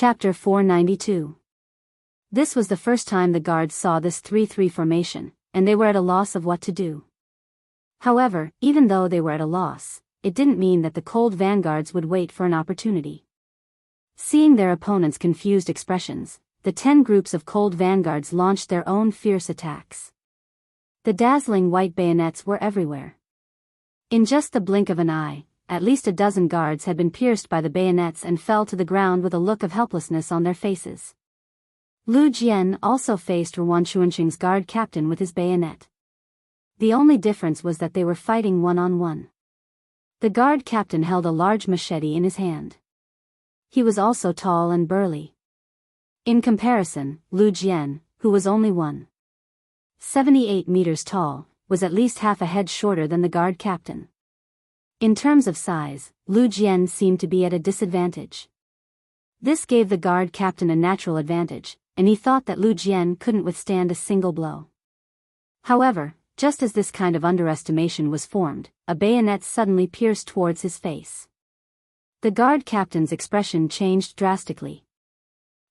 Chapter 492. This was the first time the guards saw this 3-3 formation, and they were at a loss of what to do. However, even though they were at a loss, it didn't mean that the cold vanguards would wait for an opportunity. Seeing their opponents' confused expressions, the 10 groups of cold vanguards launched their own fierce attacks. The dazzling white bayonets were everywhere. In just the blink of an eye, at least a dozen guards had been pierced by the bayonets and fell to the ground with a look of helplessness on their faces. Lu Jian also faced Ruan Xuanxing's guard captain with his bayonet. The only difference was that they were fighting one-on-one. The guard captain held a large machete in his hand. He was also tall and burly. In comparison, Lu Jian, who was only 1.78 meters tall, was at least half a head shorter than the guard captain. In terms of size, Lu Jian seemed to be at a disadvantage. This gave the guard captain a natural advantage, and he thought that Lu Jian couldn't withstand a single blow. However, just as this kind of underestimation was formed, a bayonet suddenly pierced towards his face. The guard captain's expression changed drastically.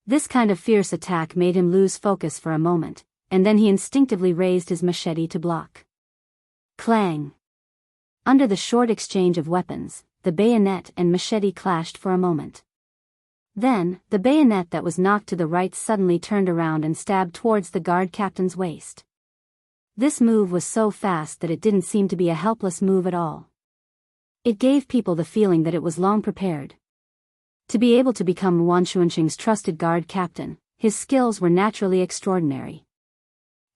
This kind of fierce attack made him lose focus for a moment, and then he instinctively raised his machete to block. Clang! Under the short exchange of weapons, the bayonet and machete clashed for a moment. Then, the bayonet that was knocked to the right suddenly turned around and stabbed towards the guard captain's waist. This move was so fast that it didn't seem to be a helpless move at all. It gave people the feeling that it was long prepared. To be able to become Ruan Xuanxing's trusted guard captain, his skills were naturally extraordinary.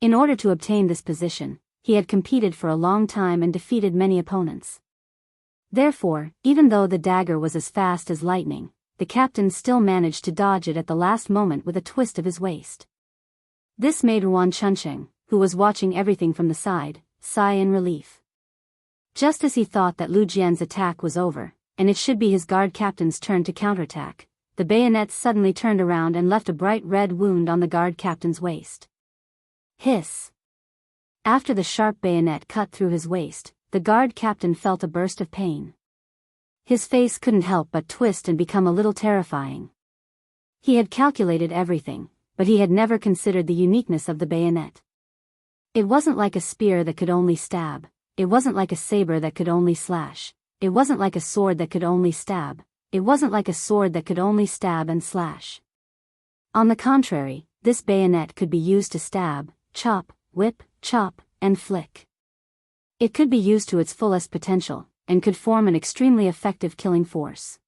In order to obtain this position, he had competed for a long time and defeated many opponents. Therefore, even though the dagger was as fast as lightning, the captain still managed to dodge it at the last moment with a twist of his waist. This made Ruan Xuanxing, who was watching everything from the side, sigh in relief. Just as he thought that Lu Jian's attack was over, and it should be his guard captain's turn to counterattack, the bayonet suddenly turned around and left a bright red wound on the guard captain's waist. Hiss! After the sharp bayonet cut through his waist, the guard captain felt a burst of pain. His face couldn't help but twist and become a little terrifying. He had calculated everything, but he had never considered the uniqueness of the bayonet. It wasn't like a spear that could only stab, it wasn't like a saber that could only slash, it wasn't like a sword that could only stab, it wasn't like a sword that could only stab and slash. On the contrary, this bayonet could be used to stab, chop, whip, chop, and flick. It could be used to its fullest potential, and could form an extremely effective killing force.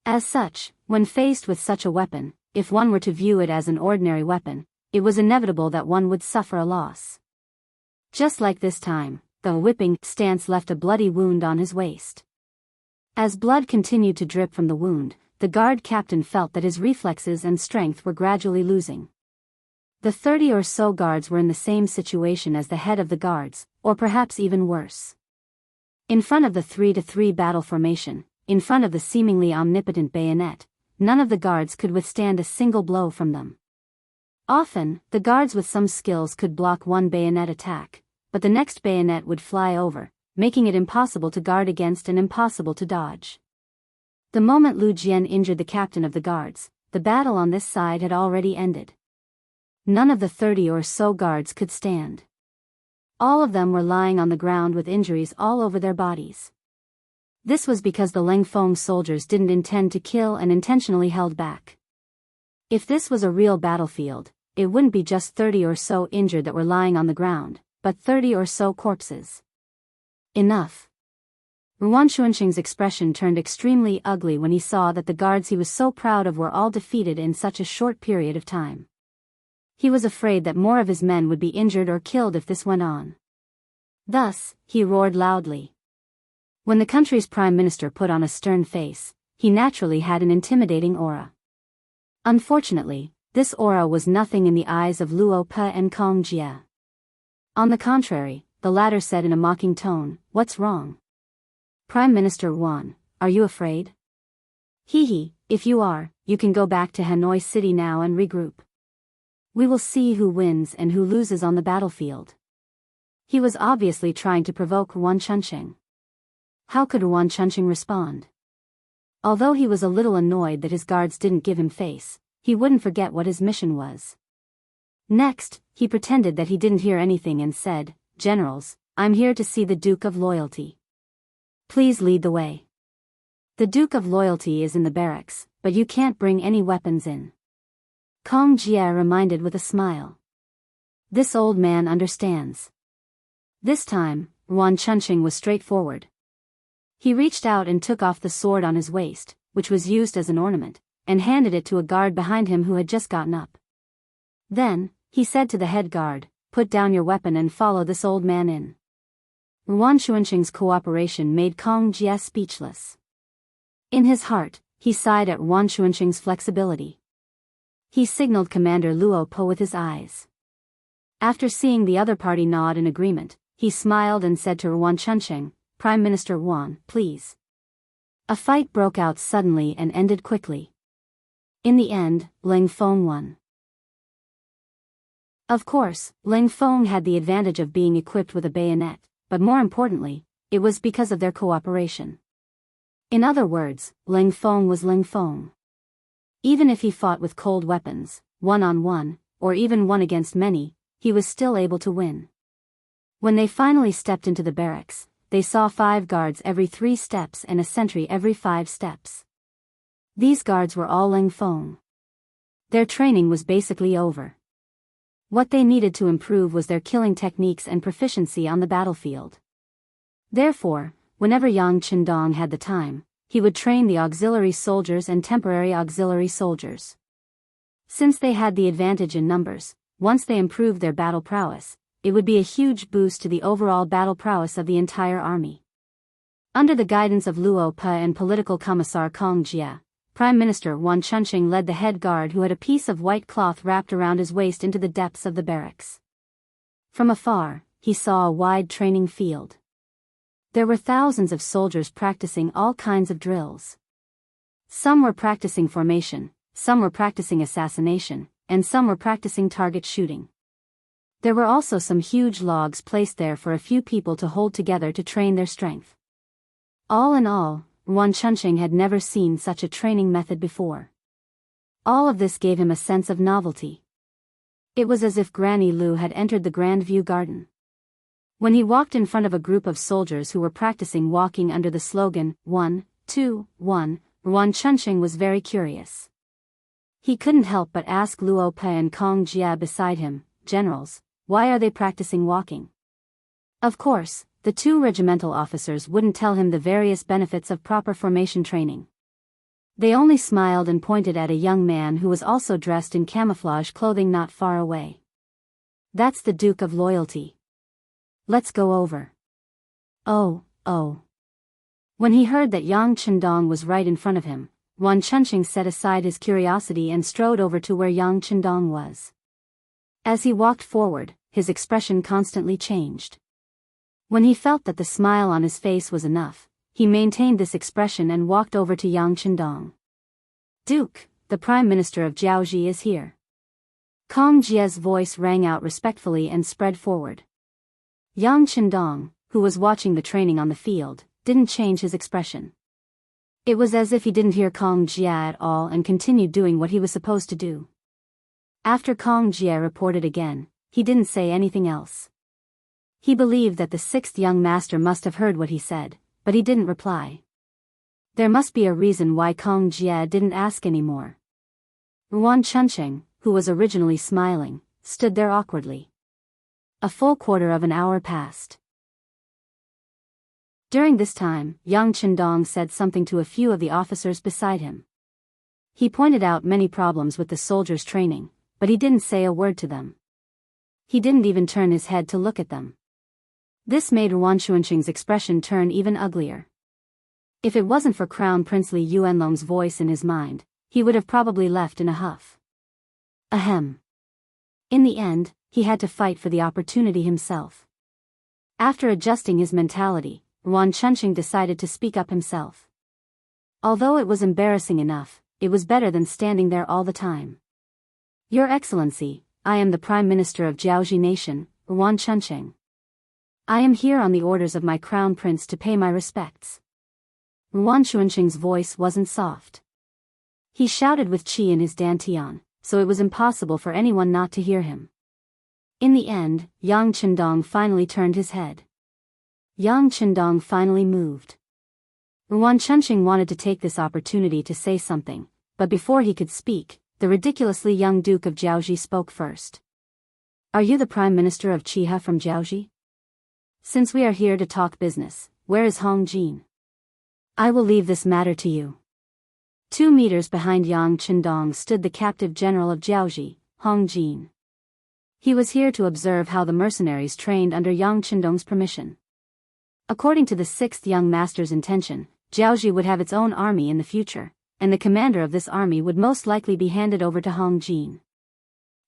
As such, when faced with such a weapon, if one were to view it as an ordinary weapon, it was inevitable that one would suffer a loss. Just like this time, the whipping stance left a bloody wound on his waist. As blood continued to drip from the wound, the guard captain felt that his reflexes and strength were gradually losing. The 30 or so guards were in the same situation as the head of the guards, or perhaps even worse. In front of the 3-3 battle formation, in front of the seemingly omnipotent bayonet, none of the guards could withstand a single blow from them. Often, the guards with some skills could block one bayonet attack, but the next bayonet would fly over, making it impossible to guard against and impossible to dodge. The moment Lu Jian injured the captain of the guards, the battle on this side had already ended. None of the 30 or so guards could stand. All of them were lying on the ground with injuries all over their bodies. This was because the Lengfeng soldiers didn't intend to kill and intentionally held back. If this was a real battlefield, it wouldn't be just 30 or so injured that were lying on the ground, but 30 or so corpses. Enough. Ruan Xuanxing's expression turned extremely ugly when he saw that the guards he was so proud of were all defeated in such a short period of time. He was afraid that more of his men would be injured or killed if this went on. Thus, he roared loudly. When the country's prime minister put on a stern face, he naturally had an intimidating aura. Unfortunately, this aura was nothing in the eyes of Luo Pe and Kong Jie. On the contrary, the latter said in a mocking tone, "What's wrong? Prime Minister Wan, are you afraid? Hee, if you are, you can go back to Hanoi City now and regroup. We will see who wins and who loses on the battlefield." He was obviously trying to provoke Ruan Xuanxing. How could Ruan Xuanxing respond? Although he was a little annoyed that his guards didn't give him face, he wouldn't forget what his mission was. Next, he pretended that he didn't hear anything and said, "Generals, I'm here to see the Duke of Loyalty. Please lead the way. The Duke of Loyalty is in the barracks, but you can't bring any weapons in." Kong Jie reminded with a smile. This old man understands. This time, Yuan Chunqing was straightforward. He reached out and took off the sword on his waist, which was used as an ornament, and handed it to a guard behind him who had just gotten up. Then, he said to the head guard, "Put down your weapon and follow this old man in." Yuan Chunqing's cooperation made Kong Jie speechless. In his heart, he sighed at Yuan Chunqing's flexibility. He signaled Commander Luo Po with his eyes. After seeing the other party nod in agreement, he smiled and said to Yuan Chunqing, "Prime Minister Yuan, please." A fight broke out suddenly and ended quickly. In the end, Ling Feng won. Of course, Ling Feng had the advantage of being equipped with a bayonet, but more importantly, it was because of their cooperation. In other words, Ling Feng was Ling Feng. Even if he fought with cold weapons, one-on-one, or even one against many, he was still able to win. When they finally stepped into the barracks, they saw 5 guards every 3 steps and a sentry every 5 steps. These guards were all Ling Feng. Their training was basically over. What they needed to improve was their killing techniques and proficiency on the battlefield. Therefore, whenever Yang Qindong had the time, he would train the auxiliary soldiers and temporary auxiliary soldiers. Since they had the advantage in numbers, once they improved their battle prowess, it would be a huge boost to the overall battle prowess of the entire army. Under the guidance of Luo Pe and political commissar Kong Jie, Prime Minister Yuan Chunqing led the head guard who had a piece of white cloth wrapped around his waist into the depths of the barracks. From afar, he saw a wide training field. There were thousands of soldiers practicing all kinds of drills. Some were practicing formation, some were practicing assassination, and some were practicing target shooting. There were also some huge logs placed there for a few people to hold together to train their strength. All in all, Yuan Chunqing had never seen such a training method before. All of this gave him a sense of novelty. It was as if Granny Lu had entered the Grand View Garden. When he walked in front of a group of soldiers who were practicing walking under the slogan, 1, 2, 1, Yuan Chunqing was very curious. He couldn't help but ask Luo Pe and Kong Jie beside him, "Generals, why are they practicing walking?" Of course, the 2 regimental officers wouldn't tell him the various benefits of proper formation training. They only smiled and pointed at a young man who was also dressed in camouflage clothing not far away. "That's the Duke of Loyalty. Let's go over." Oh. When he heard that Yang Qindong was right in front of him, Yuan Chunqing set aside his curiosity and strode over to where Yang Qindong was. As he walked forward, his expression constantly changed. When he felt that the smile on his face was enough, he maintained this expression and walked over to Yang Qindong. "Duke, the Prime Minister of Jiaoji is here." Kong Jie's voice rang out respectfully and spread forward. Yang Qindong, who was watching the training on the field, didn't change his expression. It was as if he didn't hear Kong Jie at all and continued doing what he was supposed to do. After Kong Jie reported again, he didn't say anything else. He believed that the 6th young master must have heard what he said, but he didn't reply. There must be a reason why Kong Jie didn't ask anymore. Yuan Chunqing, who was originally smiling, stood there awkwardly. A full quarter of an hour passed. During this time, Yang Qindong said something to a few of the officers beside him. He pointed out many problems with the soldiers' training, but he didn't say a word to them. He didn't even turn his head to look at them. This made Yuan Chunqing's expression turn even uglier. If it wasn't for Crown Prince Li Yuanlong's voice in his mind, he would have probably left in a huff. Ahem. In the end, he had to fight for the opportunity himself. After adjusting his mentality, Yuan Chunqing decided to speak up himself. Although it was embarrassing enough, it was better than standing there all the time. "Your Excellency, I am the Prime Minister of Jiaoji Nation, Yuan Chunqing. I am here on the orders of my Crown Prince to pay my respects." Ruan Xuanxing's voice wasn't soft. He shouted with qi in his dantian, so it was impossible for anyone not to hear him. In the end, Yang Qindong finally turned his head. Yang Qindong finally moved. Ruan Xuanxing wanted to take this opportunity to say something, but before he could speak, the ridiculously young Duke of Jiaoji spoke first. Are you the Prime Minister of Chiha from Jiaoji? Since we are here to talk business, where is Hong Jin? I will leave this matter to you. 2 meters behind Yang Qindong stood the captive general of Jiaoji, Hong Jin. He was here to observe how the mercenaries trained under Yang Qindong's permission. According to the 6th young master's intention, Jiaoji would have its own army in the future, and the commander of this army would most likely be handed over to Hong Jin.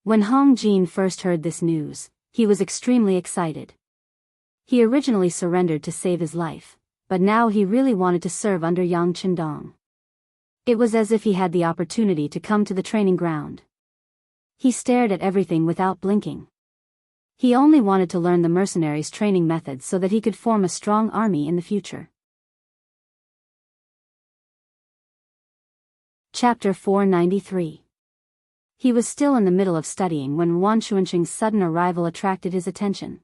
When Hong Jin first heard this news, he was extremely excited. He originally surrendered to save his life, but now he really wanted to serve under Yang Qindong. It was as if he had the opportunity to come to the training ground. He stared at everything without blinking. He only wanted to learn the mercenaries' training methods so that he could form a strong army in the future. Chapter 493. He was still in the middle of studying when Ruan Xuanxing's sudden arrival attracted his attention.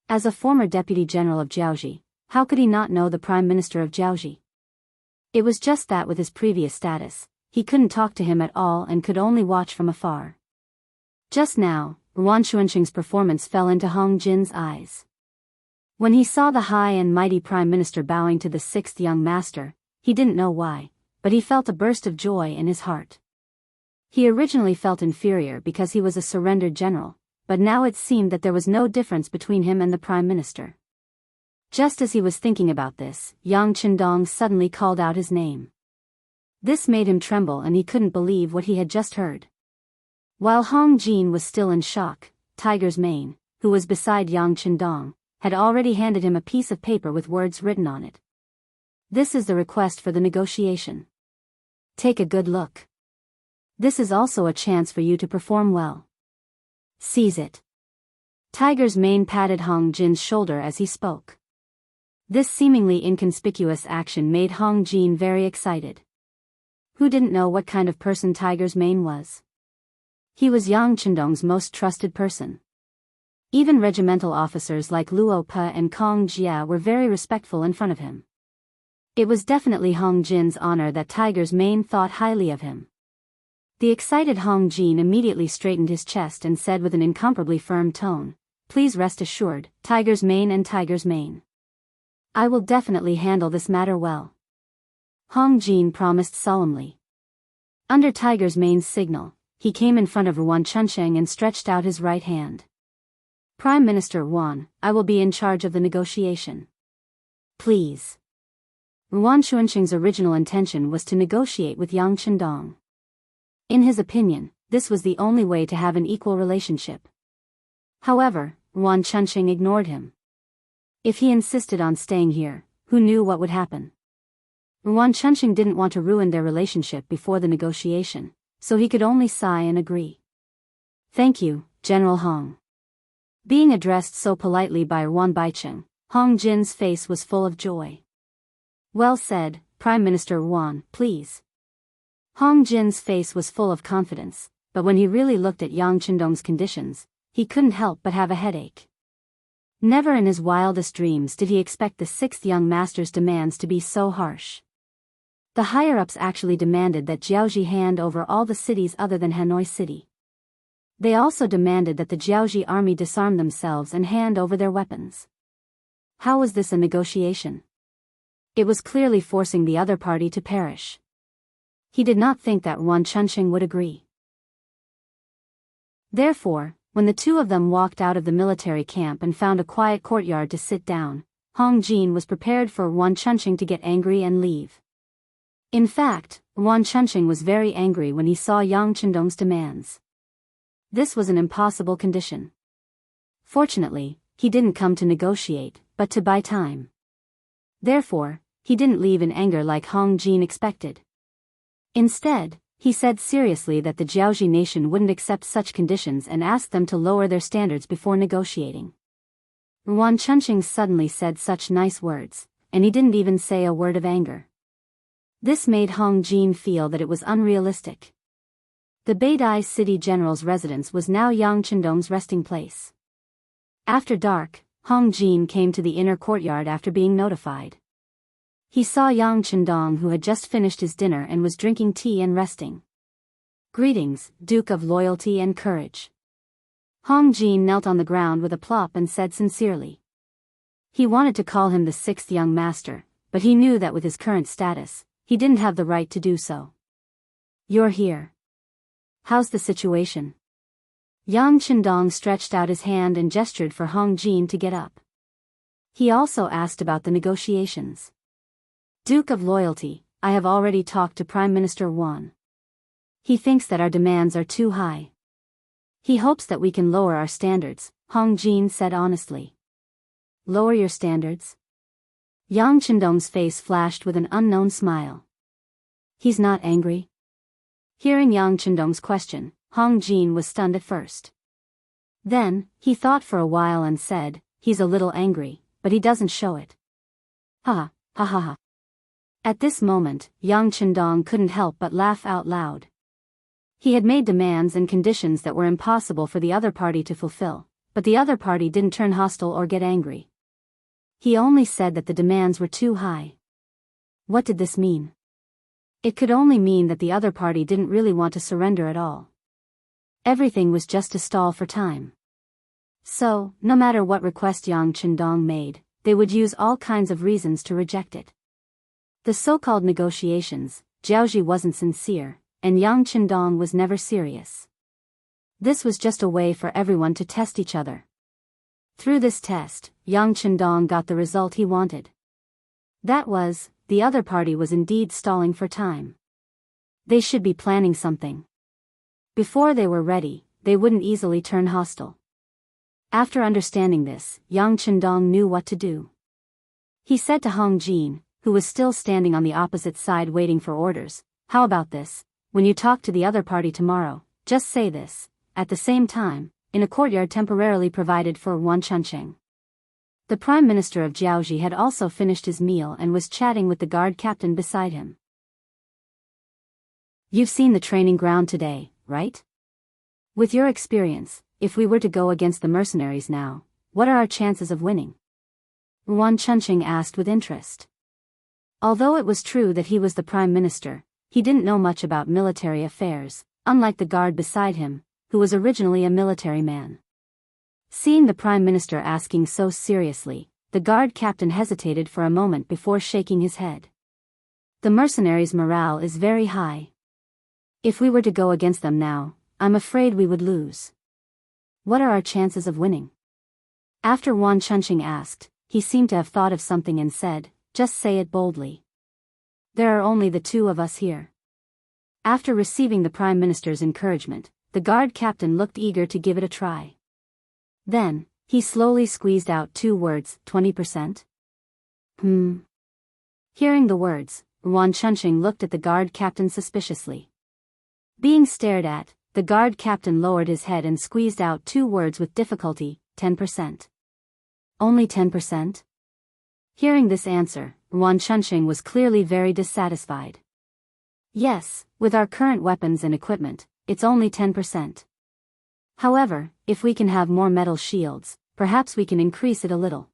As a former deputy general of Jiaoji, how could he not know the Prime Minister of Jiaoji? It was just that with his previous status, he couldn't talk to him at all and could only watch from afar. Just now, Ruan Xuanxing's performance fell into Hong Jin's eyes. When he saw the high and mighty Prime Minister bowing to the 6th young master, he didn't know why, but he felt a burst of joy in his heart. He originally felt inferior because he was a surrendered general, but now it seemed that there was no difference between him and the Prime Minister. Just as he was thinking about this, Yang Qindong suddenly called out his name. This made him tremble and he couldn't believe what he had just heard. While Hong Jin was still in shock, Tiger's Mane, who was beside Yang Qindong, had already handed him a piece of paper with words written on it. This is the request for the negotiation. Take a good look. This is also a chance for you to perform well. Seize it. Tiger's Mane patted Hong Jin's shoulder as he spoke. This seemingly inconspicuous action made Hong Jin very excited. Who didn't know what kind of person Tiger's Mane was? He was Yang Qindong's most trusted person. Even regimental officers like Luo Pe and Kong Jia were very respectful in front of him. It was definitely Hong Jin's honor that Tiger's Mane thought highly of him. The excited Hong Jin immediately straightened his chest and said with an incomparably firm tone, "Please rest assured, Tiger's Mane and Tiger's Mane. I will definitely handle this matter well." Hong Jin promised solemnly. Under Tiger's Mane's signal, he came in front of Ruan Xuanxing and stretched out his right hand. "Prime Minister Ruan, I will be in charge of the negotiation. Please." Ruan Xuanxing's original intention was to negotiate with Yang Qindong. In his opinion, this was the only way to have an equal relationship. However, Ruan Xuanxing ignored him. If he insisted on staying here, who knew what would happen? Ruan Xuanxing didn't want to ruin their relationship before the negotiation, so he could only sigh and agree. "Thank you, General Hong." Being addressed so politely by Ruan Baicheng, Hong Jin's face was full of joy. "Well said, Prime Minister Ruan, please." Hong Jin's face was full of confidence, but when he really looked at Yang Qindong's conditions, he couldn't help but have a headache. Never in his wildest dreams did he expect the 6th young master's demands to be so harsh. The higher-ups actually demanded that Jiaoji hand over all the cities other than Hanoi City. They also demanded that the Jiaoji army disarm themselves and hand over their weapons. How was this a negotiation? It was clearly forcing the other party to perish. He did not think that Ruan Xuanxing would agree. Therefore, when the two of them walked out of the military camp and found a quiet courtyard to sit down, Hong Jin was prepared for Ruan Xuanxing to get angry and leave. In fact, Ruan Xuanxing was very angry when he saw Yang Qindong's demands. This was an impossible condition. Fortunately, he didn't come to negotiate, but to buy time. Therefore, he didn't leave in anger like Hong Jin expected. Instead, he said seriously that the Jiaoji nation wouldn't accept such conditions and asked them to lower their standards before negotiating. Ruan Xuanxing suddenly said such nice words, and he didn't even say a word of anger. This made Hong Jin feel that it was unrealistic. The Beidai city general's residence was now Yang Chendong's resting place. After dark, Hong Jin came to the inner courtyard after being notified. He saw Yang Chendong, who had just finished his dinner and was drinking tea and resting. "Greetings, Duke of Loyalty and Courage." Hong Jin knelt on the ground with a plop and said sincerely. He wanted to call him the sixth young master, but he knew that with his current status, he didn't have the right to do so. "You're here. How's the situation?" Yang Chendong stretched out his hand and gestured for Hong Jin to get up. He also asked about the negotiations. "Duke of Loyalty, I have already talked to Prime Minister Wan. He thinks that our demands are too high. He hopes that we can lower our standards," Hong Jin said honestly. "Lower your standards?" Yang Chendong's face flashed with an unknown smile. "He's not angry?" Hearing Yang Chendong's question, Hong Jin was stunned at first. Then, he thought for a while and said, "He's a little angry, but he doesn't show it." Ha ha ha ha. At this moment, Yang Chendong couldn't help but laugh out loud. He had made demands and conditions that were impossible for the other party to fulfill, but the other party didn't turn hostile or get angry. He only said that the demands were too high. What did this mean? It could only mean that the other party didn't really want to surrender at all. Everything was just to stall for time. So, no matter what request Yang Chendong made, they would use all kinds of reasons to reject it. The so-called negotiations, Jiaoji wasn't sincere, and Yang Chendong was never serious. This was just a way for everyone to test each other. Through this test, Yang Chendong got the result he wanted. That was, the other party was indeed stalling for time. They should be planning something. Before they were ready, they wouldn't easily turn hostile. After understanding this, Yang Chendong knew what to do. He said to Hong Jin, who was still standing on the opposite side waiting for orders, "How about this? When you talk to the other party tomorrow, just say this." At the same time, in a courtyard temporarily provided for Wan Chuncheng. The Prime Minister of Jiaoji had also finished his meal and was chatting with the guard captain beside him. "You've seen the training ground today, right? With your experience, if we were to go against the mercenaries now, what are our chances of winning?" Wan Chuncheng asked with interest. Although it was true that he was the Prime Minister, he didn't know much about military affairs, unlike the guard beside him, who was originally a military man. Seeing the Prime Minister asking so seriously, the guard captain hesitated for a moment before shaking his head. "The mercenaries' morale is very high. If we were to go against them now, I'm afraid we would lose." "What are our chances of winning?" After Wan Chuncheng asked, he seemed to have thought of something and said, "Just say it boldly. There are only the two of us here." After receiving the Prime Minister's encouragement, the guard captain looked eager to give it a try. Then, he slowly squeezed out two words, 20%? Hearing the words, Wan Chuncheng looked at the guard captain suspiciously. Being stared at, the guard captain lowered his head and squeezed out two words with difficulty, 10%. "Only 10%? Hearing this answer, Wan Chuncheng was clearly very dissatisfied. "Yes, with our current weapons and equipment, it's only 10%. However, if we can have more metal shields, perhaps we can increase it a little.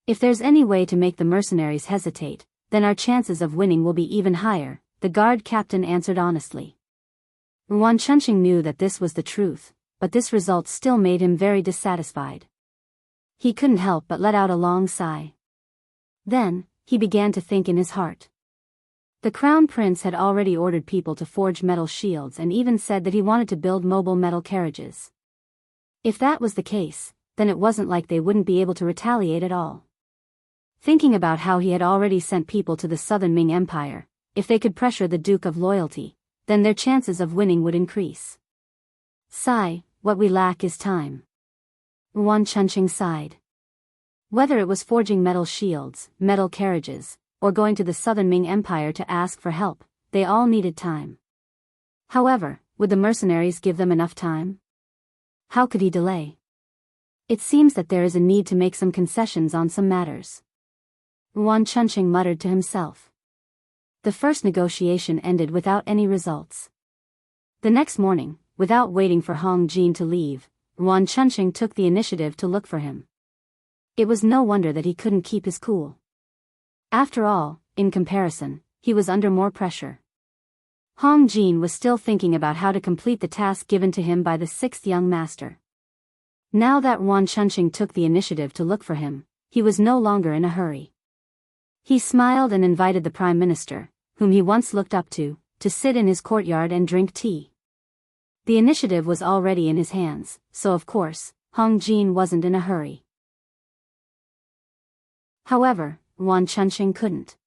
If there's any way to make the mercenaries hesitate, then our chances of winning will be even higher," the guard captain answered honestly. Wan Chuncheng knew that this was the truth, but this result still made him very dissatisfied. He couldn't help but let out a long sigh. Then, he began to think in his heart. The Crown Prince had already ordered people to forge metal shields and even said that he wanted to build mobile metal carriages. If that was the case, then it wasn't like they wouldn't be able to retaliate at all. Thinking about how he had already sent people to the Southern Ming Empire, if they could pressure the Duke of Loyalty, then their chances of winning would increase. "Sigh, what we lack is time." Wan Chuncheng sighed. Whether it was forging metal shields, metal carriages, or going to the Southern Ming Empire to ask for help, they all needed time. However, would the mercenaries give them enough time? How could he delay? It seems that there is a need to make some concessions on some matters. Wan Chuncheng muttered to himself. The first negotiation ended without any results. The next morning, without waiting for Hong Jin to leave, Yuan Chunqing took the initiative to look for him. It was no wonder that he couldn't keep his cool. After all, in comparison, he was under more pressure. Hong Jin was still thinking about how to complete the task given to him by the sixth young master. Now that Yuan Chunqing took the initiative to look for him, he was no longer in a hurry. He smiled and invited the Prime Minister, whom he once looked up to sit in his courtyard and drink tea. The initiative was already in his hands, so of course, Hong Jin wasn't in a hurry. However, Yuan Chunqing couldn't.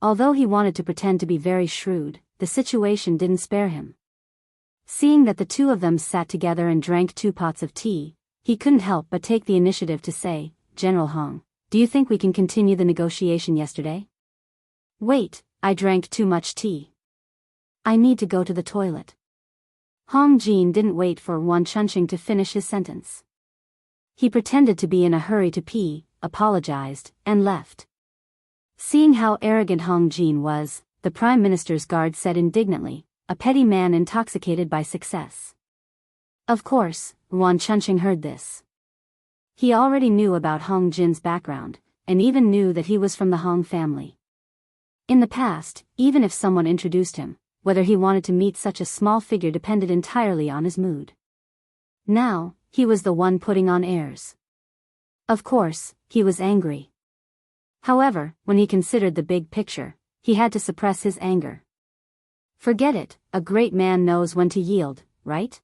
Although he wanted to pretend to be very shrewd, the situation didn't spare him. Seeing that the two of them sat together and drank 2 pots of tea, he couldn't help but take the initiative to say, "General Hong, do you think we can continue the negotiation yesterday?" "Wait, I drank too much tea. I need to go to the toilet." Hong Jin didn't wait for Yuan Chunqing to finish his sentence. He pretended to be in a hurry to pee, apologized, and left. Seeing how arrogant Hong Jin was, the Prime Minister's guard said indignantly, "A petty man intoxicated by success." Of course, Yuan Chunqing heard this. He already knew about Hong Jin's background, and even knew that he was from the Hong family. In the past, even if someone introduced him, whether he wanted to meet such a small figure depended entirely on his mood. Now, he was the one putting on airs. Of course, he was angry. However, when he considered the big picture, he had to suppress his anger. Forget it, a great man knows when to yield, right?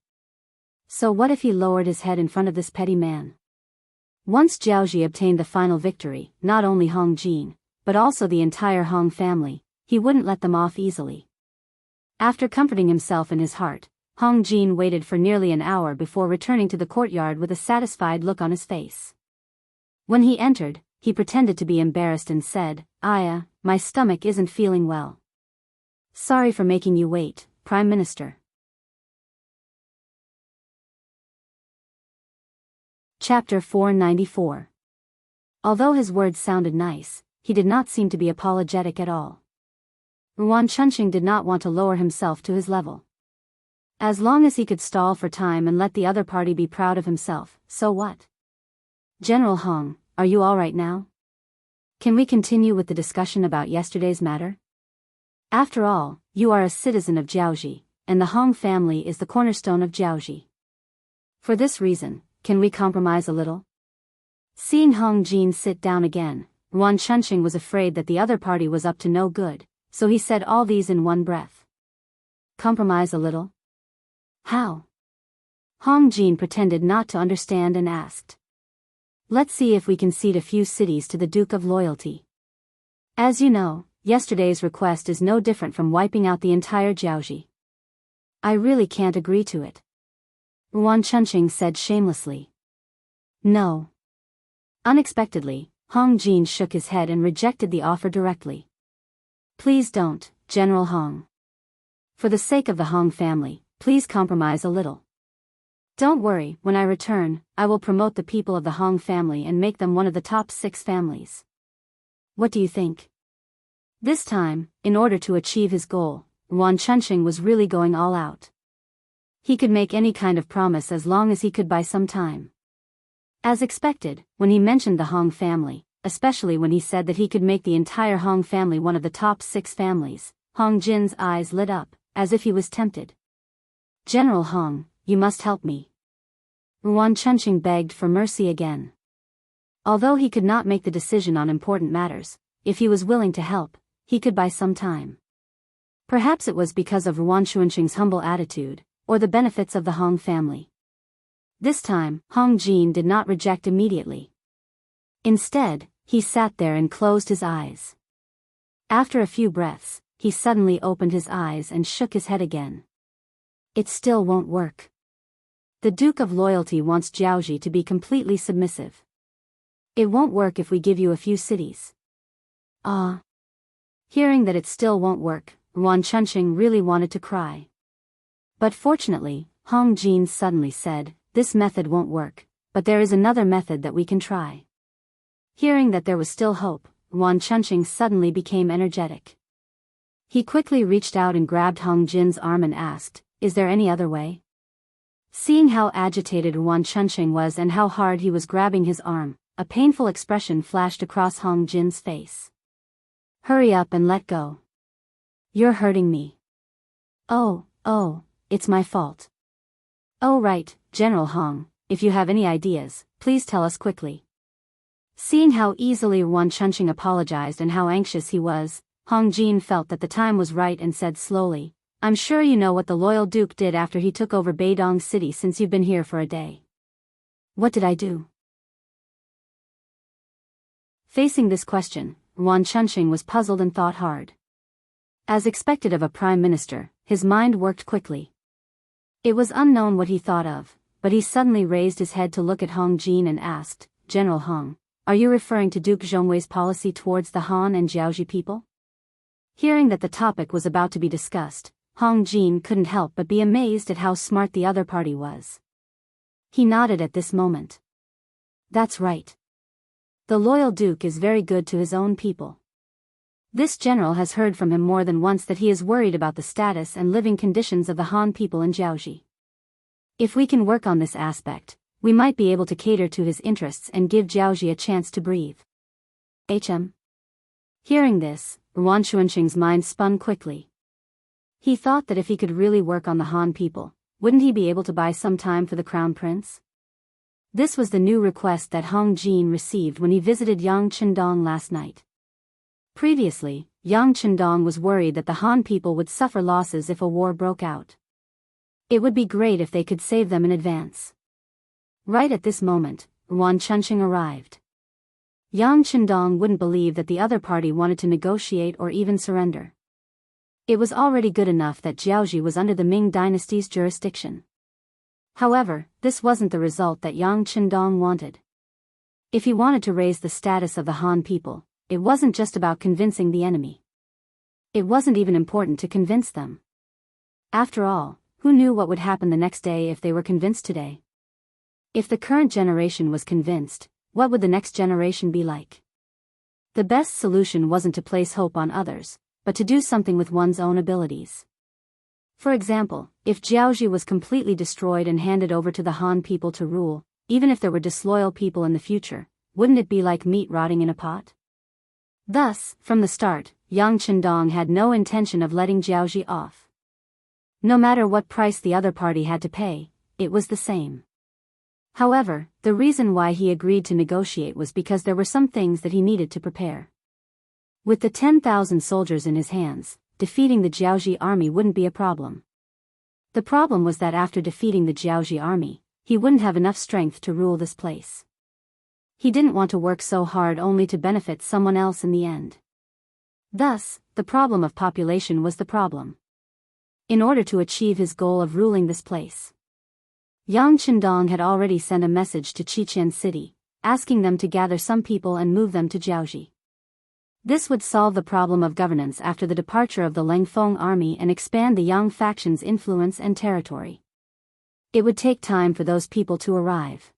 So what if he lowered his head in front of this petty man? Once Jiaoji obtained the final victory, not only Hong Jin, but also the entire Hong family, he wouldn't let them off easily. After comforting himself in his heart, Hong Jin waited for nearly an hour before returning to the courtyard with a satisfied look on his face. When he entered, he pretended to be embarrassed and said, "Aya, my stomach isn't feeling well. Sorry for making you wait, Prime Minister." Chapter 494. Although his words sounded nice, he did not seem to be apologetic at all. Yuan Chunqing did not want to lower himself to his level. As long as he could stall for time and let the other party be proud of himself, so what? "General Hong, are you all right now? Can we continue with the discussion about yesterday's matter? After all, you are a citizen of Jiaoji, and the Hong family is the cornerstone of Jiaoji. For this reason, can we compromise a little?" Seeing Hong Jin sit down again, Yuan Chunqing was afraid that the other party was up to no good, so he said all these in one breath. "Compromise a little? How?" Hong Jin pretended not to understand and asked. "Let's see if we can cede a few cities to the Duke of Loyalty. As you know, yesterday's request is no different from wiping out the entire Jiaoji. I really can't agree to it," Yuan Chunqing said shamelessly. "No." Unexpectedly, Hong Jin shook his head and rejected the offer directly. "Please don't, General Hong. For the sake of the Hong family, please compromise a little. Don't worry, when I return, I will promote the people of the Hong family and make them one of the top 6 families. What do you think?" This time, in order to achieve his goal, Yuan Chunqing was really going all out. He could make any kind of promise as long as he could buy some time. As expected, when he mentioned the Hong family, especially when he said that he could make the entire Hong family one of the top 6 families, Hong Jin's eyes lit up, as if he was tempted. "General Hong, you must help me." Yuan Chunqing begged for mercy again. Although he could not make the decision on important matters, if he was willing to help, he could buy some time. Perhaps it was because of Yuan Chunqing's humble attitude, or the benefits of the Hong family. This time, Hong Jin did not reject immediately. Instead, he sat there and closed his eyes. After a few breaths, he suddenly opened his eyes and shook his head again. "It still won't work. The Duke of Loyalty wants Jiaoji to be completely submissive. It won't work if we give you a few cities." Ah. Hearing that it still won't work, Yuan Chunqing really wanted to cry. But fortunately, Hong Jin suddenly said, "This method won't work, but there is another method that we can try." Hearing that there was still hope, Yuan Chunqing suddenly became energetic. He quickly reached out and grabbed Hong Jin's arm and asked, "Is there any other way?" Seeing how agitated Yuan Chunqing was and how hard he was grabbing his arm, a painful expression flashed across Hong Jin's face. "Hurry up and let go. You're hurting me." Oh, it's my fault." "Oh right, General Hong, if you have any ideas, please tell us quickly." Seeing how easily Yuan Chunqing apologized and how anxious he was, Hong Jin felt that the time was right and said slowly, "I'm sure you know what the loyal duke did after he took over Beidong City since you've been here for a day." "What did I do?" Facing this question, Yuan Chunqing was puzzled and thought hard. As expected of a prime minister, his mind worked quickly. It was unknown what he thought of, but he suddenly raised his head to look at Hong Jin and asked, "General Hong, are you referring to Duke Zhongwei's policy towards the Han and Jiaoji people?" Hearing that the topic was about to be discussed, Hong Jin couldn't help but be amazed at how smart the other party was. He nodded at this moment. "That's right. The loyal duke is very good to his own people. This general has heard from him more than once that he is worried about the status and living conditions of the Han people in Jiaoji. If we can work on this aspect, we might be able to cater to his interests and give Jiaoji a chance to breathe." Hearing this, Yuan Chunqing's mind spun quickly. He thought that if he could really work on the Han people, wouldn't he be able to buy some time for the crown prince? This was the new request that Hong Jin received when he visited Yang Qindong last night. Previously, Yang Qindong was worried that the Han people would suffer losses if a war broke out. It would be great if they could save them in advance. Right at this moment, Yuan Chunqing arrived. Yang Qindong wouldn't believe that the other party wanted to negotiate or even surrender. It was already good enough that Jiaoji was under the Ming Dynasty's jurisdiction. However, this wasn't the result that Yang Qindong wanted. If he wanted to raise the status of the Han people, it wasn't just about convincing the enemy. It wasn't even important to convince them. After all, who knew what would happen the next day if they were convinced today? If the current generation was convinced, what would the next generation be like? The best solution wasn't to place hope on others, but to do something with one's own abilities. For example, if Jiaoji was completely destroyed and handed over to the Han people to rule, even if there were disloyal people in the future, wouldn't it be like meat rotting in a pot? Thus, from the start, Yang Qindong had no intention of letting Jiaoji off. No matter what price the other party had to pay, it was the same. However, the reason why he agreed to negotiate was because there were some things that he needed to prepare. With the 10,000 soldiers in his hands, defeating the Jiaoji army wouldn't be a problem. The problem was that after defeating the Jiaoji army, he wouldn't have enough strength to rule this place. He didn't want to work so hard only to benefit someone else in the end. Thus, the problem of population was the problem. In order to achieve his goal of ruling this place, Yang Qindong had already sent a message to Qiqian City, asking them to gather some people and move them to Jiaoji. This would solve the problem of governance after the departure of the Lengfeng army and expand the Yang faction's influence and territory. It would take time for those people to arrive.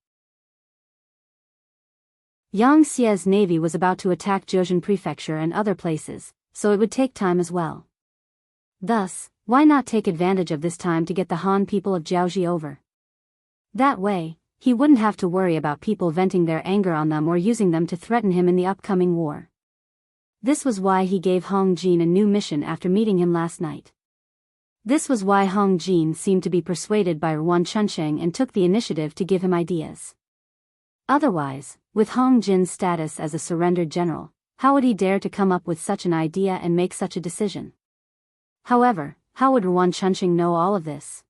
Yang Xie's navy was about to attack Zhejiang Prefecture and other places, so it would take time as well. Thus, why not take advantage of this time to get the Han people of Jiaoji over? That way, he wouldn't have to worry about people venting their anger on them or using them to threaten him in the upcoming war. This was why he gave Hong Jin a new mission after meeting him last night. This was why Hong Jin seemed to be persuaded by Yuan Chunqing and took the initiative to give him ideas. Otherwise, with Hong Jin's status as a surrendered general, how would he dare to come up with such an idea and make such a decision? However, how would Yuan Chunqing know all of this?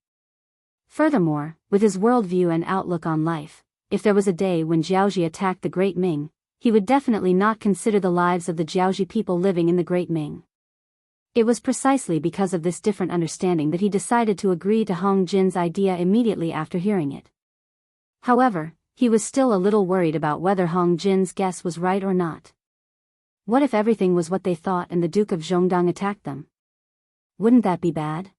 Furthermore, with his worldview and outlook on life, if there was a day when Jiaoji attacked the Great Ming, he would definitely not consider the lives of the Jiaoji people living in the Great Ming. It was precisely because of this different understanding that he decided to agree to Hong Jin's idea immediately after hearing it. However, he was still a little worried about whether Hong Jin's guess was right or not. What if everything was what they thought and the Duke of Zhongdang attacked them? Wouldn't that be bad?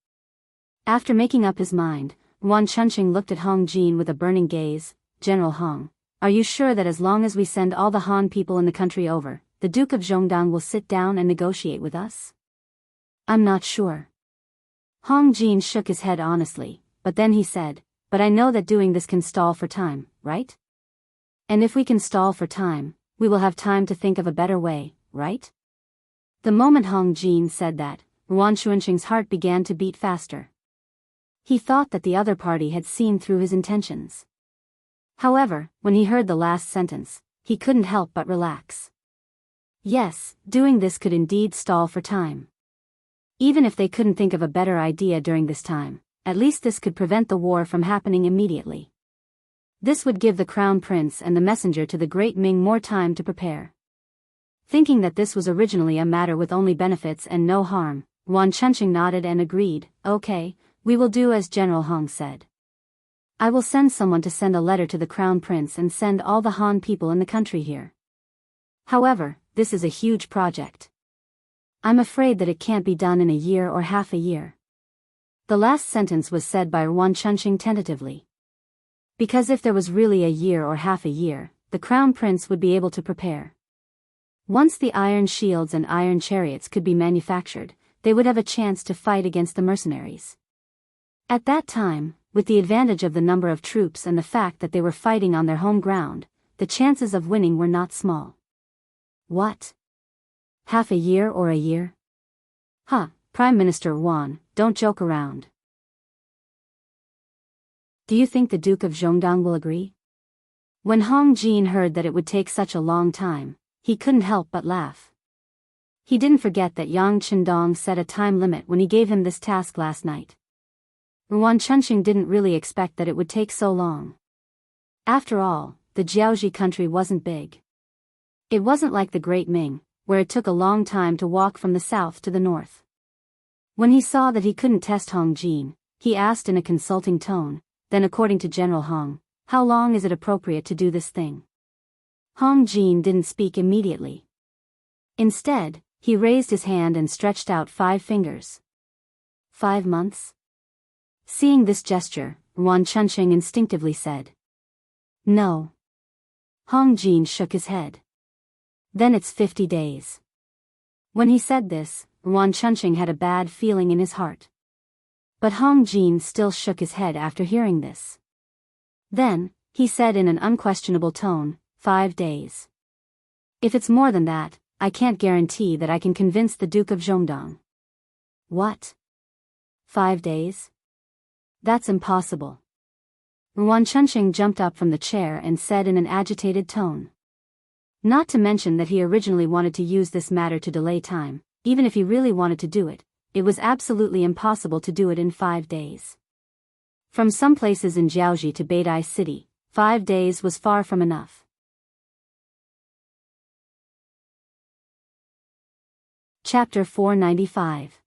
After making up his mind, Yuan Chunqing looked at Hong Jin with a burning gaze. "General Hong, are you sure that as long as we send all the Han people in the country over, the Duke of Zhongdang will sit down and negotiate with us?" I'm not sure. Hong Jin shook his head honestly, but then he said, but I know that doing this can stall for time, right? And if we can stall for time, we will have time to think of a better way, right? The moment Hong Jin said that, Yuan Xuanqing's heart began to beat faster. He thought that the other party had seen through his intentions. However, when he heard the last sentence, he couldn't help but relax. Yes, doing this could indeed stall for time. Even if they couldn't think of a better idea during this time, at least this could prevent the war from happening immediately. This would give the crown prince and the messenger to the great Ming more time to prepare. Thinking that this was originally a matter with only benefits and no harm, Yuan Xuanqing nodded and agreed, okay, we will do as General Hong said. I will send someone to send a letter to the crown prince and send all the Han people in the country here. However, this is a huge project. I'm afraid that it can't be done in a year or half a year. The last sentence was said by Yuan Xuanqing tentatively. Because if there was really a year or half a year, the crown prince would be able to prepare. Once the iron shields and iron chariots could be manufactured, they would have a chance to fight against the mercenaries. At that time, with the advantage of the number of troops and the fact that they were fighting on their home ground, the chances of winning were not small. What? Half a year or a year? Huh, Prime Minister Yuan, don't joke around. Do you think the Duke of Zhongdong will agree? When Hong Jin heard that it would take such a long time, he couldn't help but laugh. He didn't forget that Yang Qindong set a time limit when he gave him this task last night. Yuan Xuanqing didn't really expect that it would take so long. After all, the Jiaoxi country wasn't big. It wasn't like the Great Ming, where it took a long time to walk from the south to the north. When he saw that he couldn't test Hong Jin, he asked in a consulting tone, then according to General Hong, how long is it appropriate to do this thing? Hong Jin didn't speak immediately. Instead, he raised his hand and stretched out 5 fingers. 5 months? Seeing this gesture, Yuan Xuanqing instinctively said, no. Hong Jin shook his head. Then it's 50 days. When he said this, Yuan Xuanqing had a bad feeling in his heart. But Hong Jin still shook his head after hearing this. Then, he said in an unquestionable tone, 5 days. If it's more than that, I can't guarantee that I can convince the Duke of Zhongdong. What? 5 days? That's impossible. Yuan Xuanqing jumped up from the chair and said in an agitated tone. Not to mention that he originally wanted to use this matter to delay time, even if he really wanted to do it, it was absolutely impossible to do it in 5 days. From some places in Jiaoxi to Beidai City, 5 days was far from enough. Chapter 495.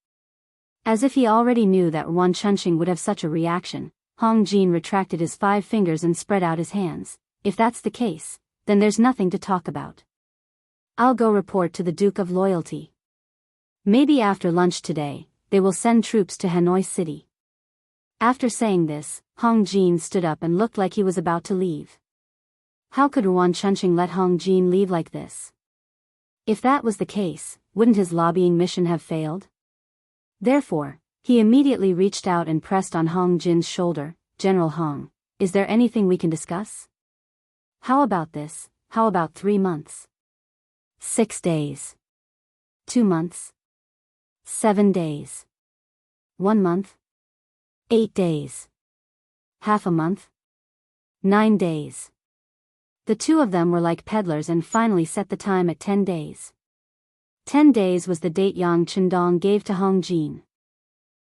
As if he already knew that Yuan Xuanqing would have such a reaction, Hong Jin retracted his 5 fingers and spread out his hands. If that's the case, then there's nothing to talk about. I'll go report to the Duke of Loyalty. Maybe after lunch today, they will send troops to Hanoi City. After saying this, Hong Jin stood up and looked like he was about to leave. How could Yuan Xuanqing let Hong Jin leave like this? If that was the case, wouldn't his lobbying mission have failed? Therefore, he immediately reached out and pressed on Hong Jin's shoulder. General Hong, is there anything we can discuss? How about this? How about 3 months? 6 days. 2 months? 7 days. 1 month? 8 days. Half a month? 9 days. The two of them were like peddlers and finally set the time at 10 days. 10 days was the date Yang Qindong gave to Hong Jin.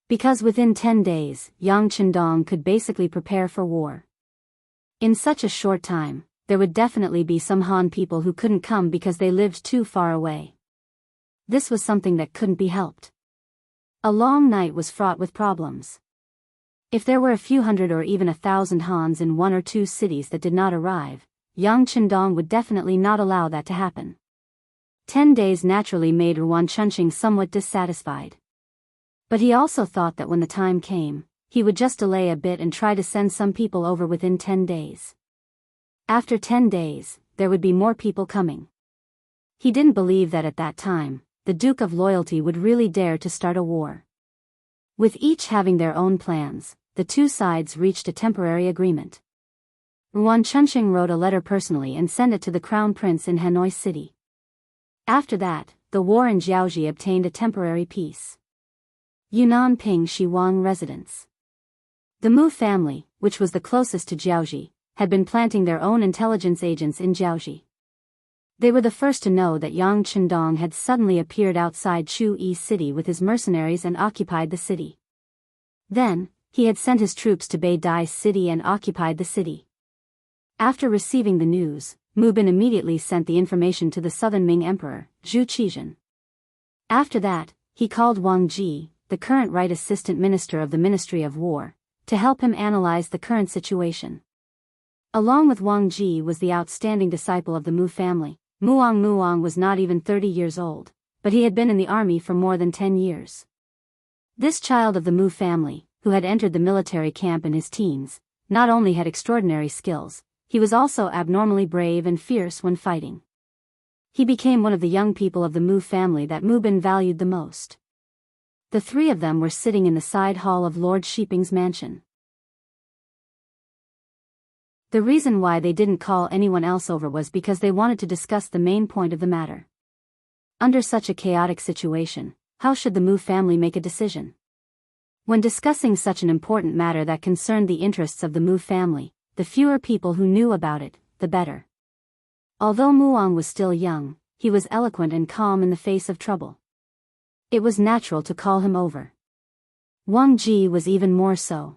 Because within 10 days, Yang Qindong could basically prepare for war. In such a short time, there would definitely be some Han people who couldn't come because they lived too far away. This was something that couldn't be helped. A long night was fraught with problems. If there were a few hundred or even 1,000 Hans in 1 or 2 cities that did not arrive, Yang Qindong would definitely not allow that to happen. 10 days naturally made Yuan Xuanqing somewhat dissatisfied. But he also thought that when the time came, he would just delay a bit and try to send some people over within 10 days. After 10 days, there would be more people coming. He didn't believe that at that time, the Duke of Loyalty would really dare to start a war. With each having their own plans, the two sides reached a temporary agreement. Yuan Chunqing wrote a letter personally and sent it to the Crown Prince in Hanoi City. After that, the war in Jiaoji obtained a temporary peace. Yunnan Ping Shi Wang residence. The Mu family, which was the closest to Jiaoji, had been planting their own intelligence agents in Jiaoji. They were the first to know that Yang Chendong had suddenly appeared outside Chu Yi City with his mercenaries and occupied the city. Then, he had sent his troops to Beidai City and occupied the city. After receiving the news, Mu Bin immediately sent the information to the Southern Ming Emperor, Zhu Qizhen. After that, he called Wang Ji, the current Right Assistant Minister of the Ministry of War, to help him analyze the current situation. Along with Wang Ji was the outstanding disciple of the Mu family. Muang was not even 30 years old, but he had been in the army for more than 10 years. This child of the Mu family, who had entered the military camp in his teens, not only had extraordinary skills, he was also abnormally brave and fierce when fighting. He became one of the young people of the Mu family that Mu Bin valued the most. The three of them were sitting in the side hall of Lord Shiping's mansion. The reason why they didn't call anyone else over was because they wanted to discuss the main point of the matter. Under such a chaotic situation, how should the Mu family make a decision? When discussing such an important matter that concerned the interests of the Mu family, the fewer people who knew about it, the better. Although Muang was still young, he was eloquent and calm in the face of trouble. It was natural to call him over. Wang Ji was even more so.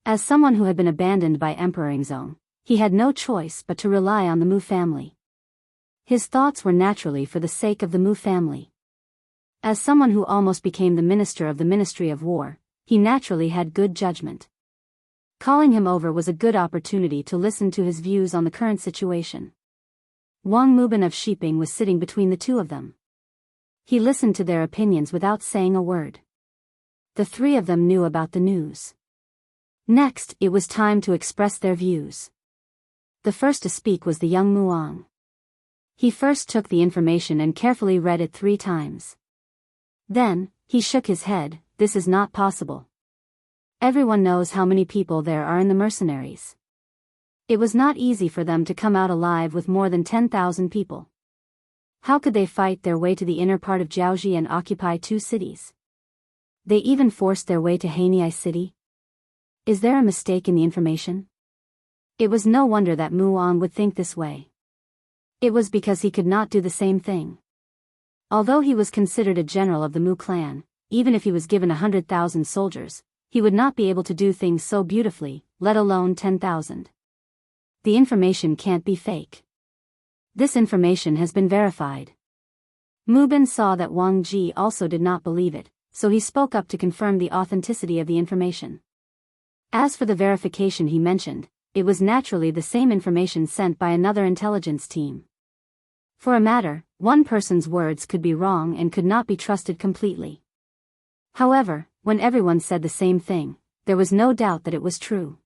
As someone who had been abandoned by Emperor Yingzong, he had no choice but to rely on the Mu family. His thoughts were naturally for the sake of the Mu family. As someone who almost became the minister of the Ministry of War, he naturally had good judgment. Calling him over was a good opportunity to listen to his views on the current situation. Wang Mubin of Shiping was sitting between the two of them. He listened to their opinions without saying a word. The three of them knew about the news. Next, it was time to express their views. The first to speak was the young Muang. He first took the information and carefully read it 3 times. Then, he shook his head. This is not possible. Everyone knows how many people there are in the mercenaries. It was not easy for them to come out alive with more than 10,000 people. How could they fight their way to the inner part of Jiaoji and occupy 2 cities? They even forced their way to Hanoi City. Is there a mistake in the information? It was no wonder that Muang would think this way. It was because he could not do the same thing. Although he was considered a general of the Mu clan, even if he was given 100,000 soldiers, he would not be able to do things so beautifully, let alone 10,000. The information can't be fake. This information has been verified. Mu Bin saw that Wang Ji also did not believe it, so he spoke up to confirm the authenticity of the information. As for the verification he mentioned, it was naturally the same information sent by another intelligence team. For a matter, one person's words could be wrong and could not be trusted completely. However, when everyone said the same thing, there was no doubt that it was true.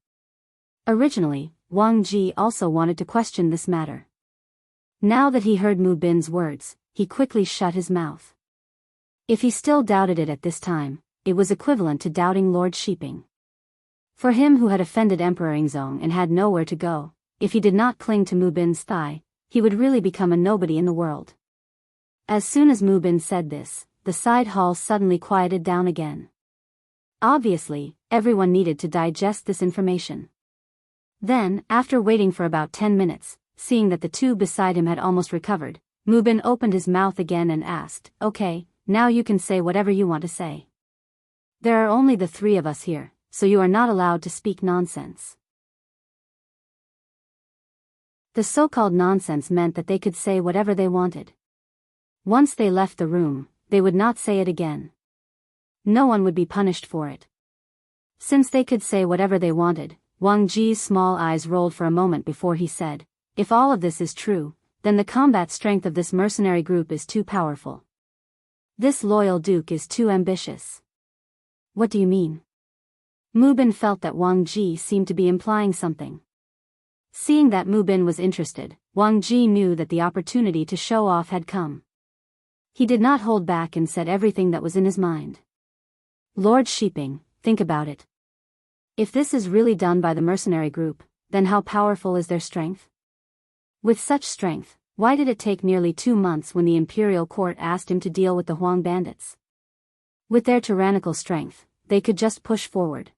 Originally, Wang Ji also wanted to question this matter. Now that he heard Mu Bin's words, he quickly shut his mouth. If he still doubted it at this time, it was equivalent to doubting Lord Shiping. For him who had offended Emperor Yingzong and had nowhere to go, if he did not cling to Mu Bin's thigh, he would really become a nobody in the world. As soon as Mu Bin said this, the side hall suddenly quieted down again. Obviously, everyone needed to digest this information. Then, after waiting for about 10 minutes, seeing that the 2 beside him had almost recovered, Mu Bin opened his mouth again and asked, "Okay, now you can say whatever you want to say. There are only the 3 of us here, so you are not allowed to speak nonsense." The so-called nonsense meant that they could say whatever they wanted. Once they left the room, they would not say it again. No one would be punished for it. Since they could say whatever they wanted, Wang Ji's small eyes rolled for a moment before he said, "If all of this is true, then the combat strength of this mercenary group is too powerful. This loyal duke is too ambitious." "What do you mean?" Mu Bin felt that Wang Ji seemed to be implying something. Seeing that Mu Bin was interested, Wang Ji knew that the opportunity to show off had come. He did not hold back and said everything that was in his mind. Lord Sheeping, think about it. If this is really done by the mercenary group, then how powerful is their strength? With such strength, why did it take nearly 2 months when the imperial court asked him to deal with the Huang bandits? With their tyrannical strength, they could just push forward.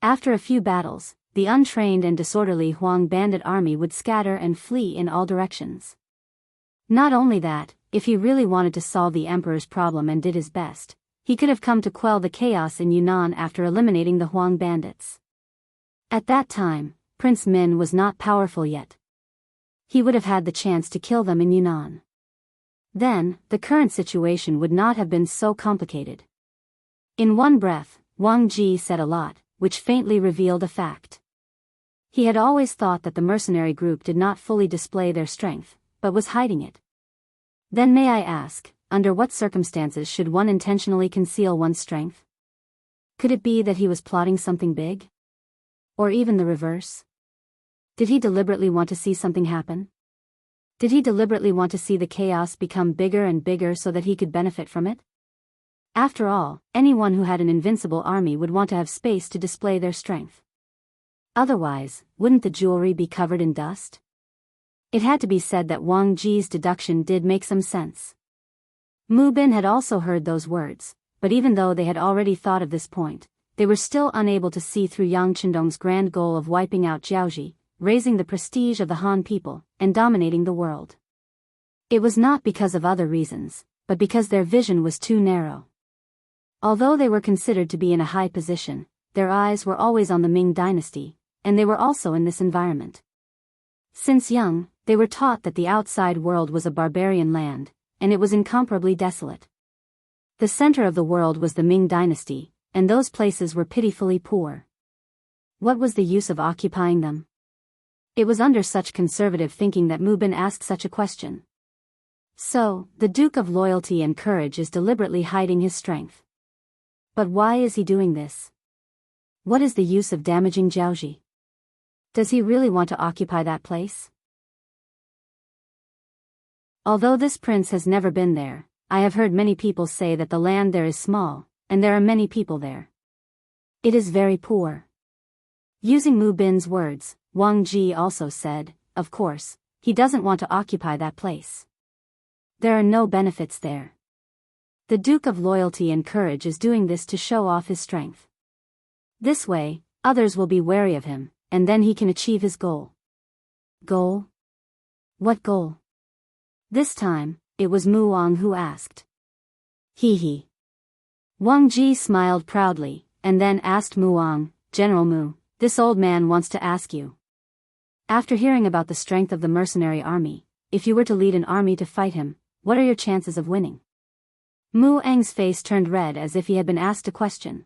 After a few battles, the untrained and disorderly Huang bandit army would scatter and flee in all directions. Not only that, if he really wanted to solve the emperor's problem and did his best, he could have come to quell the chaos in Yunnan after eliminating the Huang bandits. At that time, Prince Min was not powerful yet. He would have had the chance to kill them in Yunnan. Then, the current situation would not have been so complicated. In one breath, Wang Ji said a lot, which faintly revealed a fact. He had always thought that the mercenary group did not fully display their strength, but was hiding it. Then may I ask, under what circumstances should one intentionally conceal one's strength? Could it be that he was plotting something big? Or even the reverse? Did he deliberately want to see something happen? Did he deliberately want to see the chaos become bigger and bigger so that he could benefit from it? After all, anyone who had an invincible army would want to have space to display their strength. Otherwise, wouldn't the jewelry be covered in dust? It had to be said that Wang Ji's deduction did make some sense. Mu Bin had also heard those words, but even though they had already thought of this point, they were still unable to see through Yang Qindong's grand goal of wiping out Jiaoji, raising the prestige of the Han people, and dominating the world. It was not because of other reasons, but because their vision was too narrow. Although they were considered to be in a high position, their eyes were always on the Ming dynasty, and they were also in this environment. Since young, they were taught that the outside world was a barbarian land, and it was incomparably desolate. The center of the world was the Ming dynasty, and those places were pitifully poor. What was the use of occupying them? It was under such conservative thinking that Mu Bin asked such a question. So, the Duke of Loyalty and Courage is deliberately hiding his strength. But why is he doing this? What is the use of damaging Jiaoji? Does he really want to occupy that place? Although this prince has never been there, I have heard many people say that the land there is small, and there are many people there. It is very poor. Using Mu Bin's words, Wang Ji also said, of course, he doesn't want to occupy that place. There are no benefits there. The Duke of Loyalty and Courage is doing this to show off his strength. This way, others will be wary of him, and then he can achieve his goal. Goal? What goal? This time, it was Mu Wang who asked. He. Wang Ji smiled proudly, and then asked Mu Wang, General Mu, this old man wants to ask you. After hearing about the strength of the mercenary army, if you were to lead an army to fight him, what are your chances of winning? Mu Eng's face turned red as if he had been asked a question.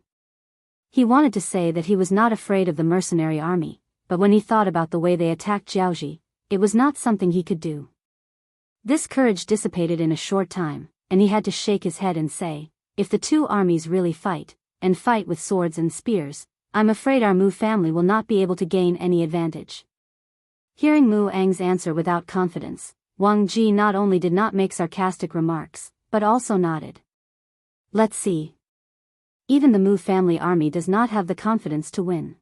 He wanted to say that he was not afraid of the mercenary army, but when he thought about the way they attacked Jiaoji, it was not something he could do. This courage dissipated in a short time, and he had to shake his head and say, if the two armies really fight, and fight with swords and spears, I'm afraid our Mu family will not be able to gain any advantage. Hearing Mu Eng's answer without confidence, Wang Ji not only did not make sarcastic remarks, but also nodded. Let's see. Even the Mu family army does not have the confidence to win.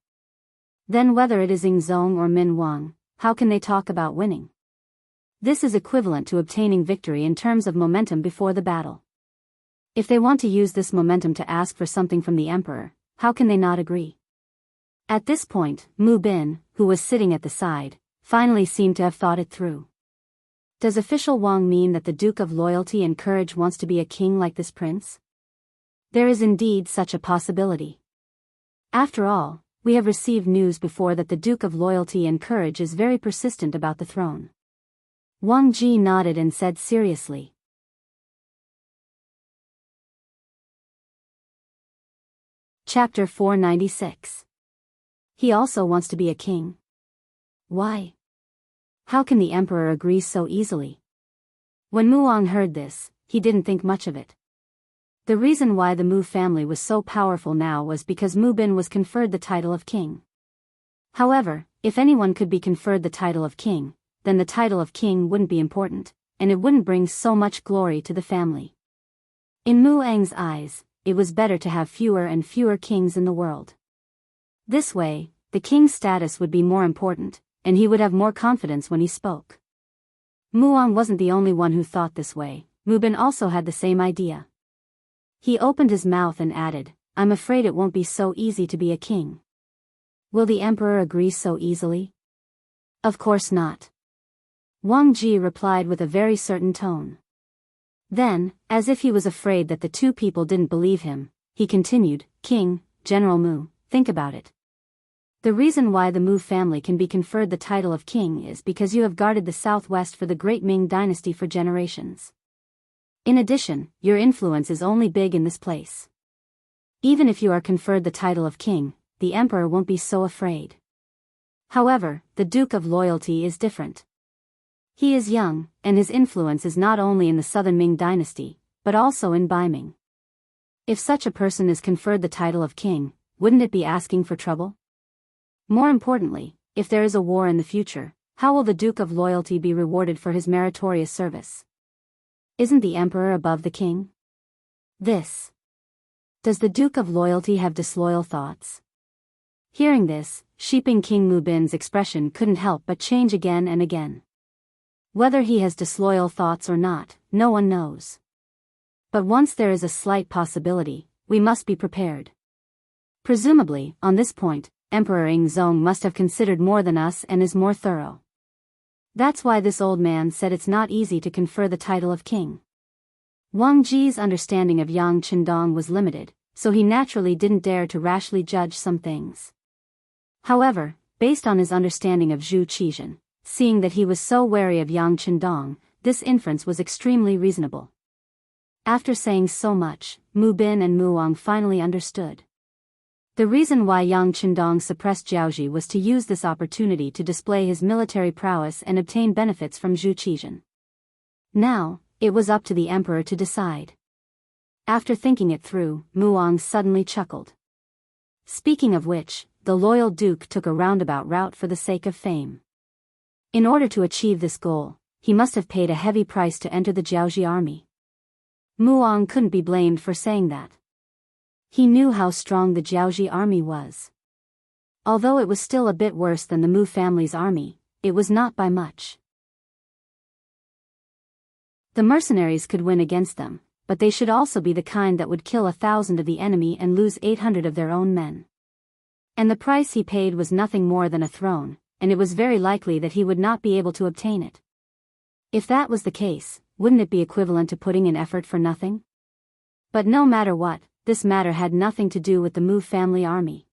Then whether it is Ying Zong or Min Wang, how can they talk about winning? This is equivalent to obtaining victory in terms of momentum before the battle. If they want to use this momentum to ask for something from the emperor, how can they not agree? At this point, Mu Bin, who was sitting at the side, finally seemed to have thought it through. Does official Wang mean that the Duke of Loyalty and Courage wants to be a king like this prince? There is indeed such a possibility. After all, we have received news before that the Duke of Loyalty and Courage is very persistent about the throne. Wang Ji nodded and said seriously. Chapter 496. He also wants to be a king. Why? How can the emperor agree so easily? When Mu Wang heard this, he didn't think much of it. The reason why the Mu family was so powerful now was because Mu Bin was conferred the title of king. However, if anyone could be conferred the title of king, then the title of king wouldn't be important, and it wouldn't bring so much glory to the family. In Mu Ang's eyes, it was better to have fewer and fewer kings in the world. This way, the king's status would be more important, and he would have more confidence when he spoke. Muang wasn't the only one who thought this way. Mu Bin also had the same idea. He opened his mouth and added, "I'm afraid it won't be so easy to be a king." Will the emperor agree so easily? Of course not. Wang Ji replied with a very certain tone. Then, as if he was afraid that the two people didn't believe him, he continued, "King, General Mu, think about it. The reason why the Mu family can be conferred the title of king is because you have guarded the southwest for the great Ming dynasty for generations. In addition, your influence is only big in this place. Even if you are conferred the title of king, the emperor won't be so afraid. However, the Duke of Loyalty is different. He is young, and his influence is not only in the southern Ming dynasty, but also in Baiming. If such a person is conferred the title of king, wouldn't it be asking for trouble? More importantly, if there is a war in the future, how will the Duke of Loyalty be rewarded for his meritorious service? Isn't the emperor above the king? Does the Duke of Loyalty have disloyal thoughts? Hearing this, Shiping King Mu Bin's expression couldn't help but change again and again. Whether he has disloyal thoughts or not, no one knows. But once there is a slight possibility, we must be prepared. Presumably, on this point, Emperor Ingzong must have considered more than us and is more thorough. That's why this old man said it's not easy to confer the title of king. Wang Ji's understanding of Yang Chendong was limited, so he naturally didn't dare to rashly judge some things. However, based on his understanding of Zhu Qizhen, seeing that he was so wary of Yang Chendong, this inference was extremely reasonable. After saying so much, Mu Bin and Muang finally understood. The reason why Yang Chendong suppressed Jiaoji was to use this opportunity to display his military prowess and obtain benefits from Zhu Qizhen. Now, it was up to the emperor to decide. After thinking it through, Muang suddenly chuckled. Speaking of which, the loyal duke took a roundabout route for the sake of fame. In order to achieve this goal, he must have paid a heavy price to enter the Jiaoji army. Muang couldn't be blamed for saying that. He knew how strong the Jiaoji army was. Although it was still a bit worse than the Mu family's army, it was not by much. The mercenaries could win against them, but they should also be the kind that would kill 1,000 of the enemy and lose 800 of their own men. And the price he paid was nothing more than a throne, and it was very likely that he would not be able to obtain it. If that was the case, wouldn't it be equivalent to putting in effort for nothing? But no matter what, this matter had nothing to do with the Mu family army.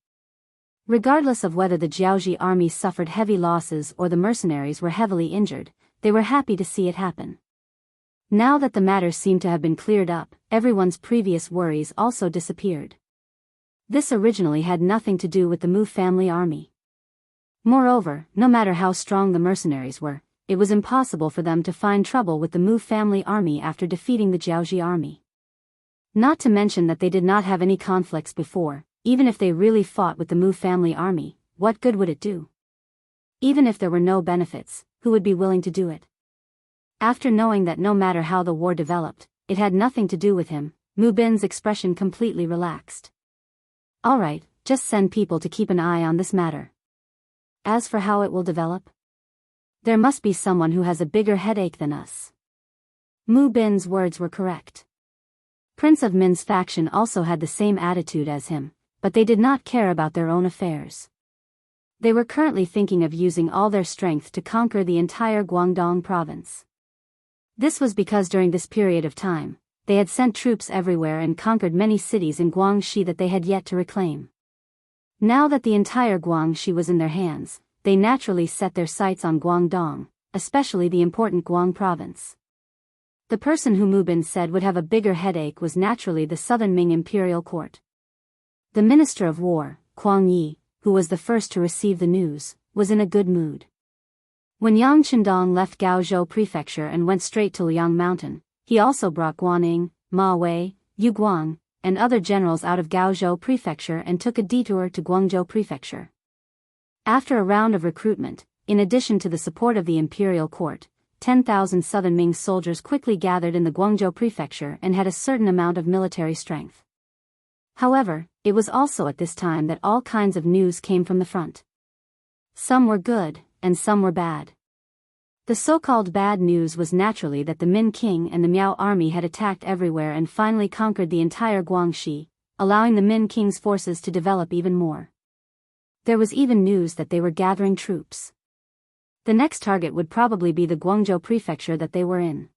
Regardless of whether the Jiaoji army suffered heavy losses or the mercenaries were heavily injured, they were happy to see it happen. Now that the matter seemed to have been cleared up, everyone's previous worries also disappeared. This originally had nothing to do with the Mu family army. Moreover, no matter how strong the mercenaries were, it was impossible for them to find trouble with the Mu family army after defeating the Jiaoji army. Not to mention that they did not have any conflicts before. Even if they really fought with the Mu family army, what good would it do? Even if there were no benefits, who would be willing to do it? After knowing that no matter how the war developed, it had nothing to do with him, Mu Bin's expression completely relaxed. Alright, just send people to keep an eye on this matter. As for how it will develop, there must be someone who has a bigger headache than us. Mu Bin's words were correct. Prince of Min's faction also had the same attitude as him, but they did not care about their own affairs. They were currently thinking of using all their strength to conquer the entire Guangdong province. This was because during this period of time, they had sent troops everywhere and conquered many cities in Guangxi that they had yet to reclaim. Now that the entire Guangxi was in their hands, they naturally set their sights on Guangdong, especially the important Guang province. The person who Mu Bin said would have a bigger headache was naturally the southern Ming imperial court. The Minister of War, Kuang Yi, who was the first to receive the news, was in a good mood. When Yang Chendong left Gaozhou Prefecture and went straight to Liang Mountain, he also brought Guaning, Ma Wei, Yu Guang, and other generals out of Gaozhou Prefecture and took a detour to Guangzhou Prefecture. After a round of recruitment, in addition to the support of the imperial court, 10,000 Southern Ming soldiers quickly gathered in the Guangzhou prefecture and had a certain amount of military strength. However, it was also at this time that all kinds of news came from the front. Some were good, and some were bad. The so-called bad news was naturally that the Min King and the Miao army had attacked everywhere and finally conquered the entire Guangxi, allowing the Min King's forces to develop even more. There was even news that they were gathering troops. The next target would probably be the Guangzhou prefecture that they were in.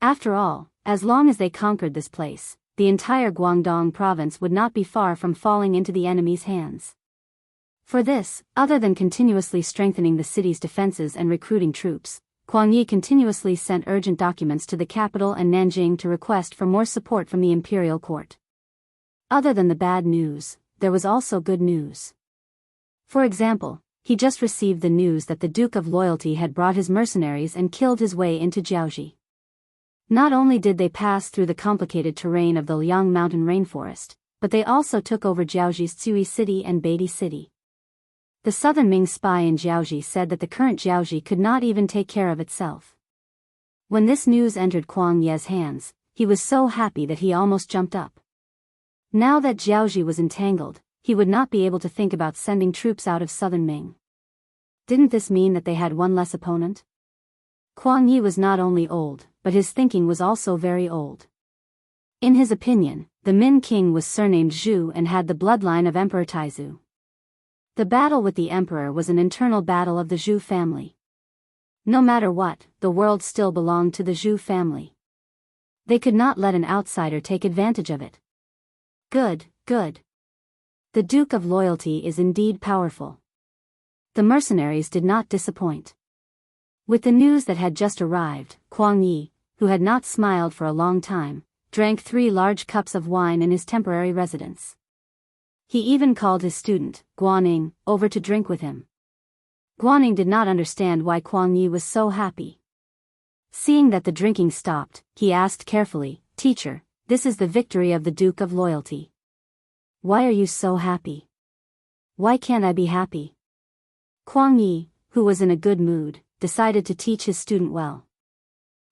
After all, as long as they conquered this place, the entire Guangdong province would not be far from falling into the enemy's hands. For this, other than continuously strengthening the city's defenses and recruiting troops, Kuang Yi continuously sent urgent documents to the capital and Nanjing to request for more support from the imperial court. Other than the bad news, there was also good news. For example, he just received the news that the Duke of Loyalty had brought his mercenaries and killed his way into Jiaoji. Not only did they pass through the complicated terrain of the Liang Mountain rainforest, but they also took over Jiaoji's Tsui city and Beidi city. The southern Ming spy in Jiaoji said that the current Jiaoji could not even take care of itself. When this news entered Kuang Ye's hands, he was so happy that he almost jumped up. Now that Jiaoji was entangled, he would not be able to think about sending troops out of southern Ming. Didn't this mean that they had one less opponent? Kuang Yi was not only old, but his thinking was also very old. In his opinion, the Min King was surnamed Zhu and had the bloodline of Emperor Taizu. The battle with the emperor was an internal battle of the Zhu family. No matter what, the world still belonged to the Zhu family. They could not let an outsider take advantage of it. Good, good. The Duke of Loyalty is indeed powerful. The mercenaries did not disappoint. With the news that had just arrived, Kuang Yi, who had not smiled for a long time, drank 3 large cups of wine in his temporary residence. He even called his student, Guaning, over to drink with him. Guaning did not understand why Kuang Yi was so happy. Seeing that the drinking stopped, he asked carefully, "Teacher, this is the victory of the Duke of Loyalty. Why are you so happy? Why can't I be happy?" Kuang Yi, who was in a good mood, decided to teach his student well.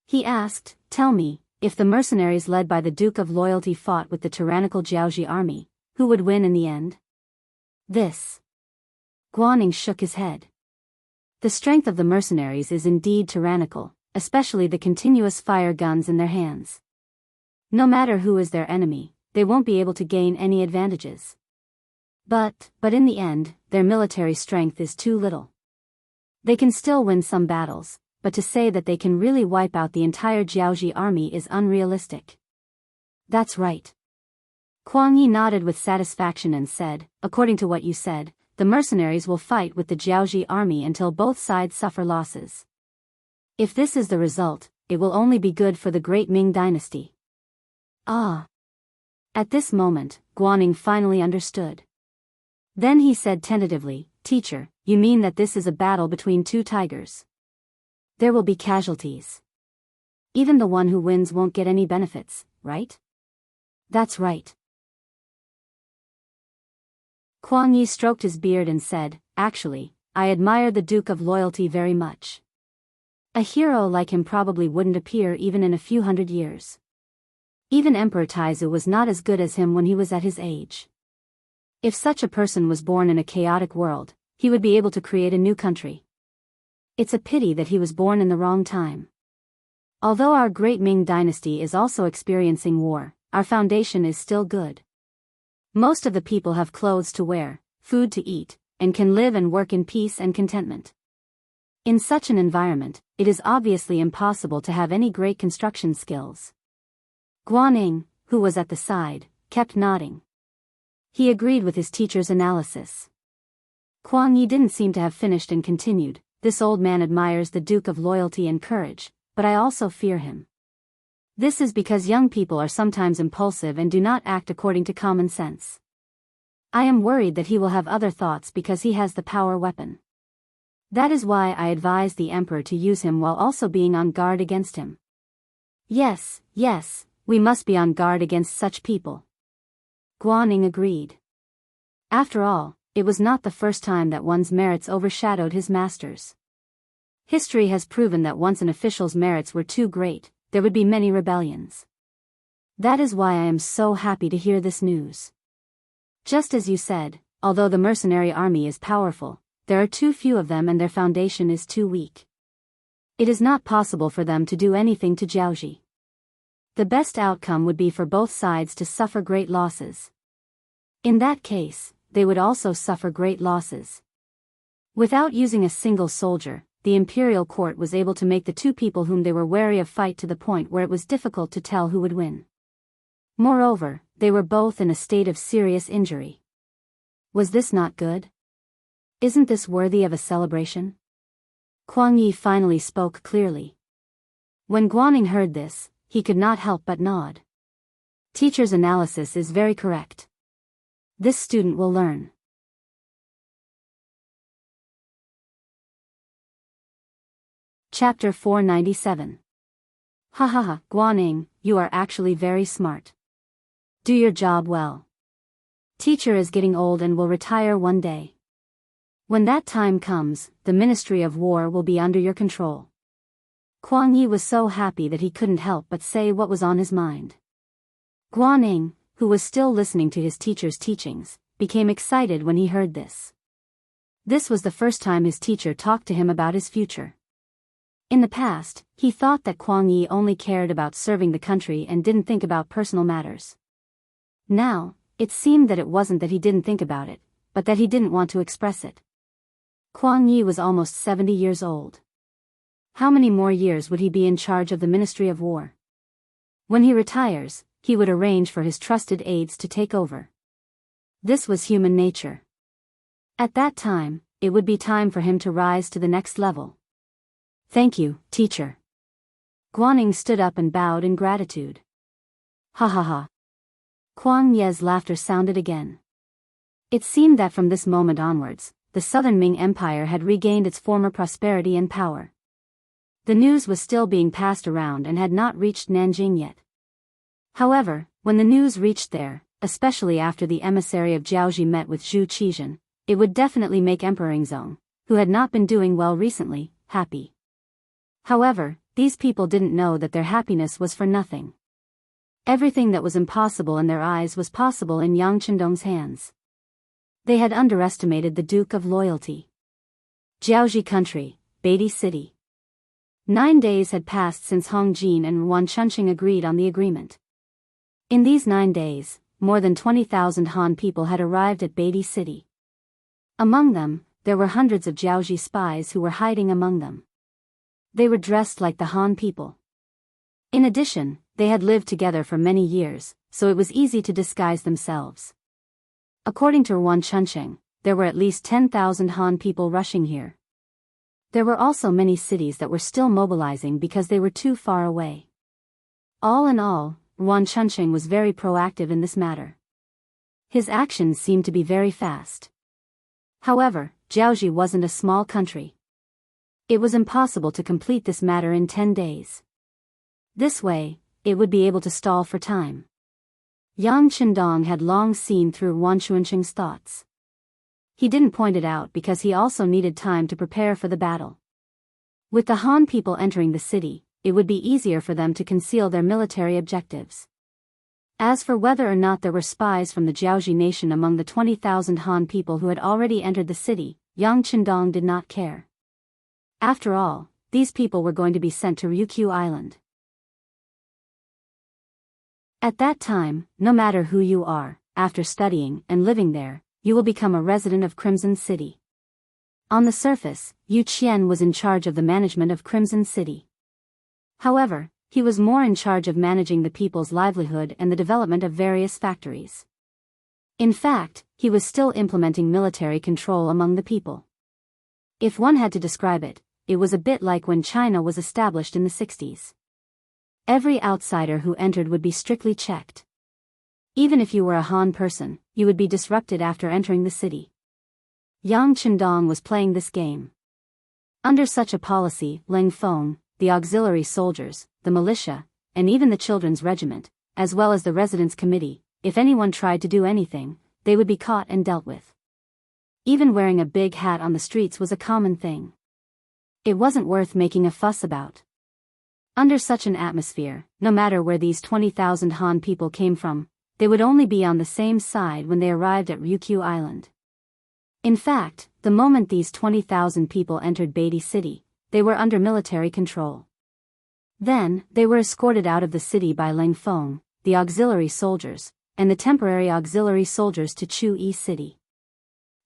He asked, "Tell me, if the mercenaries led by the Duke of Loyalty fought with the tyrannical Jiaoji army, who would win in the end?" This. Guaning shook his head. The strength of the mercenaries is indeed tyrannical, especially the continuous fire guns in their hands. No matter who is their enemy, they won't be able to gain any advantages. But in the end, their military strength is too little. They can still win some battles, but to say that they can really wipe out the entire Jiaoji army is unrealistic. That's right. Kuang Yi nodded with satisfaction and said, "According to what you said, the mercenaries will fight with the Jiaoji army until both sides suffer losses. If this is the result, it will only be good for the great Ming dynasty." Ah. At this moment, Guaning finally understood. Then he said tentatively, "Teacher, you mean that this is a battle between 2 tigers? There will be casualties. Even the one who wins won't get any benefits, right?" "That's right." Kuang Yi stroked his beard and said, "Actually, I admire the Duke of Loyalty very much. A hero like him probably wouldn't appear even in a few hundred years. Even Emperor Taizu was not as good as him when he was at his age. If such a person was born in a chaotic world, he would be able to create a new country. It's a pity that he was born in the wrong time. Although our great Ming dynasty is also experiencing war, our foundation is still good. Most of the people have clothes to wear, food to eat, and can live and work in peace and contentment. In such an environment, it is obviously impossible to have any great construction skills." Guaning, who was at the side, kept nodding. He agreed with his teacher's analysis. Kuang Yi didn't seem to have finished and continued, "This old man admires the Duke of Loyalty and courage, but I also fear him. This is because young people are sometimes impulsive and do not act according to common sense. I am worried that he will have other thoughts because he has the power weapon. That is why I advise the emperor to use him while also being on guard against him." Yes, we must be on guard against such people." Guaning agreed. After all, it was not the first time that one's merits overshadowed his master's. History has proven that once an official's merits were too great, there would be many rebellions. That is why I am so happy to hear this news. Just as you said, although the mercenary army is powerful, there are too few of them and their foundation is too weak. It is not possible for them to do anything to Jiaoji. The best outcome would be for both sides to suffer great losses. In that case, they would also suffer great losses. Without using a single soldier, the imperial court was able to make the two people whom they were wary of fight to the point where it was difficult to tell who would win. Moreover, they were both in a state of serious injury. Was this not good? Isn't this worthy of a celebration? Kuang Yi finally spoke clearly. When Guaning heard this, he could not help but nod. Teacher's analysis is very correct. This student will learn. Chapter 497. Ha ha ha, Guaning, you are actually very smart. Do your job well. Teacher is getting old and will retire one day. When that time comes, the Ministry of War will be under your control. Kuang Yi was so happy that he couldn't help but say what was on his mind. Guaning, who was still listening to his teacher's teachings, became excited when he heard this. This was the first time his teacher talked to him about his future. In the past, he thought that Kuang Yi only cared about serving the country and didn't think about personal matters. Now, it seemed that it wasn't that he didn't think about it, but that he didn't want to express it. Kuang Yi was almost 70 years old. How many more years would he be in charge of the Ministry of War? When he retires, he would arrange for his trusted aides to take over. This was human nature. At that time, it would be time for him to rise to the next level. Thank you, teacher. Guaning stood up and bowed in gratitude. Ha ha ha. Kuang Ye's laughter sounded again. It seemed that from this moment onwards, the southern Ming Empire had regained its former prosperity and power. The news was still being passed around and had not reached Nanjing yet. However, when the news reached there, especially after the emissary of Jiaoji met with Zhu Qizhen, it would definitely make Emperor Yingzong, who had not been doing well recently, happy. However, these people didn't know that their happiness was for nothing. Everything that was impossible in their eyes was possible in Yang Chendong's hands. They had underestimated the Duke of Loyalty. Jiaoji Country, Beatty City. 9 days had passed since Hong Jin and Wan Chunqing agreed on the agreement. In these 9 days, more than 20,000 Han people had arrived at Beatty City. Among them, there were hundreds of Jiaoji spies who were hiding among them. They were dressed like the Han people. In addition, they had lived together for many years, so it was easy to disguise themselves. According to Wan Chunqing, there were at least 10,000 Han people rushing here. There were also many cities that were still mobilizing because they were too far away. All in all, Wan Chunqing was very proactive in this matter. His actions seemed to be very fast. However, Jiaoji wasn't a small country. It was impossible to complete this matter in 10 days. This way, it would be able to stall for time. Yang Chendong had long seen through Wan Chunqing's thoughts. He didn't point it out because he also needed time to prepare for the battle. With the Han people entering the city, it would be easier for them to conceal their military objectives. As for whether or not there were spies from the Jiaoji nation among the 20,000 Han people who had already entered the city, Yang Chendong did not care. After all, these people were going to be sent to Ryukyu Island. At that time, no matter who you are, after studying and living there, you will become a resident of Crimson City. On the surface, Yu Qian was in charge of the management of Crimson City. However, he was more in charge of managing the people's livelihood and the development of various factories. In fact, he was still implementing military control among the people. If one had to describe it, it was a bit like when China was established in the 60s. Every outsider who entered would be strictly checked. Even if you were a Han person, you would be disrupted after entering the city. Yang Chendong was playing this game. Under such a policy, Leng Feng, the auxiliary soldiers, the militia, and even the children's regiment, as well as the residence committee, if anyone tried to do anything, they would be caught and dealt with. Even wearing a big hat on the streets was a common thing. It wasn't worth making a fuss about. Under such an atmosphere, no matter where these 20,000 Han people came from, they would only be on the same side when they arrived at Ryukyu Island. In fact, the moment these 20,000 people entered Beatty City, they were under military control. Then, they were escorted out of the city by Ling Feng, the auxiliary soldiers, and the temporary auxiliary soldiers to Chu-Yi City.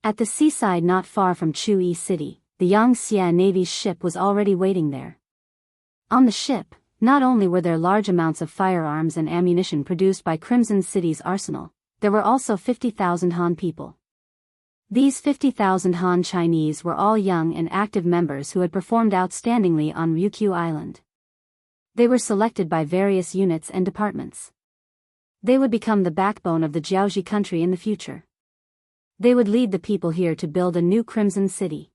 At the seaside not far from Chu-Yi City, the Yangxia Navy's ship was already waiting there. On the ship, not only were there large amounts of firearms and ammunition produced by Crimson City's arsenal, there were also 50,000 Han people. These 50,000 Han Chinese were all young and active members who had performed outstandingly on Ryukyu Island. They were selected by various units and departments. They would become the backbone of the Jiaoxi country in the future. They would lead the people here to build a new Crimson City.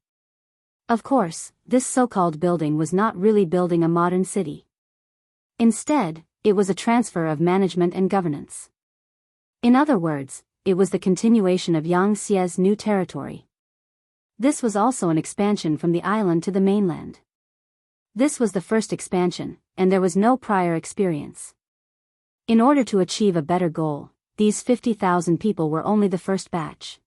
Of course, this so-called building was not really building a modern city. Instead, it was a transfer of management and governance. In other words, it was the continuation of Yangxia's new territory. This was also an expansion from the island to the mainland. This was the first expansion, and there was no prior experience. In order to achieve a better goal, these 50,000 people were only the first batch.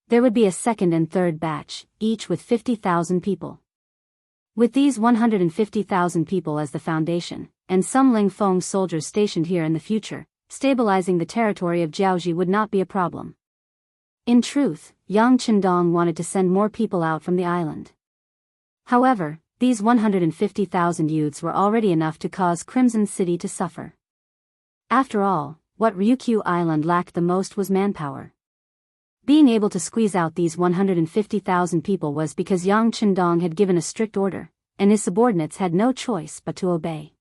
There would be a second and third batch, each with 50,000 people. With these 150,000 people as the foundation, and some Ling Feng soldiers stationed here in the future, stabilizing the territory of Jiaoxi would not be a problem. In truth, Yang Qindong wanted to send more people out from the island. However, these 150,000 youths were already enough to cause Crimson City to suffer. After all, what Ryukyu Island lacked the most was manpower. Being able to squeeze out these 150,000 people was because Yang Qindong had given a strict order, and his subordinates had no choice but to obey.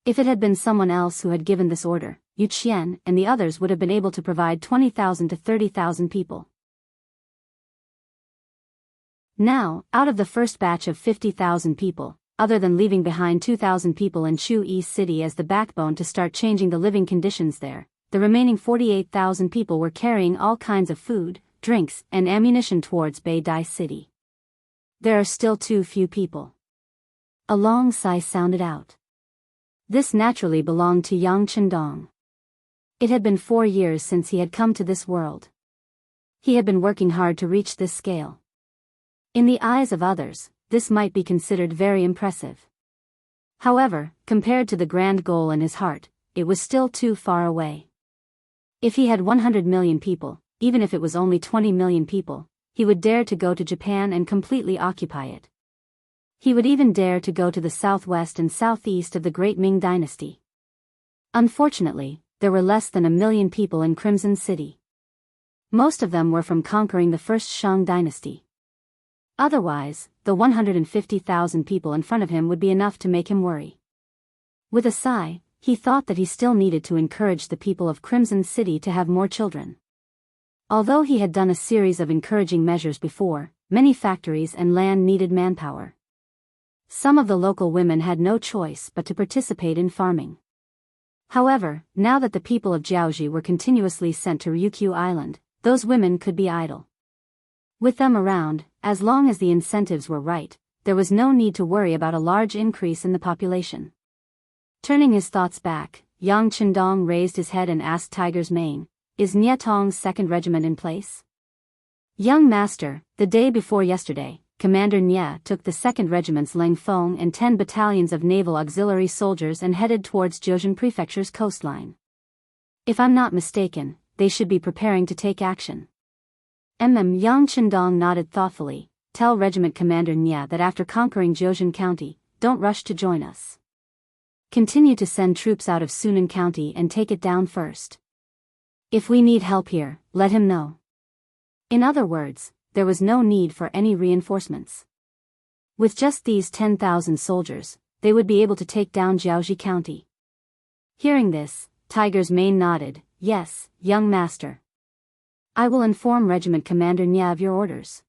If it had been someone else who had given this order, Yu Qian and the others would have been able to provide 20,000 to 30,000 people. Now, out of the first batch of 50,000 people, other than leaving behind 2,000 people in Chu-Yi City as the backbone to start changing the living conditions there, the remaining 48,000 people were carrying all kinds of food, drinks, and ammunition towards Beidai City. There are still too few people. A long sigh sounded out. This naturally belonged to Yang Qindong. It had been 4 years since he had come to this world. He had been working hard to reach this scale. In the eyes of others, this might be considered very impressive. However, compared to the grand goal in his heart, it was still too far away. If he had 100 million people, even if it was only 20 million people, he would dare to go to Japan and completely occupy it. He would even dare to go to the southwest and southeast of the Great Ming Dynasty. Unfortunately, there were less than 1 million people in Crimson City. Most of them were from conquering the first Shang Dynasty. Otherwise, the 150,000 people in front of him would be enough to make him worry. With a sigh, he thought that he still needed to encourage the people of Crimson City to have more children. Although he had done a series of encouraging measures before, many factories and land needed manpower. Some of the local women had no choice but to participate in farming. However, now that the people of Jiaoxi were continuously sent to Ryukyu Island, those women could be idle. With them around, as long as the incentives were right, there was no need to worry about a large increase in the population. Turning his thoughts back, Yang Qindong raised his head and asked Tiger's Mane, "Is Nietong's 2nd Regiment in place?" "Young master, the day before yesterday, Commander Nye took the 2nd Regiment's Ling Feng and 10 battalions of naval auxiliary soldiers and headed towards Jiuzhen Prefecture's coastline. If I'm not mistaken, they should be preparing to take action." Yang Qindong nodded thoughtfully. "Tell Regiment Commander Nye that after conquering Jiuzhen County, don't rush to join us. Continue to send troops out of Sunan County and take it down first. If we need help here, let him know." In other words, there was no need for any reinforcements. With just these 10,000 soldiers, they would be able to take down Jiaoxi County. Hearing this, Tiger's Mane nodded. "Yes, young master. I will inform Regiment Commander Nye of your orders.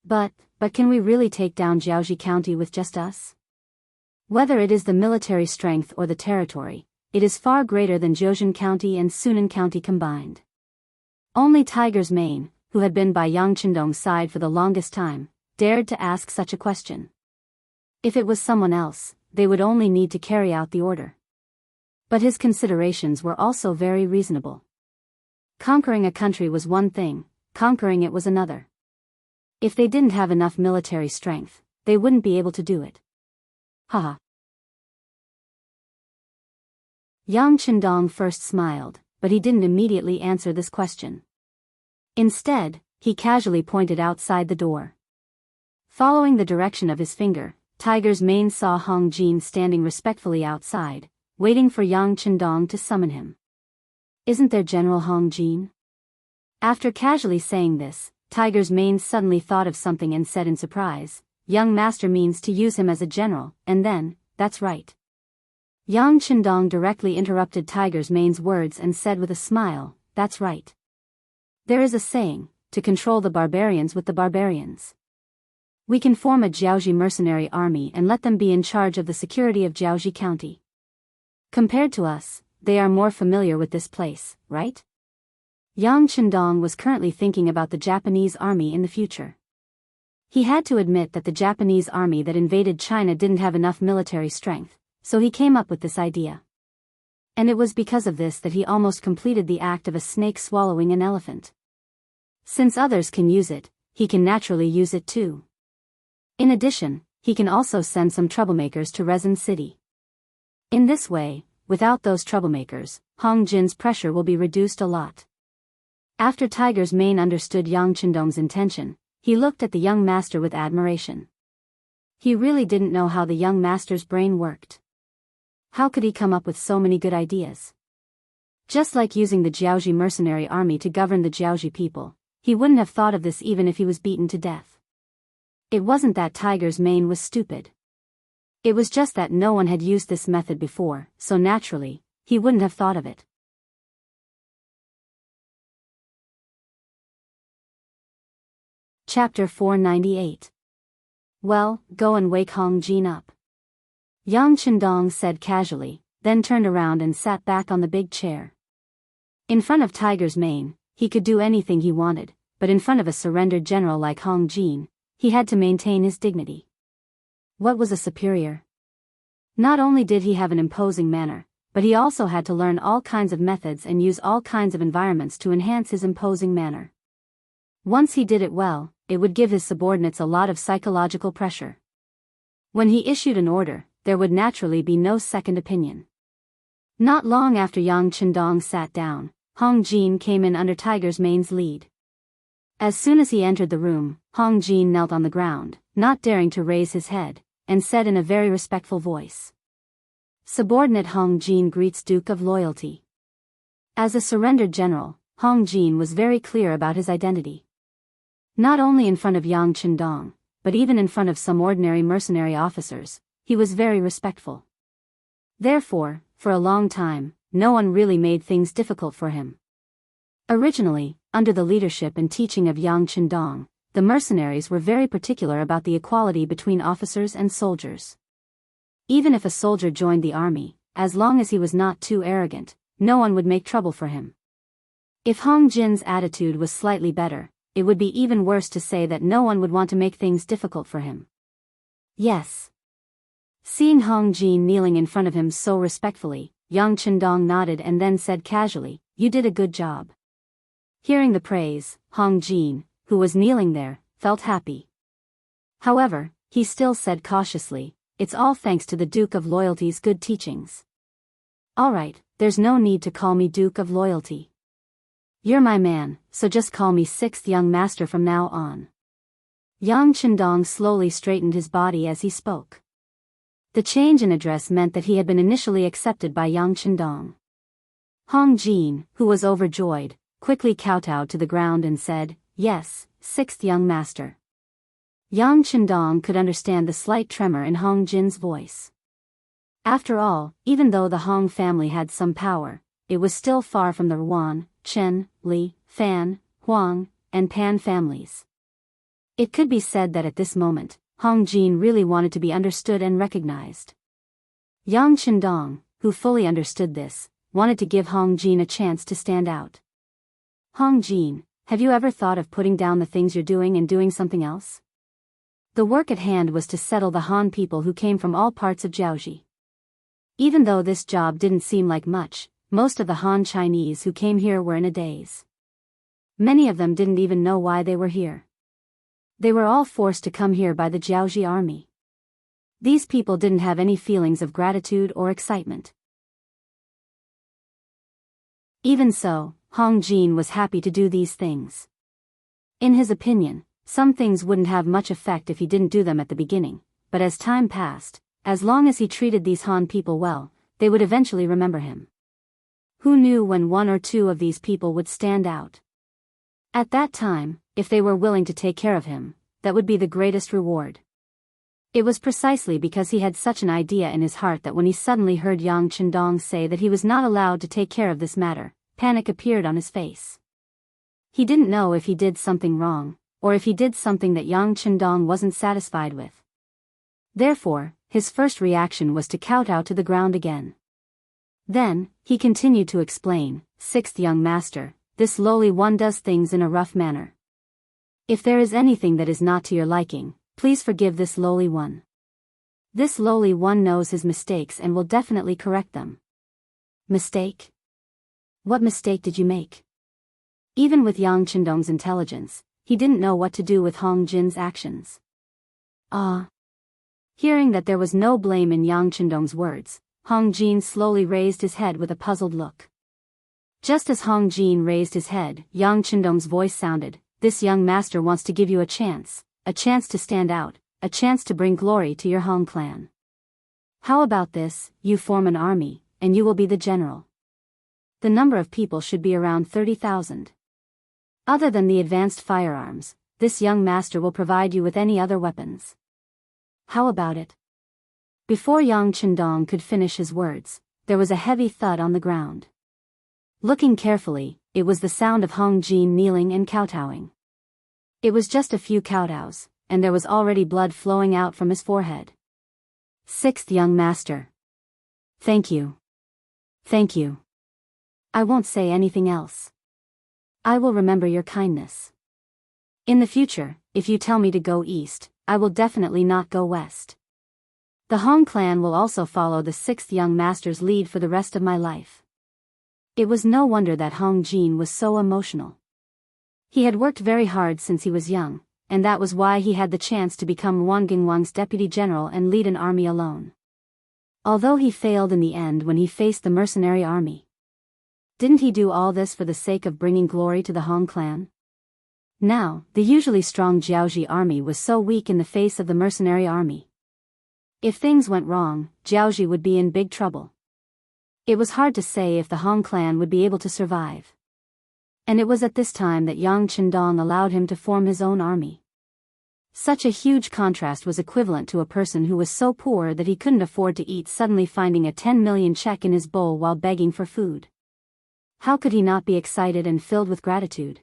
But can we really take down Jiaoxi County with just us? Whether it is the military strength or the territory, it is far greater than Jiuzhen County and Sunan County combined." Only Tiger's Mane, who had been by Yang Qindong's side for the longest time, dared to ask such a question. If it was someone else, they would only need to carry out the order. But his considerations were also very reasonable. Conquering a country was one thing, conquering it was another. If they didn't have enough military strength, they wouldn't be able to do it. Haha. Yang Chendong first smiled, but he didn't immediately answer this question. Instead, he casually pointed outside the door. Following the direction of his finger, Tiger's Mane saw Hong Jin standing respectfully outside, waiting for Yang Chendong to summon him. Isn't there General Hong Jin? After casually saying this, Tiger's Mane suddenly thought of something and said in surprise, Young Master means to use him as a general, and then, that's right. Yang Chendong directly interrupted Tiger's Mane's words and said with a smile, that's right. There is a saying, to control the barbarians with the barbarians. We can form a Jiaoji mercenary army and let them be in charge of the security of Jiaoji County. Compared to us, they are more familiar with this place, right? Yang Chendong was currently thinking about the Japanese army in the future. He had to admit that the Japanese army that invaded China didn't have enough military strength, so he came up with this idea. And it was because of this that he almost completed the act of a snake swallowing an elephant. Since others can use it, he can naturally use it too. In addition, he can also send some troublemakers to Resin City. In this way, without those troublemakers, Hong Jin's pressure will be reduced a lot. After Tiger's Mane understood Yang Chendong's intention, he looked at the young master with admiration. He really didn't know how the young master's brain worked. How could he come up with so many good ideas? Just like using the Jiaoji mercenary army to govern the Jiaoji people, he wouldn't have thought of this even if he was beaten to death. It wasn't that Tiger's Mane was stupid. It was just that no one had used this method before, so naturally, he wouldn't have thought of it. Chapter 498. Well, go and wake Hong Jin up. Yang Chendong said casually, then turned around and sat back on the big chair. In front of Tiger's Mane, he could do anything he wanted, but in front of a surrendered general like Hong Jin, he had to maintain his dignity. What was a superior? Not only did he have an imposing manner, but he also had to learn all kinds of methods and use all kinds of environments to enhance his imposing manner. Once he did it well, it would give his subordinates a lot of psychological pressure. When he issued an order, there would naturally be no second opinion. Not long after Yang Chendong sat down, Hong Jin came in under Tiger's Mane's lead. As soon as he entered the room, Hong Jin knelt on the ground, not daring to raise his head, and said in a very respectful voice. Subordinate Hong Jin greets Duke of Loyalty. As a surrendered general, Hong Jin was very clear about his identity. Not only in front of Yang Chendong, but even in front of some ordinary mercenary officers, he was very respectful. Therefore, for a long time, no one really made things difficult for him. Originally, under the leadership and teaching of Yang Chendong, the mercenaries were very particular about the equality between officers and soldiers. Even if a soldier joined the army, as long as he was not too arrogant, no one would make trouble for him. If Hong Jin's attitude was slightly better, it would be even worse to say that no one would want to make things difficult for him. Yes. Seeing Hong Jin kneeling in front of him so respectfully, Yang Chendong nodded and then said casually, "You did a good job." Hearing the praise, Hong Jin, who was kneeling there, felt happy. However, he still said cautiously, "It's all thanks to the Duke of Loyalty's good teachings." "Alright, there's no need to call me Duke of Loyalty. You're my man, so just call me Sixth Young Master from now on." Yang Chendong slowly straightened his body as he spoke. The change in address meant that he had been initially accepted by Yang Chendong. Hong Jin, who was overjoyed, quickly kowtowed to the ground and said, "Yes, Sixth Young Master." Yang Chendong could understand the slight tremor in Hong Jin's voice. After all, even though the Hong family had some power, it was still far from the Yuan, Chen, Li, Fan, Huang, and Pan families. It could be said that at this moment, Hong Jin really wanted to be understood and recognized. Yang Chendong, who fully understood this, wanted to give Hong Jin a chance to stand out. "Hong Jin, have you ever thought of putting down the things you're doing and doing something else?" The work at hand was to settle the Han people who came from all parts of Jiaoxi. Even though this job didn't seem like much, most of the Han Chinese who came here were in a daze. Many of them didn't even know why they were here. They were all forced to come here by the Jiaoxi army. These people didn't have any feelings of gratitude or excitement. Even so, Hong Jin was happy to do these things. In his opinion, some things wouldn't have much effect if he didn't do them at the beginning, but as time passed, as long as he treated these Han people well, they would eventually remember him. Who knew when one or two of these people would stand out? At that time, if they were willing to take care of him, that would be the greatest reward. It was precisely because he had such an idea in his heart that when he suddenly heard Yang Chendong say that he was not allowed to take care of this matter, panic appeared on his face. He didn't know if he did something wrong, or if he did something that Yang Chendong wasn't satisfied with. Therefore, his first reaction was to kowtow to the ground again. Then, he continued to explain, "Sixth young master, this lowly one does things in a rough manner. If there is anything that is not to your liking, please forgive this lowly one. This lowly one knows his mistakes and will definitely correct them." Mistake? What mistake did you make? Even with Yang Chendong's intelligence, he didn't know what to do with Hong Jin's actions. Hearing that there was no blame in Yang Chendong's words, Hong Jin slowly raised his head with a puzzled look. Just as Hong Jin raised his head, Yang Chendong's voice sounded, "This young master wants to give you a chance to stand out, a chance to bring glory to your Hong clan. How about this, you form an army, and you will be the general. The number of people should be around 30,000. Other than the advanced firearms, this young master will provide you with any other weapons. How about it?" Before Yang Chendong could finish his words, there was a heavy thud on the ground. Looking carefully, it was the sound of Hong Jin kneeling and kowtowing. It was just a few kowtows, and there was already blood flowing out from his forehead. "Sixth young master. Thank you. Thank you. I won't say anything else. I will remember your kindness. In the future, if you tell me to go east, I will definitely not go west. The Hong clan will also follow the sixth young master's lead for the rest of my life." It was no wonder that Hong Jin was so emotional. He had worked very hard since he was young, and that was why he had the chance to become Wang Gingwang's deputy general and lead an army alone. Although he failed in the end when he faced the mercenary army. Didn't he do all this for the sake of bringing glory to the Hong clan? Now, the usually strong Jiaoxi army was so weak in the face of the mercenary army. If things went wrong, Jiaoxi would be in big trouble. It was hard to say if the Hong clan would be able to survive. And it was at this time that Yang Chendong allowed him to form his own army. Such a huge contrast was equivalent to a person who was so poor that he couldn't afford to eat suddenly finding a 10 million check in his bowl while begging for food. How could he not be excited and filled with gratitude?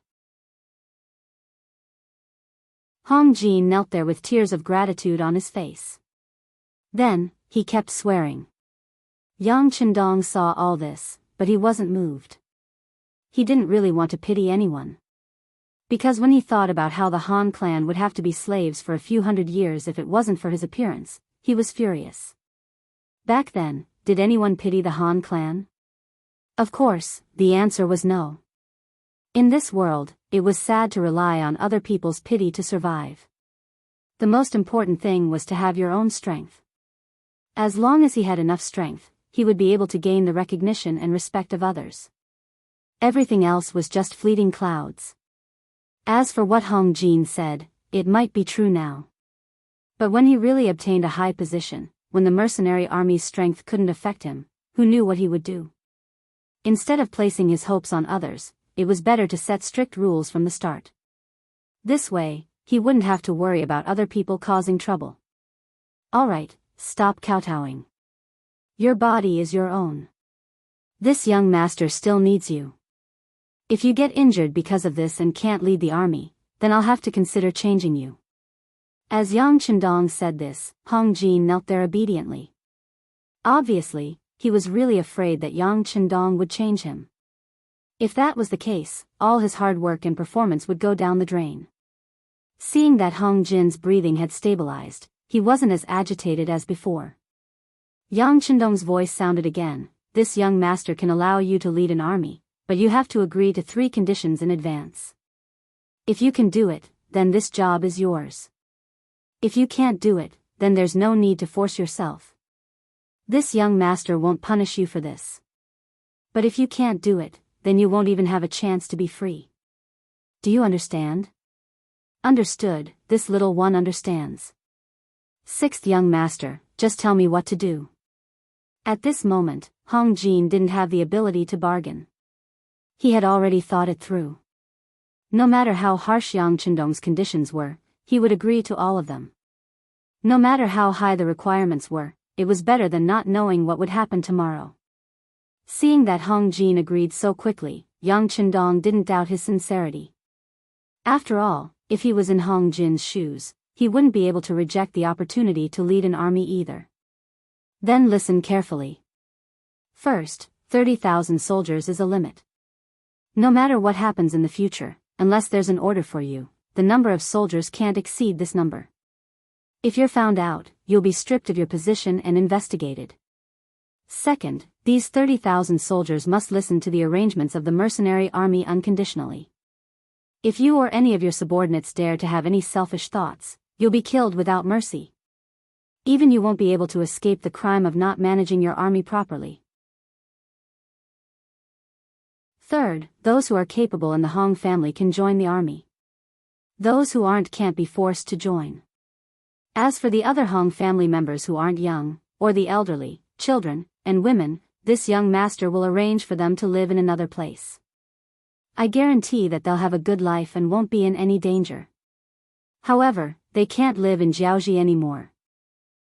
Hong Jin knelt there with tears of gratitude on his face. Then, he kept swearing. Yang Chendong saw all this, but he wasn't moved. He didn't really want to pity anyone. Because when he thought about how the Han clan would have to be slaves for a few hundred years if it wasn't for his appearance, he was furious. Back then, did anyone pity the Han clan? Of course, the answer was no. In this world, it was sad to rely on other people's pity to survive. The most important thing was to have your own strength. As long as he had enough strength, he would be able to gain the recognition and respect of others. Everything else was just fleeting clouds. As for what Hong Jin said, it might be true now. But when he really obtained a high position, when the mercenary army's strength couldn't affect him, who knew what he would do? Instead of placing his hopes on others, it was better to set strict rules from the start. This way, he wouldn't have to worry about other people causing trouble. Alright, stop kowtowing. Your body is your own. This young master still needs you. If you get injured because of this and can't lead the army, then I'll have to consider changing you. As Yang Chendong said this, Hong Jin knelt there obediently. Obviously, he was really afraid that Yang Chendong would change him. If that was the case, all his hard work and performance would go down the drain. Seeing that Hong Jin's breathing had stabilized, he wasn't as agitated as before. Yang Chendong's voice sounded again. This young master can allow you to lead an army, but you have to agree to 3 conditions in advance. If you can do it, then this job is yours. If you can't do it, then there's no need to force yourself. This young master won't punish you for this. But if you can't do it, then you won't even have a chance to be free. Do you understand? Understood, this little one understands. 6th young master, just tell me what to do. At this moment, Hong Jin didn't have the ability to bargain. He had already thought it through. No matter how harsh Yang Chendong's conditions were, he would agree to all of them. No matter how high the requirements were, it was better than not knowing what would happen tomorrow. Seeing that Hong Jin agreed so quickly, Yang Chendong didn't doubt his sincerity. After all, if he was in Hong Jin's shoes, he wouldn't be able to reject the opportunity to lead an army either. Then listen carefully. First, 30,000 soldiers is a limit. No matter what happens in the future, unless there's an order for you, the number of soldiers can't exceed this number. If you're found out, you'll be stripped of your position and investigated. Second, these 30,000 soldiers must listen to the arrangements of the mercenary army unconditionally. If you or any of your subordinates dare to have any selfish thoughts, you'll be killed without mercy. Even you won't be able to escape the crime of not managing your army properly. Third, those who are capable in the Hong family can join the army. Those who aren't can't be forced to join. As for the other Hong family members who aren't young, or the elderly, children, and women, this young master will arrange for them to live in another place. I guarantee that they'll have a good life and won't be in any danger. However, they can't live in Jianghu anymore.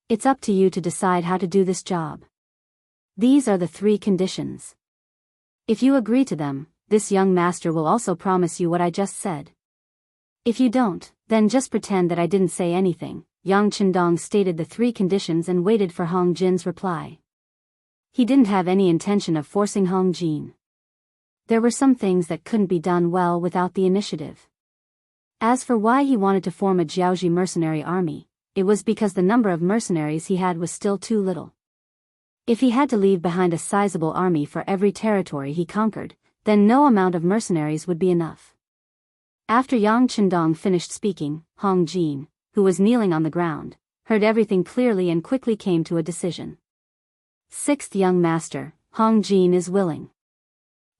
It's up to you to decide how to do this job. These are the 3 conditions. If you agree to them, this young master will also promise you what I just said. If you don't, then just pretend that I didn't say anything. Yang Chendong stated the 3 conditions and waited for Hong Jin's reply. He didn't have any intention of forcing Hong Jin. There were some things that couldn't be done well without the initiative. As for why he wanted to form a Jianghu mercenary army, it was because the number of mercenaries he had was still too little. If he had to leave behind a sizable army for every territory he conquered, then no amount of mercenaries would be enough. After Yang Chendong finished speaking, Hong Jin, who was kneeling on the ground, heard everything clearly and quickly came to a decision. 6th young master, Hong Jin is willing.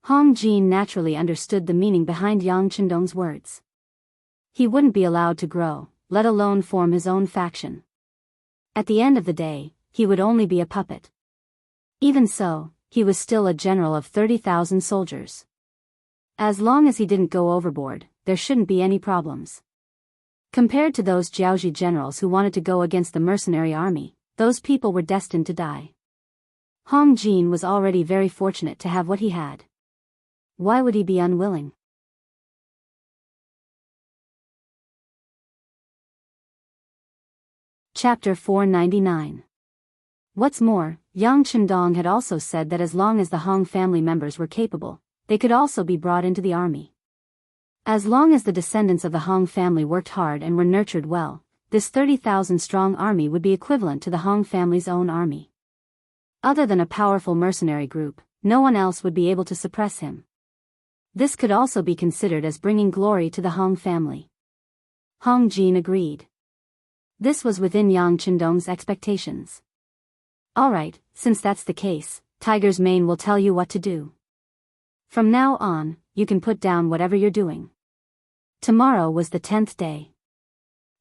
Hong Jin naturally understood the meaning behind Yang Chendong's words. He wouldn't be allowed to grow, let alone form his own faction. At the end of the day, he would only be a puppet. Even so, he was still a general of 30,000 soldiers. As long as he didn't go overboard, there shouldn't be any problems. Compared to those Jianghu generals who wanted to go against the mercenary army, those people were destined to die. Hong Jin was already very fortunate to have what he had. Why would he be unwilling? Chapter 499. What's more, Yang Chendong had also said that as long as the Hong family members were capable, they could also be brought into the army. As long as the descendants of the Hong family worked hard and were nurtured well, this 30,000-strong army would be equivalent to the Hong family's own army. Other than a powerful mercenary group, no one else would be able to suppress him. This could also be considered as bringing glory to the Hong family. Hong Jin agreed. This was within Yang Chendong's expectations. Alright, since that's the case, Tiger's Mane will tell you what to do. From now on, you can put down whatever you're doing. Tomorrow was the 10th day.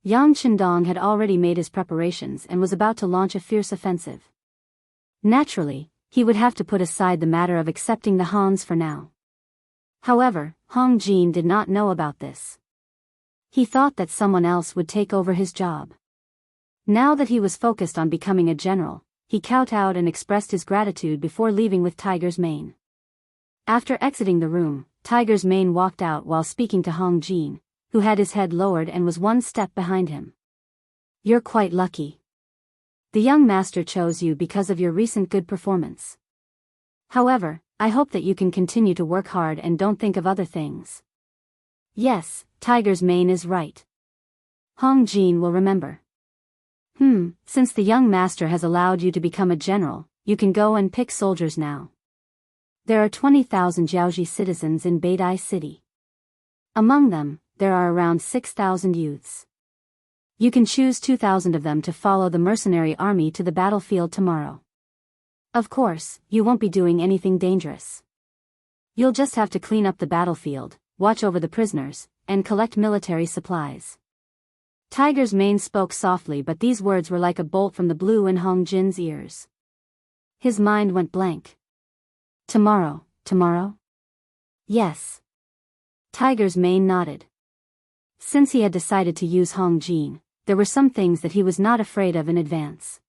Yang Chendong had already made his preparations and was about to launch a fierce offensive. Naturally, he would have to put aside the matter of accepting the Hans for now. However, Hong Jin did not know about this. He thought that someone else would take over his job. Now that he was focused on becoming a general, he kowtowed and expressed his gratitude before leaving with Tiger's Mane. After exiting the room, Tiger's Mane walked out while speaking to Hong Jin, who had his head lowered and was one step behind him. You're quite lucky. The young master chose you because of your recent good performance. However, I hope that you can continue to work hard and don't think of other things. Yes, Tiger's Mane is right. Hong Jin will remember. Since the young master has allowed you to become a general, you can go and pick soldiers now. There are 20,000 Jiaoji citizens in Beidai City. Among them, there are around 6,000 youths. You can choose 2,000 of them to follow the mercenary army to the battlefield tomorrow. Of course, you won't be doing anything dangerous. You'll just have to clean up the battlefield, watch over the prisoners, and collect military supplies. Tiger's Mane spoke softly, but these words were like a bolt from the blue in Hong Jin's ears. His mind went blank. Tomorrow? Yes. Tiger's Mane nodded. Since he had decided to use Hong Jin, there were some things that he was not afraid of in advance.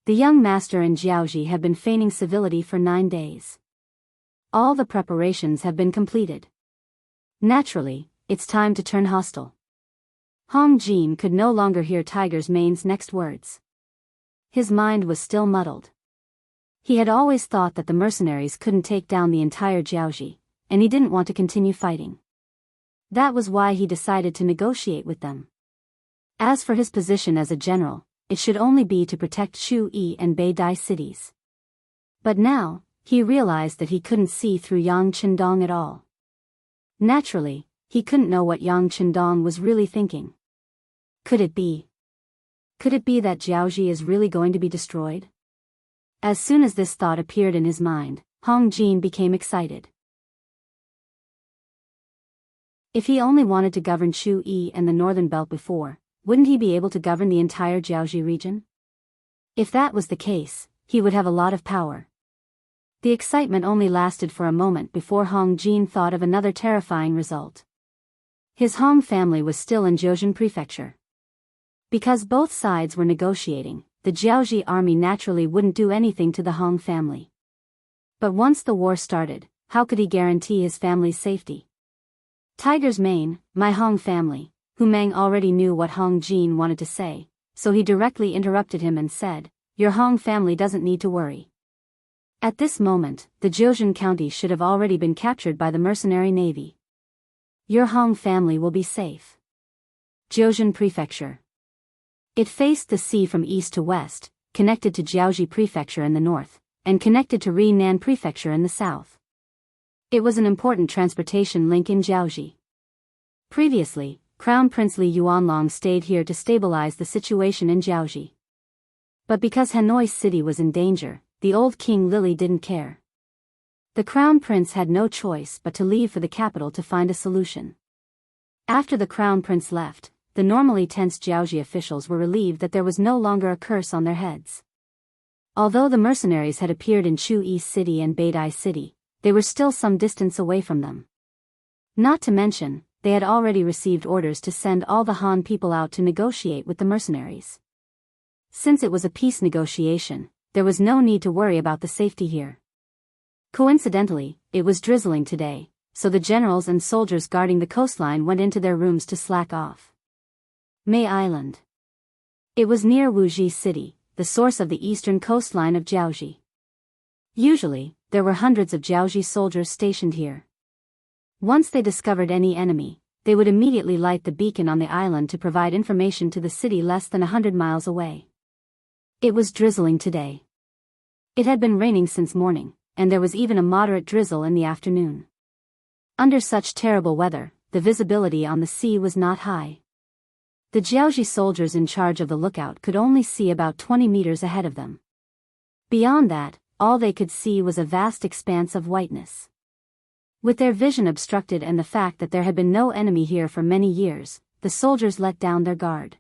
The young master and Jiaoji have been feigning civility for 9 days. All the preparations have been completed. Naturally, it's time to turn hostile. Hong Jin could no longer hear Tiger's Mane's next words. His mind was still muddled. He had always thought that the mercenaries couldn't take down the entire Jiaoji, and he didn't want to continue fighting. That was why he decided to negotiate with them. As for his position as a general, it should only be to protect Shui and Beidai cities. But now, he realized that he couldn't see through Yang Qindong at all. Naturally, he couldn't know what Yang Qindong was really thinking. Could it be that Jiaoji is really going to be destroyed? As soon as this thought appeared in his mind, Hong Jin became excited. If he only wanted to govern Shui and the northern belt before, wouldn't he be able to govern the entire Jiaoji region? If that was the case, he would have a lot of power. The excitement only lasted for a moment before Hong Jin thought of another terrifying result. His Hong family was still in Zhoushan Prefecture. Because both sides were negotiating, the Jiaoji army naturally wouldn't do anything to the Hong family. But once the war started, how could he guarantee his family's safety? Tiger's Mane, my Hong family, Hu Meng already knew what Hong Jin wanted to say, so he directly interrupted him and said, your Hong family doesn't need to worry. At this moment, the Zhoushan county should have already been captured by the mercenary navy. Your Hong family will be safe. Zhoushan Prefecture. It faced the sea from east to west, connected to Jiaoji Prefecture in the north, and connected to Rinan Prefecture in the south. It was an important transportation link in Jiaoji. Previously, Crown Prince Li Yuanlong stayed here to stabilize the situation in Jiaoji. But because Hanoi City was in danger, the old King Lily didn't care. The Crown Prince had no choice but to leave for the capital to find a solution. After the Crown Prince left, the normally tense Jiaoji officials were relieved that there was no longer a curse on their heads. Although the mercenaries had appeared in Shui City and Beidai City, they were still some distance away from them. Not to mention, they had already received orders to send all the Han people out to negotiate with the mercenaries. Since it was a peace negotiation, there was no need to worry about the safety here. Coincidentally, it was drizzling today, so the generals and soldiers guarding the coastline went into their rooms to slack off. May Island. It was near Wuxia City, the source of the eastern coastline of Jiaoji. Usually, there were hundreds of Jiaoji soldiers stationed here. Once they discovered any enemy, they would immediately light the beacon on the island to provide information to the city less than 100 miles away. It was drizzling today. It had been raining since morning, and there was even a moderate drizzle in the afternoon. Under such terrible weather, the visibility on the sea was not high. The Jiaoji soldiers in charge of the lookout could only see about 20 meters ahead of them. Beyond that, all they could see was a vast expanse of whiteness. With their vision obstructed and the fact that there had been no enemy here for many years, the soldiers let down their guard.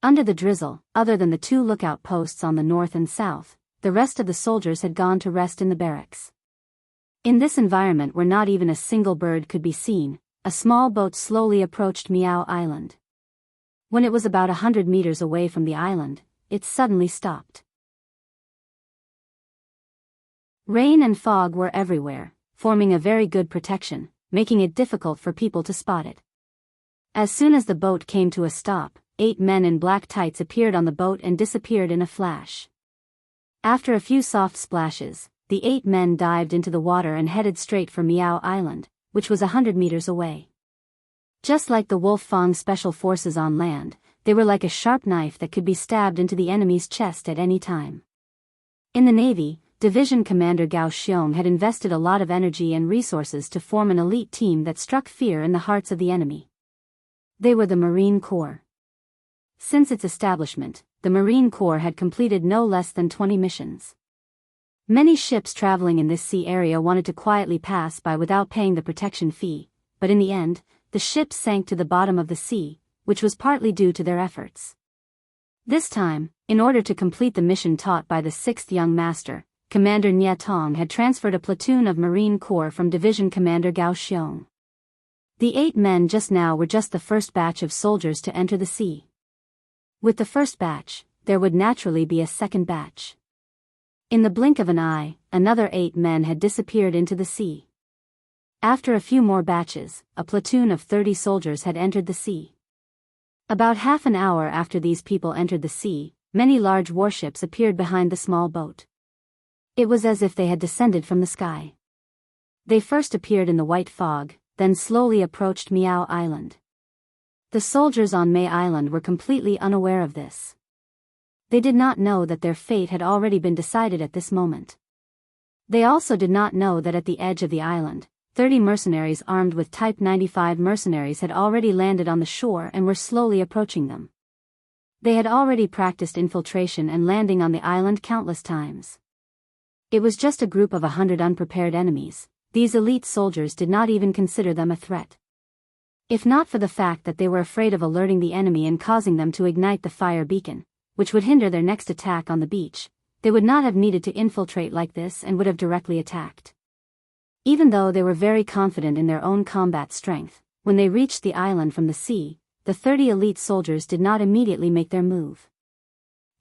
Under the drizzle, other than the 2 lookout posts on the north and south, the rest of the soldiers had gone to rest in the barracks. In this environment where not even a single bird could be seen, a small boat slowly approached Miao Island. When it was about 100 meters away from the island, it suddenly stopped. Rain and fog were everywhere, forming a very good protection, making it difficult for people to spot it. As soon as the boat came to a stop, 8 men in black tights appeared on the boat and disappeared in a flash. After a few soft splashes, the 8 men dived into the water and headed straight for Miao Island, which was 100 meters away. Just like the Wolf Fang special forces on land, they were like a sharp knife that could be stabbed into the enemy's chest at any time. In the Navy, Division Commander Gao Xiong had invested a lot of energy and resources to form an elite team that struck fear in the hearts of the enemy. They were the Marine Corps. Since its establishment, the Marine Corps had completed no less than 20 missions. Many ships traveling in this sea area wanted to quietly pass by without paying the protection fee, but in the end, the ships sank to the bottom of the sea, which was partly due to their efforts. This time, in order to complete the mission taught by the 6th Young Master, Commander Nie Tong had transferred a platoon of Marine Corps from Division Commander Gao Xiong. The 8 men just now were just the first batch of soldiers to enter the sea. With the first batch, there would naturally be a second batch. In the blink of an eye, another 8 men had disappeared into the sea. After a few more batches, a platoon of 30 soldiers had entered the sea. About half an hour after these people entered the sea, many large warships appeared behind the small boat. It was as if they had descended from the sky. They first appeared in the white fog, then slowly approached Miao Island. The soldiers on May Island were completely unaware of this. They did not know that their fate had already been decided at this moment. They also did not know that at the edge of the island, 30 mercenaries armed with Type 95 mercenaries had already landed on the shore and were slowly approaching them. They had already practiced infiltration and landing on the island countless times. It was just a group of 100 unprepared enemies. These elite soldiers did not even consider them a threat. If not for the fact that they were afraid of alerting the enemy and causing them to ignite the fire beacon, which would hinder their next attack on the beach, they would not have needed to infiltrate like this and would have directly attacked. Even though they were very confident in their own combat strength, when they reached the island from the sea, the 30 elite soldiers did not immediately make their move.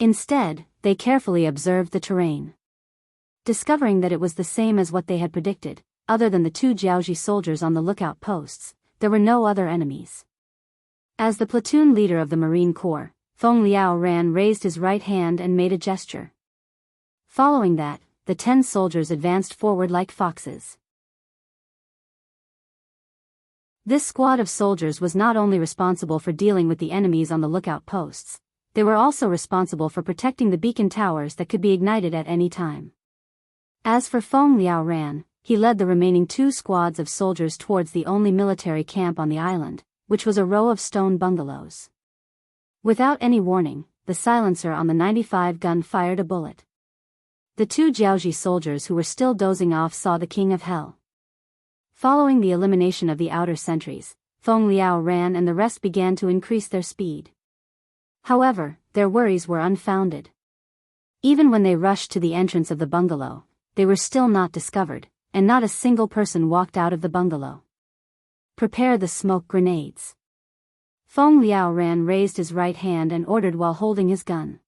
Instead, they carefully observed the terrain. Discovering that it was the same as what they had predicted, other than the 2 Jiaoji soldiers on the lookout posts, there were no other enemies. As the platoon leader of the Marine Corps, Feng Liao Ran raised his right hand and made a gesture. Following that, the 10 soldiers advanced forward like foxes. This squad of soldiers was not only responsible for dealing with the enemies on the lookout posts, they were also responsible for protecting the beacon towers that could be ignited at any time. As for Feng Liao Ran, he led the remaining 2 squads of soldiers towards the only military camp on the island, which was a row of stone bungalows. Without any warning, the silencer on the 95 gun fired a bullet. The 2 Jiaoji soldiers who were still dozing off saw the King of Hell. Following the elimination of the outer sentries, Feng Liao Ran and the rest began to increase their speed. However, their worries were unfounded. Even when they rushed to the entrance of the bungalow, they were still not discovered, and not a single person walked out of the bungalow. Prepare the smoke grenades. Feng Liao Ran raised his right hand and ordered while holding his gun.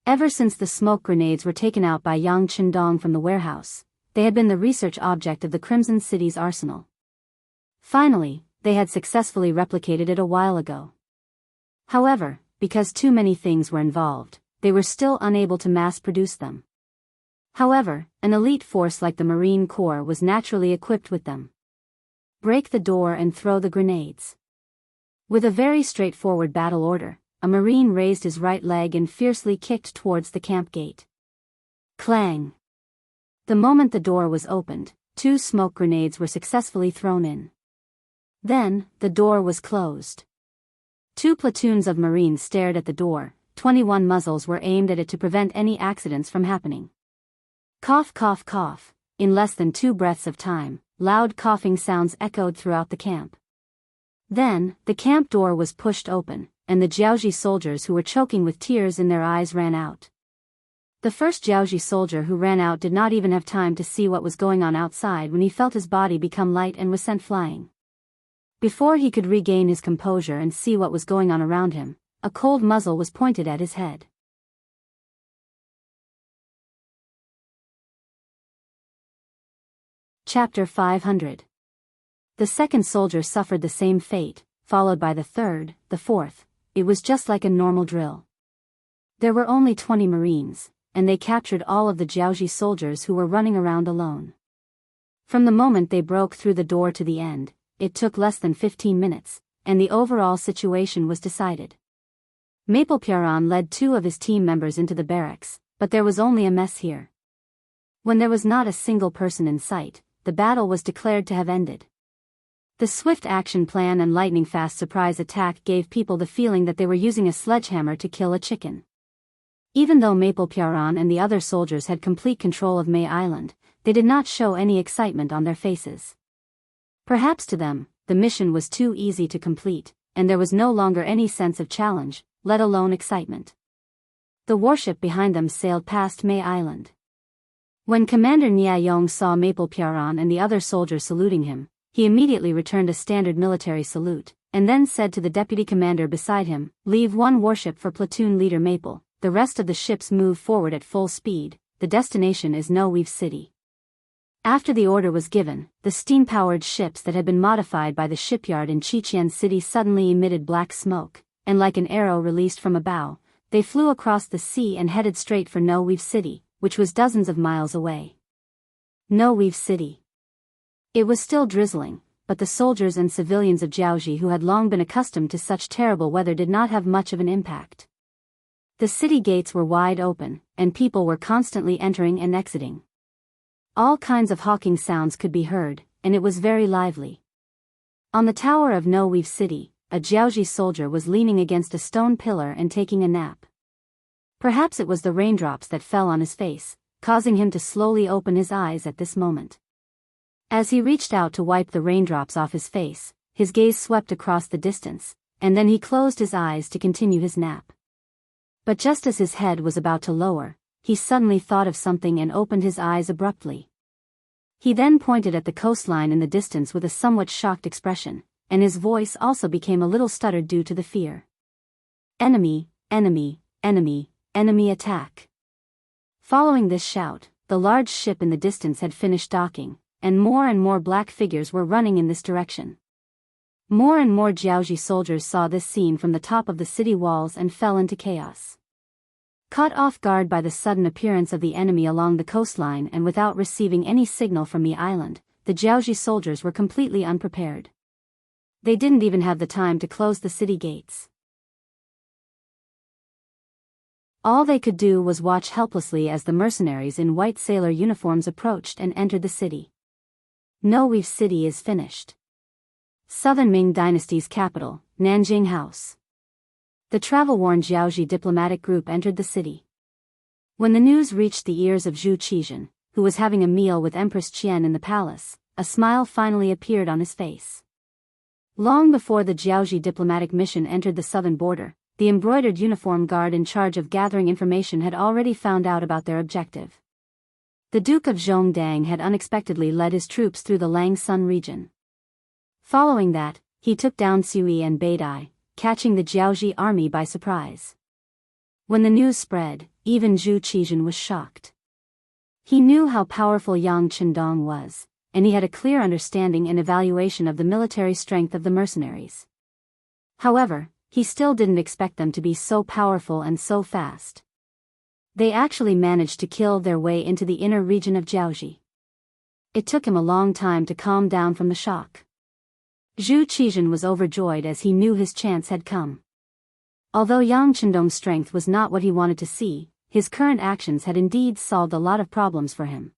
Ever since the smoke grenades were taken out by Yang Qindong from the warehouse, they had been the research object of the Crimson City's arsenal. Finally, they had successfully replicated it a while ago. However, because too many things were involved, they were still unable to mass-produce them. However, an elite force like the Marine Corps was naturally equipped with them. Break the door and throw the grenades. With a very straightforward battle order, a Marine raised his right leg and fiercely kicked towards the camp gate. Clang! The moment the door was opened, 2 smoke grenades were successfully thrown in. Then, the door was closed. 2 platoons of Marines stared at the door, 21 muzzles were aimed at it to prevent any accidents from happening. Cough cough cough, in less than 2 breaths of time, loud coughing sounds echoed throughout the camp. Then, the camp door was pushed open, and the Jiaoji soldiers who were choking with tears in their eyes ran out. The first Jiaoji soldier who ran out did not even have time to see what was going on outside when he felt his body become light and was sent flying. Before he could regain his composure and see what was going on around him, a cold muzzle was pointed at his head. Chapter 500. The second soldier suffered the same fate, followed by the third, the fourth. It was just like a normal drill. There were only 20 Marines, and they captured all of the Jiaoji soldiers who were running around alone. From the moment they broke through the door to the end, it took less than 15 minutes, and the overall situation was decided. Maple Piaran led 2 of his team members into the barracks, but there was only a mess here. When there was not a single person in sight, the battle was declared to have ended. The swift action plan and lightning-fast surprise attack gave people the feeling that they were using a sledgehammer to kill a chicken. Even though Maple Piaran and the other soldiers had complete control of May Island, they did not show any excitement on their faces. Perhaps to them, the mission was too easy to complete, and there was no longer any sense of challenge, let alone excitement. The warship behind them sailed past May Island. When Commander Nia Yong saw Maple Piaran and the other soldiers saluting him, he immediately returned a standard military salute, and then said to the deputy commander beside him, "Leave 1 warship for platoon leader Maple, the rest of the ships move forward at full speed, the destination is Daoist City." After the order was given, the steam-powered ships that had been modified by the shipyard in Qiqian City suddenly emitted black smoke, and like an arrow released from a bow, they flew across the sea and headed straight for Daoist City, which was dozens of miles away. Daoist City. It was still drizzling, but the soldiers and civilians of Jianghu who had long been accustomed to such terrible weather did not have much of an impact. The city gates were wide open, and people were constantly entering and exiting. All kinds of hawking sounds could be heard, and it was very lively. On the tower of Daoist City, a Jianghu soldier was leaning against a stone pillar and taking a nap. Perhaps it was the raindrops that fell on his face, causing him to slowly open his eyes at this moment. As he reached out to wipe the raindrops off his face, his gaze swept across the distance, and then he closed his eyes to continue his nap. But just as his head was about to lower, he suddenly thought of something and opened his eyes abruptly. He then pointed at the coastline in the distance with a somewhat shocked expression, and his voice also became a little stuttered due to the fear. "Enemy, enemy, enemy, enemy attack." Following this shout, the large ship in the distance had finished docking, and more black figures were running in this direction. More and more Jianghu soldiers saw this scene from the top of the city walls and fell into chaos. Caught off guard by the sudden appearance of the enemy along the coastline and without receiving any signal from the island, the Jianghu soldiers were completely unprepared. They didn't even have the time to close the city gates. All they could do was watch helplessly as the mercenaries in white sailor uniforms approached and entered the city. Daoist City is finished. Southern Ming Dynasty's capital, Nanjing House. The travel-worn Jianghu diplomatic group entered the city. When the news reached the ears of Zhu Qizhen, who was having a meal with Empress Qian in the palace, a smile finally appeared on his face. Long before the Jianghu diplomatic mission entered the southern border, the embroidered uniform guard in charge of gathering information had already found out about their objective. The Duke of Zhongdang had unexpectedly led his troops through the Langsun region. Following that, he took down Sui and Beidai, catching the Jianghu army by surprise. When the news spread, even Zhu Qizhen was shocked. He knew how powerful Yang Chendong was, and he had a clear understanding and evaluation of the military strength of the mercenaries. However, he still didn't expect them to be so powerful and so fast. They actually managed to kill their way into the inner region of Jianghu. It took him a long time to calm down from the shock. Zhu Qizhen was overjoyed as he knew his chance had come. Although Yang Chendong's strength was not what he wanted to see, his current actions had indeed solved a lot of problems for him.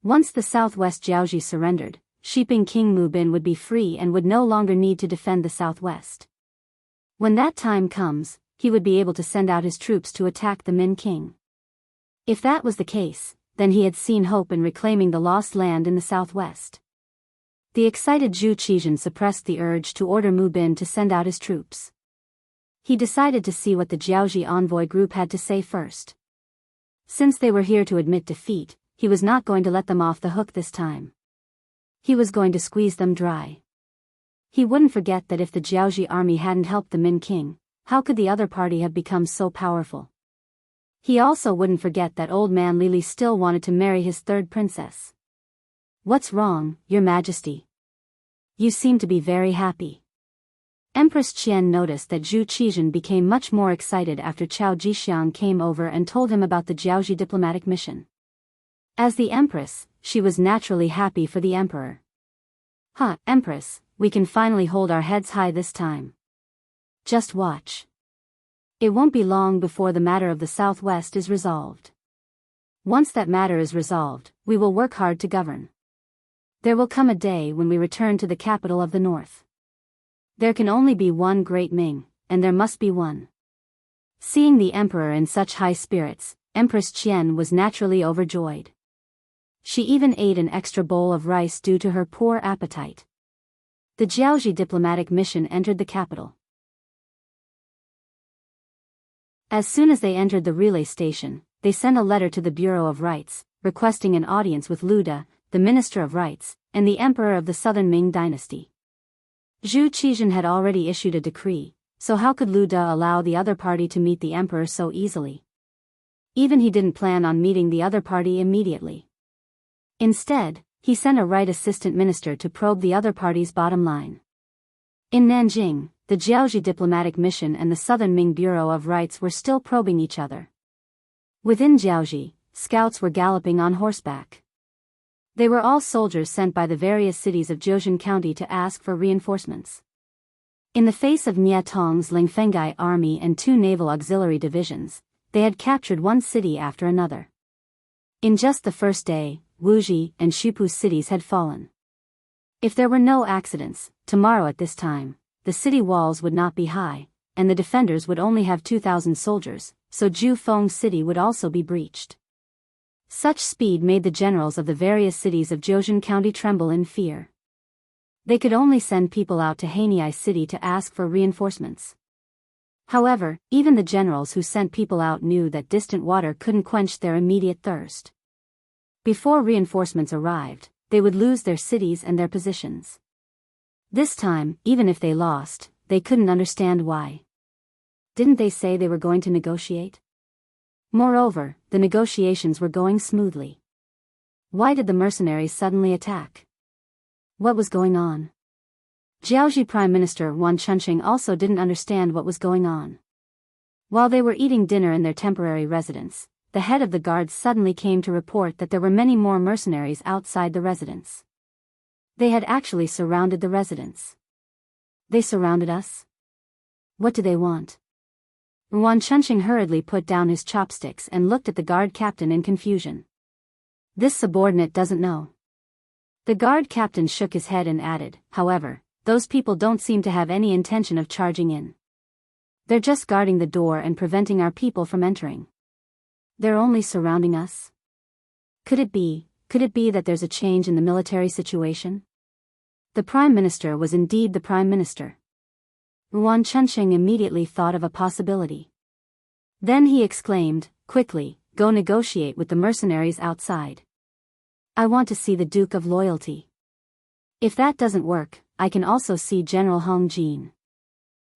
Once the southwest Jianghu surrendered, Shiping King Mu Bin would be free and would no longer need to defend the southwest. When that time comes, he would be able to send out his troops to attack the Min King. If that was the case, then he had seen hope in reclaiming the lost land in the southwest. The excited Zhu Qizhen suppressed the urge to order Mu Bin to send out his troops. He decided to see what the Jianghu envoy group had to say first. Since they were here to admit defeat, he was not going to let them off the hook this time. He was going to squeeze them dry. He wouldn't forget that if the Jianghu army hadn't helped the Min King, how could the other party have become so powerful? He also wouldn't forget that old man Lili still wanted to marry his third princess. "What's wrong, Your Majesty? You seem to be very happy." Empress Qian noticed that Zhu Qizhen became much more excited after Cao Jixiang came over and told him about the Jianghu diplomatic mission. As the empress, she was naturally happy for the emperor. "Empress, we can finally hold our heads high this time. Just watch. It won't be long before the matter of the Southwest is resolved. Once that matter is resolved, we will work hard to govern. There will come a day when we return to the capital of the North. There can only be one great Ming, and there must be one. Seeing the emperor in such high spirits, Empress Qian was naturally overjoyed. She even ate an extra bowl of rice due to her poor appetite. The Jianghu diplomatic mission entered the capital. As soon as they entered the relay station, they sent a letter to the Bureau of Rights, requesting an audience with Liu De, the Minister of Rights, and the Emperor of the Southern Ming Dynasty. Zhu Qizhen had already issued a decree, so how could Liu De allow the other party to meet the emperor so easily? Even he didn't plan on meeting the other party immediately. Instead, he sent a right assistant minister to probe the other party's bottom line. In Nanjing, the Jianghu diplomatic mission and the Southern Ming Bureau of Rights were still probing each other. Within Jianghu, scouts were galloping on horseback. They were all soldiers sent by the various cities of Zhoushan County to ask for reinforcements. In the face of Nie Tong's Lingfengai army and 2 naval auxiliary divisions, they had captured one city after another. In just the first day, Wuxi and Shipu cities had fallen. If there were no accidents, tomorrow at this time, the city walls would not be high, and the defenders would only have 2,000 soldiers, so Jufeng City would also be breached. Such speed made the generals of the various cities of Zhoushan County tremble in fear. They could only send people out to Haniai City to ask for reinforcements. However, even the generals who sent people out knew that distant water couldn't quench their immediate thirst. Before reinforcements arrived, they would lose their cities and their positions. This time, even if they lost, they couldn't understand why. Didn't they say they were going to negotiate? Moreover, the negotiations were going smoothly. Why did the mercenaries suddenly attack? What was going on? Jianghu Prime Minister Wan Chunqing also didn't understand what was going on. While they were eating dinner in their temporary residence, the head of the guards suddenly came to report that there were many more mercenaries outside the residence. They had actually surrounded the residence. They surrounded us? What do they want? Wan Chunqing hurriedly put down his chopsticks and looked at the guard captain in confusion. This subordinate doesn't know. The guard captain shook his head and added, however, those people don't seem to have any intention of charging in. They're just guarding the door and preventing our people from entering. They're only surrounding us? Could it be that there's a change in the military situation? The Prime Minister was indeed the Prime Minister. Wan Chunqing immediately thought of a possibility. Then he exclaimed, quickly, go negotiate with the mercenaries outside. I want to see the Duke of Loyalty. If that doesn't work, I can also see General Hong Jin.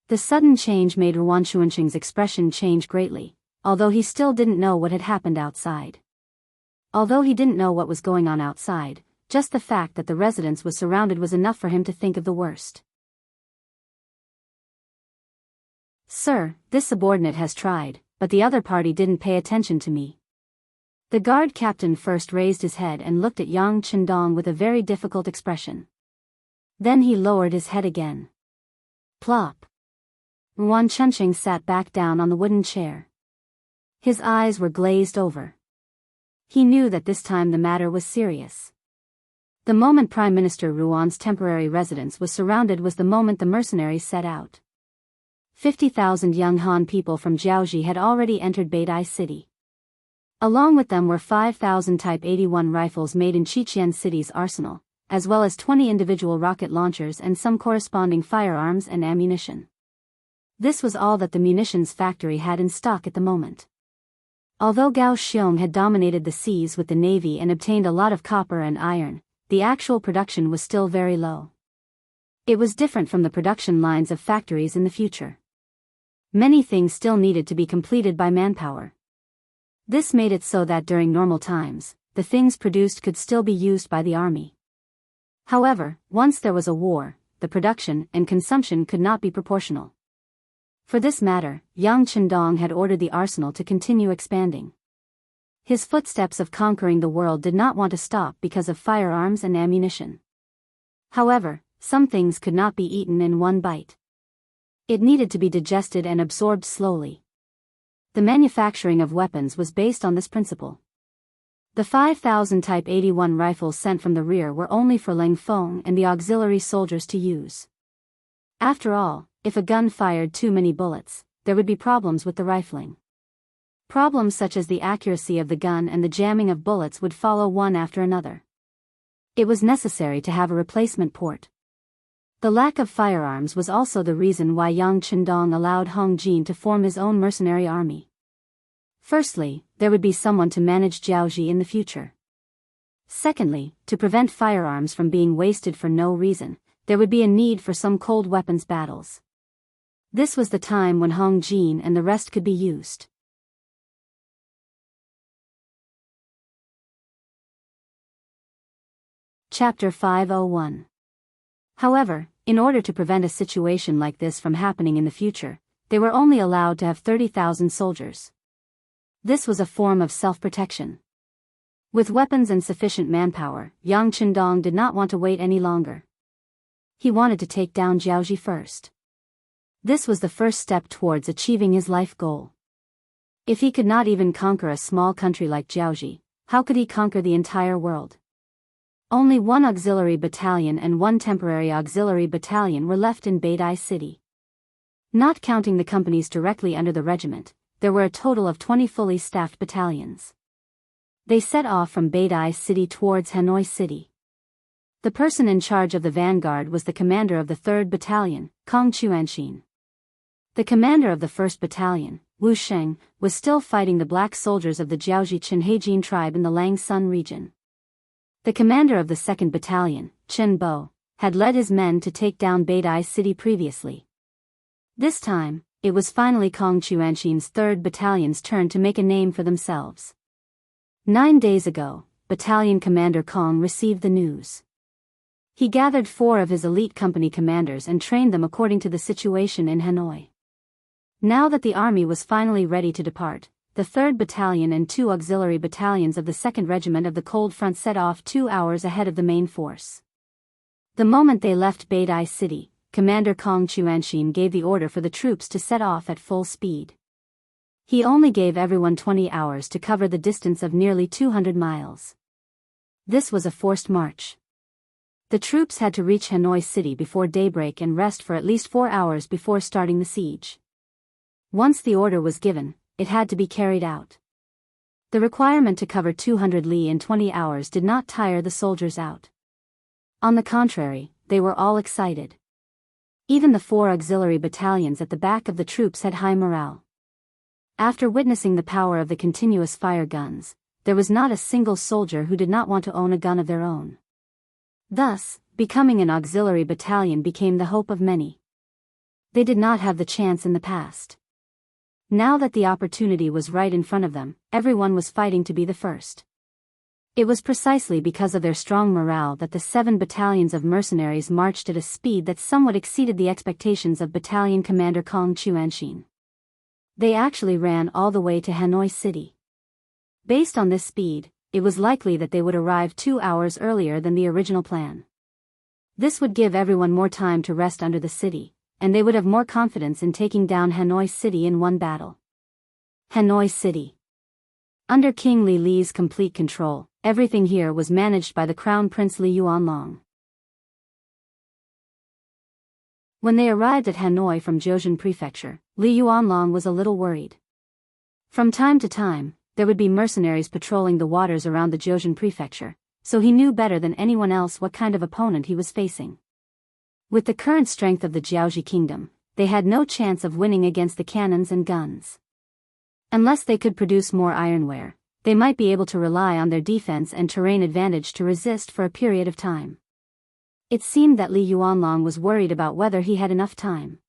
The sudden change made Wan Chunqing's expression change greatly, although he still didn't know what had happened outside. Although he didn't know what was going on outside, just the fact that the residence was surrounded was enough for him to think of the worst. Sir, this subordinate has tried, but the other party didn't pay attention to me. The guard captain first raised his head and looked at Yang Chendong with a very difficult expression. Then he lowered his head again. Plop. Wan Chunqing sat back down on the wooden chair. His eyes were glazed over. He knew that this time the matter was serious. The moment Prime Minister Ruan's temporary residence was surrounded was the moment the mercenaries set out. 50,000 young Han people from Jianghu had already entered Beidai City. Along with them were 5,000 Type 81 rifles made in Qiqian City's arsenal, as well as 20 individual rocket launchers and some corresponding firearms and ammunition. This was all that the munitions factory had in stock at the moment. Although Gao Xiong had dominated the seas with the navy and obtained a lot of copper and iron, the actual production was still very low. It was different from the production lines of factories in the future. Many things still needed to be completed by manpower. This made it so that during normal times, the things produced could still be used by the army. However, once there was a war, the production and consumption could not be proportional. For this matter, Yang Chendong had ordered the arsenal to continue expanding. His footsteps of conquering the world did not want to stop because of firearms and ammunition. However, some things could not be eaten in one bite. It needed to be digested and absorbed slowly. The manufacturing of weapons was based on this principle. The 5,000 Type 81 rifles sent from the rear were only for Ling Feng and the auxiliary soldiers to use. After all, if a gun fired too many bullets, there would be problems with the rifling. Problems such as the accuracy of the gun and the jamming of bullets would follow one after another. It was necessary to have a replacement port. The lack of firearms was also the reason why Yang Chendong allowed Hong Jin to form his own mercenary army. Firstly, there would be someone to manage Jiaoji in the future. Secondly, to prevent firearms from being wasted for no reason, there would be a need for some cold weapons battles. This was the time when Hong Jin and the rest could be used. Chapter 501. However, in order to prevent a situation like this from happening in the future, they were only allowed to have 30,000 soldiers. This was a form of self-protection. With weapons and sufficient manpower, Yang Chendong did not want to wait any longer. He wanted to take down Jiaoji first. This was the first step towards achieving his life goal. If he could not even conquer a small country like Jiaoji, how could he conquer the entire world? Only one auxiliary battalion and one temporary auxiliary battalion were left in Beidai City. Not counting the companies directly under the regiment, there were a total of 20 fully staffed battalions. They set off from Beidai City towards Hanoi City. The person in charge of the vanguard was the commander of the 3rd Battalion, Kong Chuanxin. The commander of the 1st Battalion, Wu Sheng, was still fighting the black soldiers of the Jiaoji Chenheijin tribe in the Langsun region. The commander of the 2nd Battalion, Chen Bo, had led his men to take down Beidai City previously. This time, it was finally Kong Chuanxin's 3rd Battalion's turn to make a name for themselves. 9 days ago, Battalion Commander Kong received the news. He gathered 4 of his elite company commanders and trained them according to the situation in Hanoi. Now that the army was finally ready to depart, the 3rd Battalion and 2 auxiliary battalions of the 2nd Regiment of the Cold Front set off 2 hours ahead of the main force. The moment they left Beidai City, Commander Kong Chuanxin gave the order for the troops to set off at full speed. He only gave everyone 20 hours to cover the distance of nearly 200 miles. This was a forced march. The troops had to reach Hanoi City before daybreak and rest for at least 4 hours before starting the siege. Once the order was given, it had to be carried out. The requirement to cover 200 li in 20 hours did not tire the soldiers out. On the contrary, they were all excited. Even the 4 auxiliary battalions at the back of the troops had high morale. After witnessing the power of the continuous fire guns, there was not a single soldier who did not want to own a gun of their own. Thus, becoming an auxiliary battalion became the hope of many. They did not have the chance in the past. Now that the opportunity was right in front of them, everyone was fighting to be the first. It was precisely because of their strong morale that the 7 battalions of mercenaries marched at a speed that somewhat exceeded the expectations of Battalion Commander Kong Chuanxin. They actually ran all the way to Hanoi City. Based on this speed, it was likely that they would arrive 2 hours earlier than the original plan. This would give everyone more time to rest under the city, and they would have more confidence in taking down Hanoi City in one battle. Hanoi City. Under King Li Li's complete control, everything here was managed by the Crown Prince Li Yuanlong. When they arrived at Hanoi from Jiuzhen Prefecture, Li Yuanlong was a little worried. From time to time, there would be mercenaries patrolling the waters around the Jiuzhen Prefecture, so he knew better than anyone else what kind of opponent he was facing. With the current strength of the Jiaoji kingdom, they had no chance of winning against the cannons and guns. Unless they could produce more ironware, they might be able to rely on their defense and terrain advantage to resist for a period of time. It seemed that Li Yuanlong was worried about whether he had enough time.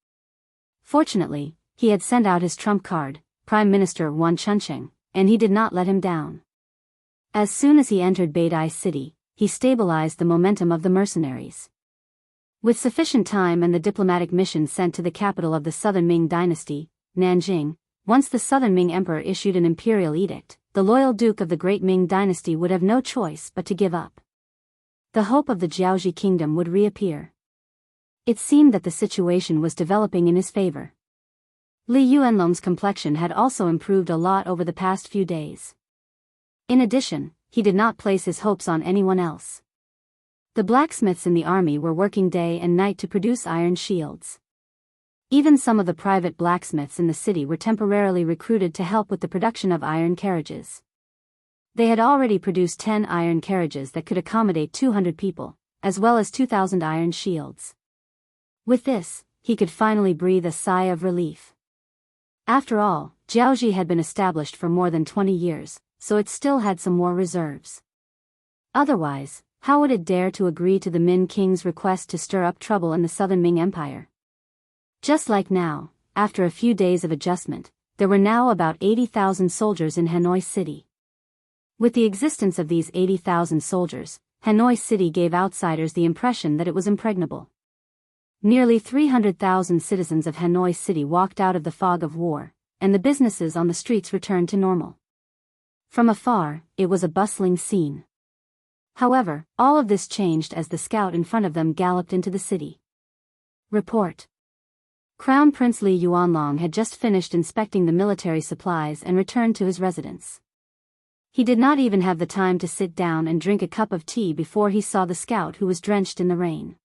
Fortunately, he had sent out his trump card, Prime Minister Wan Chuncheng, and he did not let him down. As soon as he entered Beidai City, he stabilized the momentum of the mercenaries. With sufficient time and the diplomatic mission sent to the capital of the Southern Ming Dynasty, Nanjing, once the Southern Ming Emperor issued an imperial edict, the loyal Duke of the Great Ming Dynasty would have no choice but to give up. The hope of the Jiaoji kingdom would reappear. It seemed that the situation was developing in his favor. Li Yuanlong's complexion had also improved a lot over the past few days. In addition, he did not place his hopes on anyone else. The blacksmiths in the army were working day and night to produce iron shields. Even some of the private blacksmiths in the city were temporarily recruited to help with the production of iron carriages. They had already produced 10 iron carriages that could accommodate 200 people, as well as 2,000 iron shields. With this, he could finally breathe a sigh of relief. After all, Jianghu had been established for more than 20 years, so it still had some more reserves. Otherwise, how would it dare to agree to the Min King's request to stir up trouble in the southern Ming Empire? Just like now, after a few days of adjustment, there were now about 80,000 soldiers in Hanoi City. With the existence of these 80,000 soldiers, Hanoi City gave outsiders the impression that it was impregnable. Nearly 300,000 citizens of Hanoi City walked out of the fog of war, and the businesses on the streets returned to normal. From afar, it was a bustling scene. However, all of this changed as the scout in front of them galloped into the city. Report. Crown Prince Li Yuanlong had just finished inspecting the military supplies and returned to his residence. He did not even have the time to sit down and drink a cup of tea before he saw the scout who was drenched in the rain.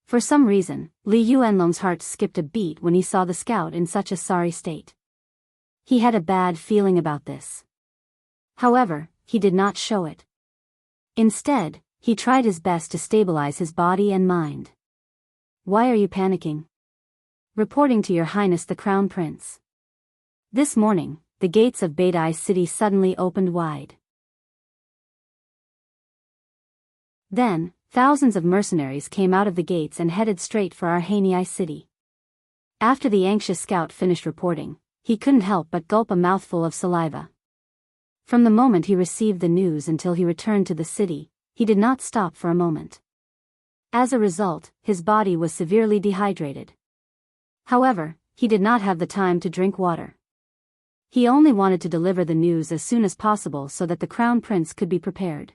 For some reason, Li Yuanlong's heart skipped a beat when he saw the scout in such a sorry state. He had a bad feeling about this. However, he did not show it. Instead, he tried his best to stabilize his body and mind. Why are you panicking? Reporting to Your Highness the Crown Prince. This morning, the gates of Daoist City suddenly opened wide. Then, thousands of mercenaries came out of the gates and headed straight for Hanoi City. After the anxious scout finished reporting, he couldn't help but gulp a mouthful of saliva. From the moment he received the news until he returned to the city, he did not stop for a moment. As a result, his body was severely dehydrated. However, he did not have the time to drink water. He only wanted to deliver the news as soon as possible so that the Crown Prince could be prepared.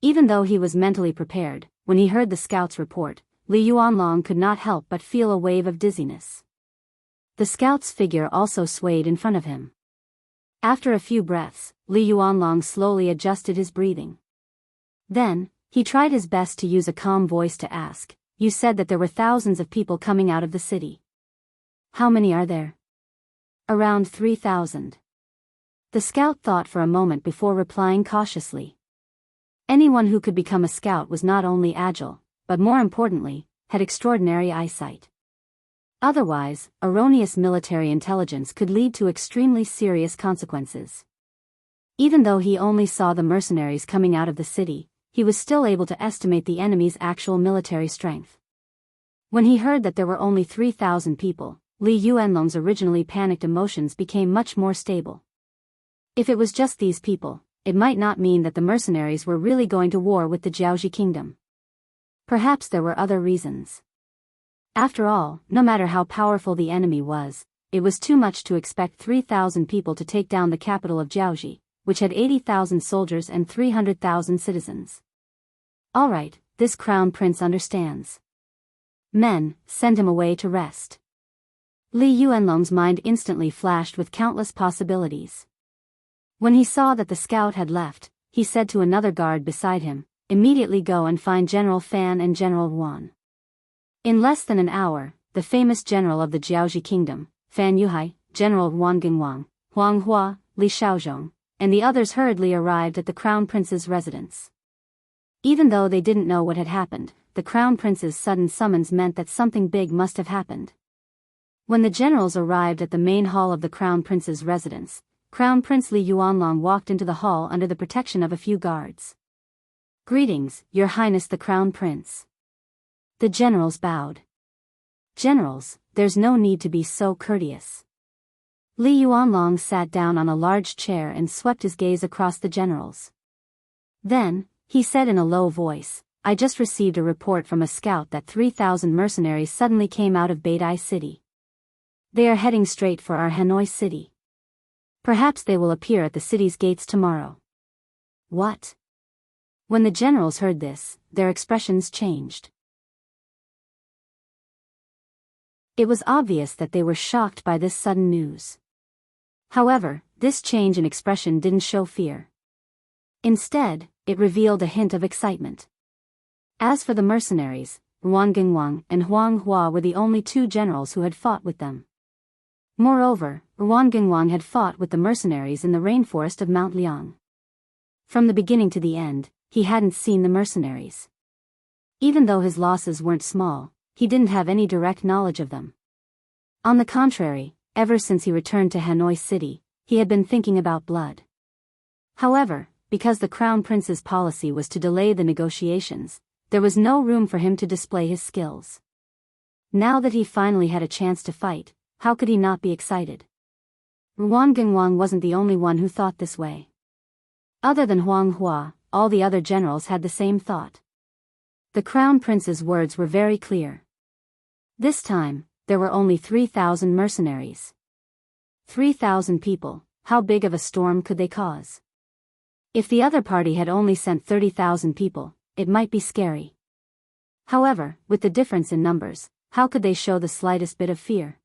Even though he was mentally prepared, when he heard the scout's report, Li Yuanlong could not help but feel a wave of dizziness. The scout's figure also swayed in front of him. After a few breaths, Li Yuanlong slowly adjusted his breathing. Then, he tried his best to use a calm voice to ask, "You said that there were thousands of people coming out of the city. How many are there?" "Around 3,000. The scout thought for a moment before replying cautiously. Anyone who could become a scout was not only agile, but more importantly, had extraordinary eyesight. Otherwise, erroneous military intelligence could lead to extremely serious consequences. Even though he only saw the mercenaries coming out of the city, he was still able to estimate the enemy's actual military strength. When he heard that there were only 3,000 people, Li Yuanlong's originally panicked emotions became much more stable. If it was just these people, it might not mean that the mercenaries were really going to war with the Jianghu kingdom. Perhaps there were other reasons. After all, no matter how powerful the enemy was, it was too much to expect 3,000 people to take down the capital of Jianghu, which had 80,000 soldiers and 300,000 citizens. All right, this crown prince understands. Men, send him away to rest. Li Yuanlong's mind instantly flashed with countless possibilities. When he saw that the scout had left, he said to another guard beside him, "Immediately go and find General Fan and General Wan." In less than an hour, the famous general of the Jianghu kingdom, Fan Yuhai, General Wan Genwang, Huang Hua, Li Shaozhong, and the others hurriedly arrived at the crown prince's residence. Even though they didn't know what had happened, the crown prince's sudden summons meant that something big must have happened. When the generals arrived at the main hall of the crown prince's residence, Crown Prince Li Yuanlong walked into the hall under the protection of a few guards. "Greetings, Your Highness the Crown Prince." The generals bowed. "Generals, there's no need to be so courteous." Li Yuanlong sat down on a large chair and swept his gaze across the generals. Then, he said in a low voice, "I just received a report from a scout that 3,000 mercenaries suddenly came out of Daoist City. They are heading straight for our Hanoi City. Perhaps they will appear at the city's gates tomorrow." "What?" When the generals heard this, their expressions changed. It was obvious that they were shocked by this sudden news. However, this change in expression didn't show fear. Instead, it revealed a hint of excitement. As for the mercenaries, Ruan Gingwang and Huang Hua were the only two generals who had fought with them. Moreover, Ruan Gingwang had fought with the mercenaries in the rainforest of Mount Liang. From the beginning to the end, he hadn't seen the mercenaries. Even though his losses weren't small, he didn't have any direct knowledge of them. On the contrary, ever since he returned to Hanoi City, he had been thinking about blood. However, because the Crown Prince's policy was to delay the negotiations, there was no room for him to display his skills. Now that he finally had a chance to fight, how could he not be excited? Ruan Gingwang wasn't the only one who thought this way. Other than Huang Hua, all the other generals had the same thought. The Crown Prince's words were very clear. This time, there were only 3,000 mercenaries. 3,000 people, how big of a storm could they cause? If the other party had only sent 30,000 people, it might be scary. However, with the difference in numbers, how could they show the slightest bit of fear?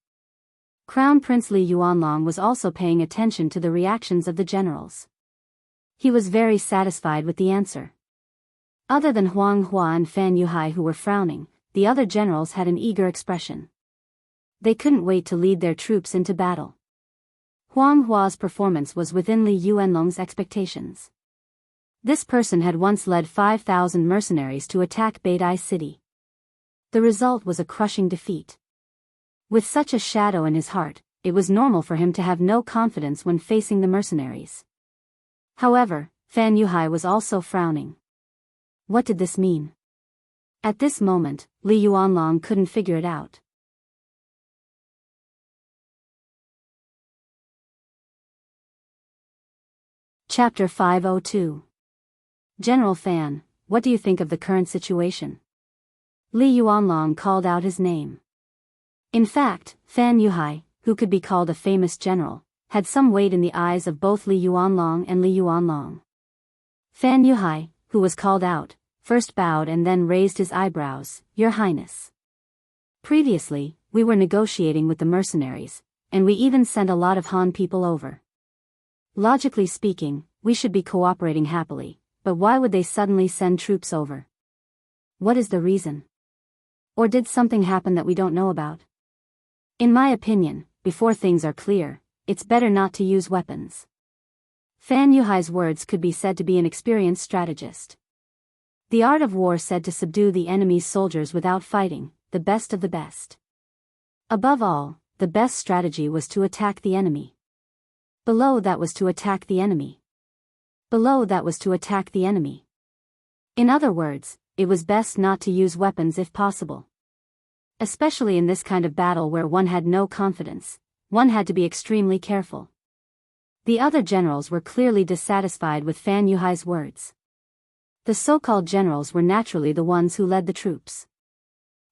Crown Prince Li Yuanlong was also paying attention to the reactions of the generals. He was very satisfied with the answer. Other than Huang Hua and Fan Yuhai who were frowning, the other generals had an eager expression. They couldn't wait to lead their troops into battle. Huang Hua's performance was within Li Yuanlong's expectations. This person had once led 5,000 mercenaries to attack Beidai City. The result was a crushing defeat. With such a shadow in his heart, it was normal for him to have no confidence when facing the mercenaries. However, Fan Yuhai was also frowning. What did this mean? At this moment, Li Yuanlong couldn't figure it out. Chapter 502. General Fan, what do you think of the current situation? Li Yuanlong called out his name. In fact, Fan Yuhai, who could be called a famous general, had some weight in the eyes of both Li Yuanlong and Li Yuanlong. Fan Yuhai, who was called out, first bowed and then raised his eyebrows. Your Highness. Previously, we were negotiating with the mercenaries, and we even sent a lot of Han people over. Logically speaking, we should be cooperating happily, but why would they suddenly send troops over? What is the reason? Or did something happen that we don't know about? In my opinion, before things are clear, it's better not to use weapons. Fan Yuhai's words could be said to be an experienced strategist. The art of war said to subdue the enemy's soldiers without fighting, the best of the best. Above all, the best strategy was to attack the enemy. Below that was to attack the enemy. Below that was to attack the enemy. In other words, it was best not to use weapons if possible. Especially in this kind of battle where one had no confidence, one had to be extremely careful. The other generals were clearly dissatisfied with Fan Yuhai's words. The so-called generals were naturally the ones who led the troops.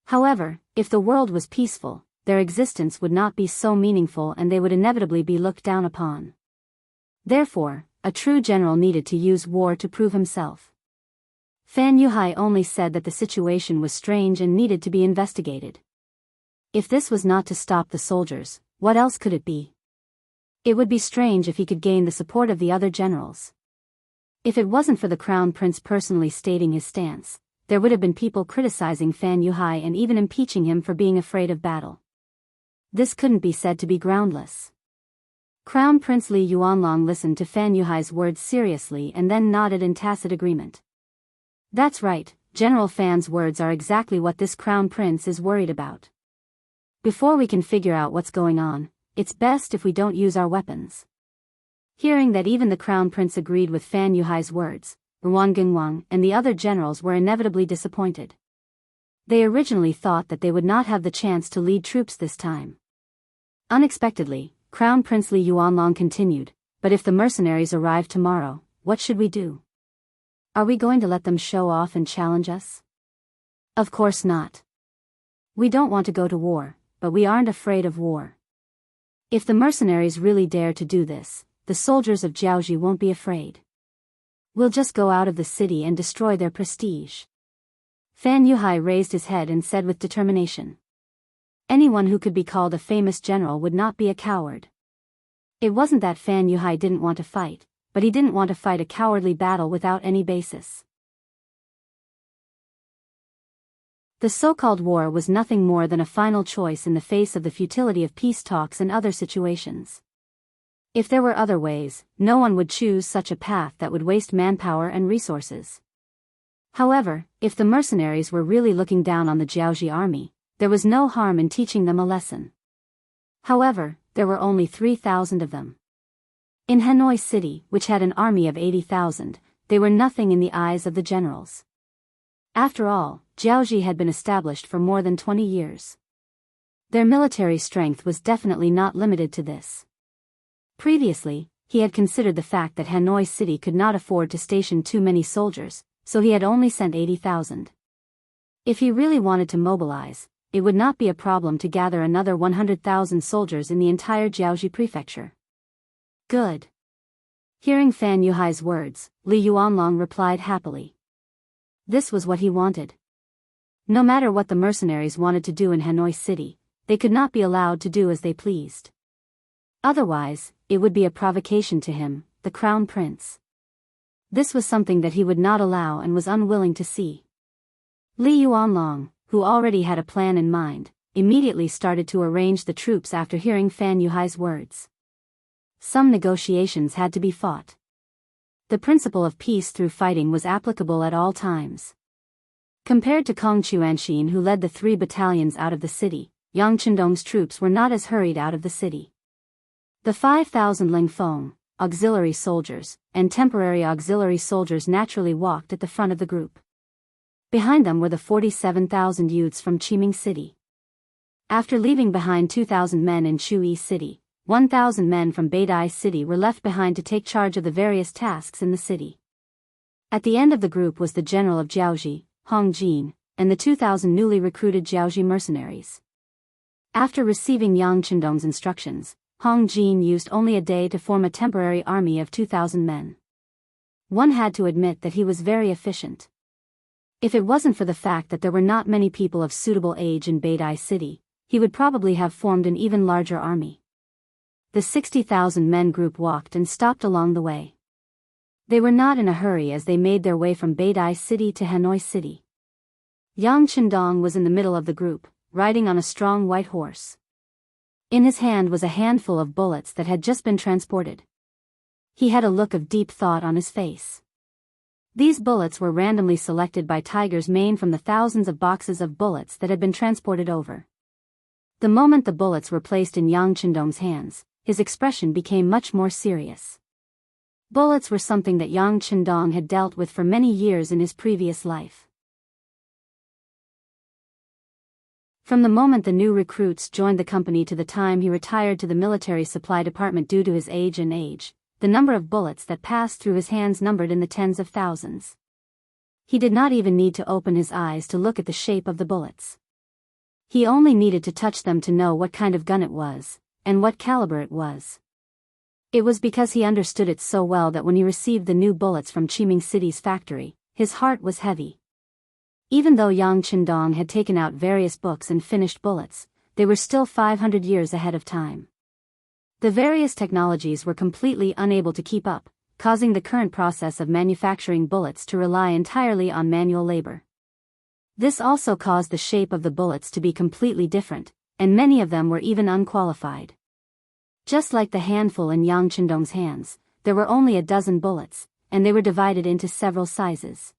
However, if the world was peaceful, their existence would not be so meaningful and they would inevitably be looked down upon. Therefore, a true general needed to use war to prove himself. Fan Yuhai only said that the situation was strange and needed to be investigated. If this was not to stop the soldiers, what else could it be? It would be strange if he could gain the support of the other generals. If it wasn't for the Crown Prince personally stating his stance, there would have been people criticizing Fan Yuhai and even impeaching him for being afraid of battle. This couldn't be said to be groundless. Crown Prince Li Yuanlong listened to Fan Yuhai's words seriously and then nodded in tacit agreement. That's right, General Fan's words are exactly what this Crown Prince is worried about. Before we can figure out what's going on, it's best if we don't use our weapons. Hearing that even the Crown Prince agreed with Fan Yuhai's words, Ruan Gingwang and the other generals were inevitably disappointed. They originally thought that they would not have the chance to lead troops this time. Unexpectedly, Crown Prince Li Yuanlong continued, but if the mercenaries arrive tomorrow, what should we do? Are we going to let them show off and challenge us? Of course not. We don't want to go to war, but we aren't afraid of war. If the mercenaries really dare to do this, the soldiers of Jianghu won't be afraid. We'll just go out of the city and destroy their prestige. Fan Yuhai raised his head and said with determination. Anyone who could be called a famous general would not be a coward. It wasn't that Fan Yuhai didn't want to fight, but he didn't want to fight a cowardly battle without any basis. The so-called war was nothing more than a final choice in the face of the futility of peace talks and other situations. If there were other ways, no one would choose such a path that would waste manpower and resources. However, if the mercenaries were really looking down on the Jiaoji army, there was no harm in teaching them a lesson. However, there were only 3,000 of them. In Hanoi City, which had an army of 80,000, they were nothing in the eyes of the generals. After all, Jiaoji had been established for more than 20 years. Their military strength was definitely not limited to this. Previously, he had considered the fact that Hanoi City could not afford to station too many soldiers, so he had only sent 80,000. If he really wanted to mobilize, it would not be a problem to gather another 100,000 soldiers in the entire Jiaoji prefecture. Good. Hearing Fan Yuhai's words, Li Yuanlong replied happily. This was what he wanted. No matter what the mercenaries wanted to do in Hanoi City, they could not be allowed to do as they pleased. Otherwise, it would be a provocation to him, the crown prince. This was something that he would not allow and was unwilling to see. Li Yuanlong, who already had a plan in mind, immediately started to arrange the troops after hearing Fan Yuhai's words. Some negotiations had to be fought. The principle of peace through fighting was applicable at all times. Compared to Kong Chuanxin, who led the 3 battalions out of the city, Yang Qindong's troops were not as hurried out of the city. The 5,000 Lingfeng, auxiliary soldiers, and temporary auxiliary soldiers naturally walked at the front of the group. Behind them were the 47,000 youths from Qiming City. After leaving behind 2,000 men in Chuyi City, 1,000 men from Beidai City were left behind to take charge of the various tasks in the city. At the end of the group was the general of Jiaoji, Hong Jin, and the 2,000 newly recruited Jiaoji mercenaries. After receiving Yang Qindong's instructions, Hong Jin used only a day to form a temporary army of 2,000 men. One had to admit that he was very efficient. If it wasn't for the fact that there were not many people of suitable age in Beidai City, he would probably have formed an even larger army. The 60,000 men group walked and stopped along the way. They were not in a hurry as they made their way from Beidai City to Hanoi City. Yang Qindong was in the middle of the group, riding on a strong white horse. In his hand was a handful of bullets that had just been transported. He had a look of deep thought on his face. These bullets were randomly selected by Tiger's Mane from the thousands of boxes of bullets that had been transported over. The moment the bullets were placed in Yang Qindong's hands, his expression became much more serious. Bullets were something that Yang Qindong had dealt with for many years in his previous life. From the moment the new recruits joined the company to the time he retired to the military supply department due to his age, the number of bullets that passed through his hands numbered in the tens of thousands. He did not even need to open his eyes to look at the shape of the bullets. He only needed to touch them to know what kind of gun it was, and what caliber it was. It was because he understood it so well that when he received the new bullets from Qiming City's factory, his heart was heavy. Even though Yang Qindong had taken out various books and finished bullets, they were still 500 years ahead of time. The various technologies were completely unable to keep up, causing the current process of manufacturing bullets to rely entirely on manual labor. This also caused the shape of the bullets to be completely different, and many of them were even unqualified. Just like the handful in Yang Qindong's hands, there were only a dozen bullets, and they were divided into several sizes.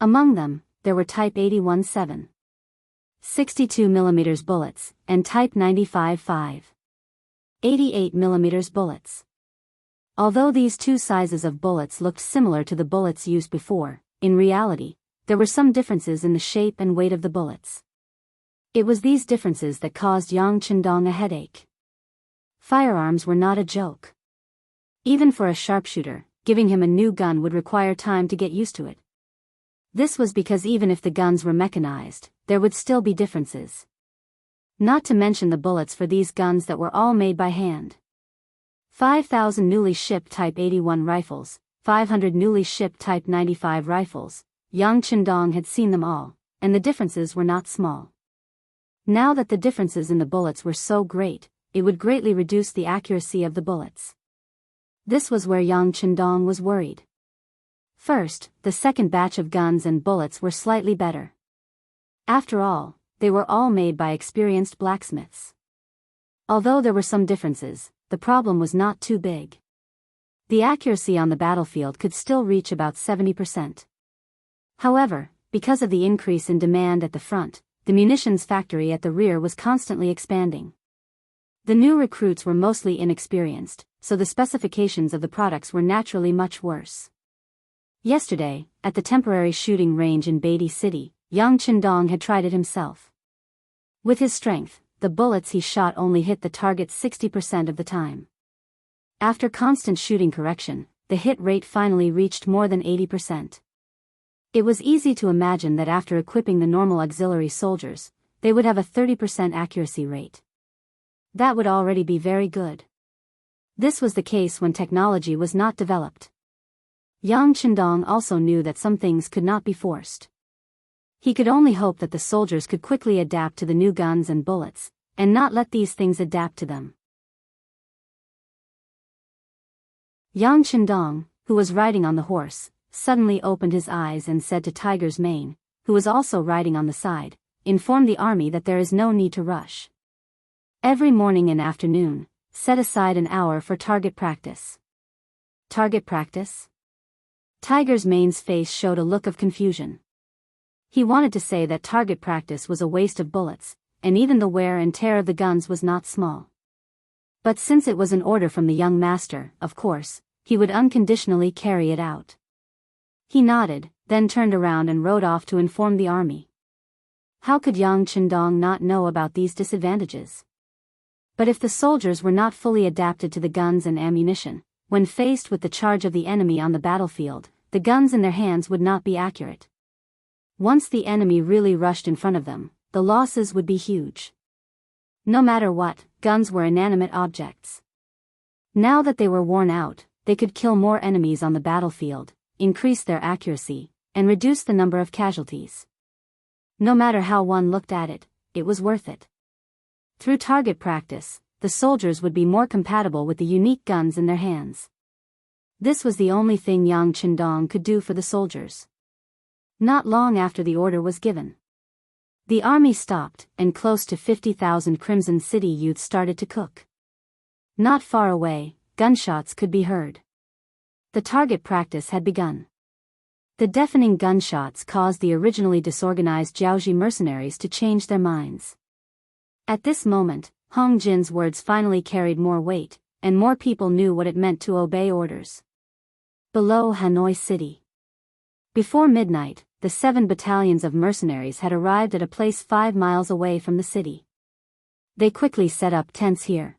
Among them, there were Type 81-7, 62mm bullets, and Type 95-5, 88mm bullets. Although these two sizes of bullets looked similar to the bullets used before, in reality, there were some differences in the shape and weight of the bullets. It was these differences that caused Yang Qindong a headache. Firearms were not a joke. Even for a sharpshooter, giving him a new gun would require time to get used to it. This was because even if the guns were mechanized, there would still be differences. Not to mention the bullets for these guns that were all made by hand. 5,000 newly shipped Type 81 rifles, 500 newly shipped Type 95 rifles, Yang Qindong had seen them all, and the differences were not small. Now that the differences in the bullets were so great, it would greatly reduce the accuracy of the bullets. This was where Yang Chendong was worried. First, the second batch of guns and bullets were slightly better. After all, they were all made by experienced blacksmiths. Although there were some differences, the problem was not too big. The accuracy on the battlefield could still reach about 70%. However, because of the increase in demand at the front, the munitions factory at the rear was constantly expanding. The new recruits were mostly inexperienced, so the specifications of the products were naturally much worse. Yesterday, at the temporary shooting range in Beatty City, Yang Chendong had tried it himself. With his strength, the bullets he shot only hit the target 60% of the time. After constant shooting correction, the hit rate finally reached more than 80%. It was easy to imagine that after equipping the normal auxiliary soldiers, they would have a 30% accuracy rate. That would already be very good. This was the case when technology was not developed. Yang Chendong also knew that some things could not be forced. He could only hope that the soldiers could quickly adapt to the new guns and bullets, and not let these things adapt to them. Yang Chendong, who was riding on the horse, suddenly opened his eyes and said to Tiger's Mane, who was also riding on the side, "Inform the army that there is no need to rush. Every morning and afternoon, set aside an hour for target practice." Target practice? Tiger's Mane's face showed a look of confusion. He wanted to say that target practice was a waste of bullets, and even the wear and tear of the guns was not small. But since it was an order from the young master, of course, he would unconditionally carry it out. He nodded, then turned around and rode off to inform the army. How could Yang Chendong not know about these disadvantages? But if the soldiers were not fully adapted to the guns and ammunition, when faced with the charge of the enemy on the battlefield, the guns in their hands would not be accurate. Once the enemy really rushed in front of them, the losses would be huge. No matter what, guns were inanimate objects. Now that they were worn out, they could kill more enemies on the battlefield, increase their accuracy, and reduce the number of casualties. No matter how one looked at it, it was worth it. Through target practice, the soldiers would be more compatible with the unique guns in their hands. This was the only thing Yang Chendong could do for the soldiers. Not long after the order was given, the army stopped, and close to 50,000 Crimson City youths started to cook. Not far away, gunshots could be heard. The target practice had begun. The deafening gunshots caused the originally disorganized Jiaoji mercenaries to change their minds. At this moment, Hong Jin's words finally carried more weight, and more people knew what it meant to obey orders. Below Hanoi City. Before midnight, the 7 battalions of mercenaries had arrived at a place 5 miles away from the city. They quickly set up tents here.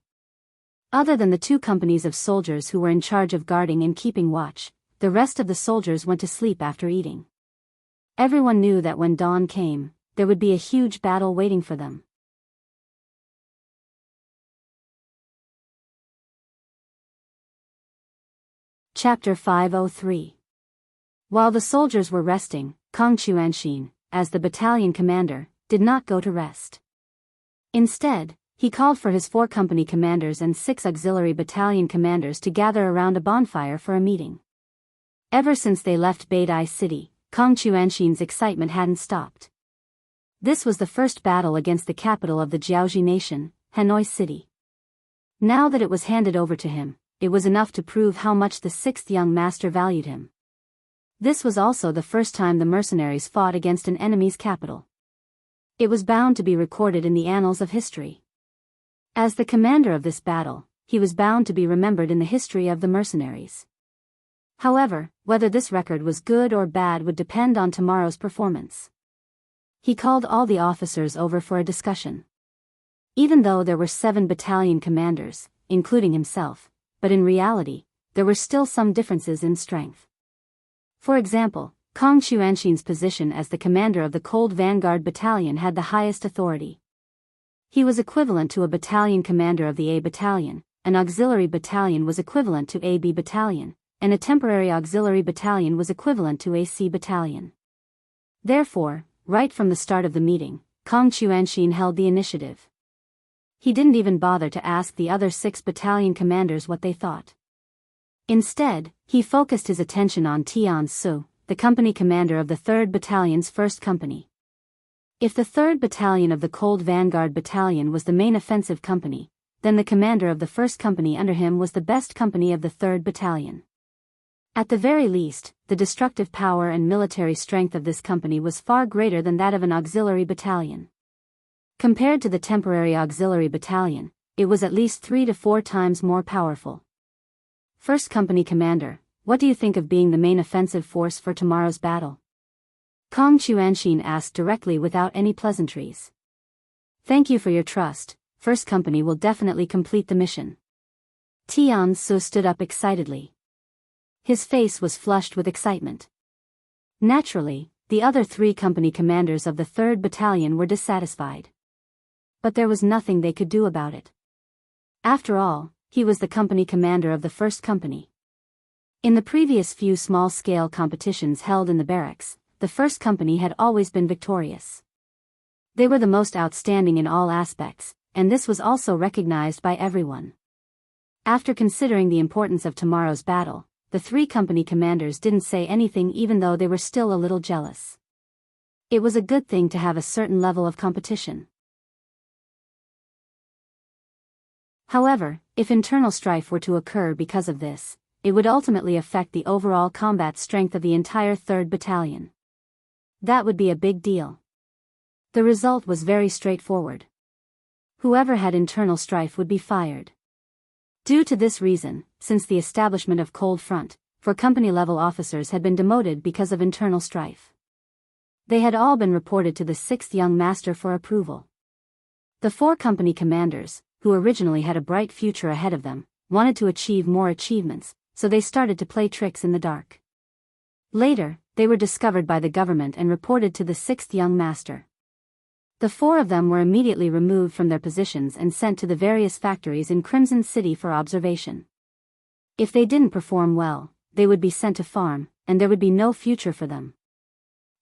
Other than the 2 companies of soldiers who were in charge of guarding and keeping watch, the rest of the soldiers went to sleep after eating. Everyone knew that when dawn came, there would be a huge battle waiting for them. Chapter 503. While the soldiers were resting, Kang Chuanxin, as the battalion commander, did not go to rest. Instead, he called for his 4 company commanders and 6 auxiliary battalion commanders to gather around a bonfire for a meeting. Ever since they left Beidai City, Kang Chuanxin's excitement hadn't stopped. This was the first battle against the capital of the Jiaoji nation, Hanoi City. Now that it was handed over to him, it was enough to prove how much the 6th young master valued him. This was also the first time the mercenaries fought against an enemy's capital. It was bound to be recorded in the annals of history. As the commander of this battle, he was bound to be remembered in the history of the mercenaries. However, whether this record was good or bad would depend on tomorrow's performance. He called all the officers over for a discussion. Even though there were 7 battalion commanders, including himself, but in reality, there were still some differences in strength. For example, Kang Chuanxin's position as the commander of the Cold Vanguard Battalion had the highest authority. He was equivalent to a battalion commander of the A Battalion, an auxiliary battalion was equivalent to a B Battalion, and a temporary auxiliary battalion was equivalent to a C Battalion. Therefore, right from the start of the meeting, Kong Xuanxin held the initiative. He didn't even bother to ask the other 6 battalion commanders what they thought. Instead, he focused his attention on Tian Su, the company commander of the 3rd Battalion's 1st Company. If the 3rd Battalion of the Cold Vanguard Battalion was the main offensive company, then the commander of the 1st Company under him was the best company of the 3rd Battalion. At the very least, the destructive power and military strength of this company was far greater than that of an auxiliary battalion. Compared to the temporary auxiliary battalion, it was at least 3 to 4 times more powerful. 1st Company Commander, what do you think of being the main offensive force for tomorrow's battle? Kong Xuanxin asked directly without any pleasantries. Thank you for your trust, 1st Company will definitely complete the mission. Tian Su stood up excitedly. His face was flushed with excitement. Naturally, the other 3 company commanders of the 3rd Battalion were dissatisfied. But there was nothing they could do about it. After all, he was the company commander of the 1st Company. In the previous few small-scale competitions held in the barracks, the 1st Company had always been victorious. They were the most outstanding in all aspects, and this was also recognized by everyone. After considering the importance of tomorrow's battle, the 3 company commanders didn't say anything even though they were still a little jealous. It was a good thing to have a certain level of competition. However, if internal strife were to occur because of this, it would ultimately affect the overall combat strength of the entire 3rd Battalion. That would be a big deal. The result was very straightforward. Whoever had internal strife would be fired. Due to this reason, since the establishment of Cold Front, 4 company-level officers had been demoted because of internal strife. They had all been reported to the 6th Young Master for approval. The 4 company commanders, who originally had a bright future ahead of them, wanted to achieve more achievements, so they started to play tricks in the dark. Later, they were discovered by the government and reported to the 6th Young Master. The 4 of them were immediately removed from their positions and sent to the various factories in Crimson City for observation. If they didn't perform well, they would be sent to farm, and there would be no future for them.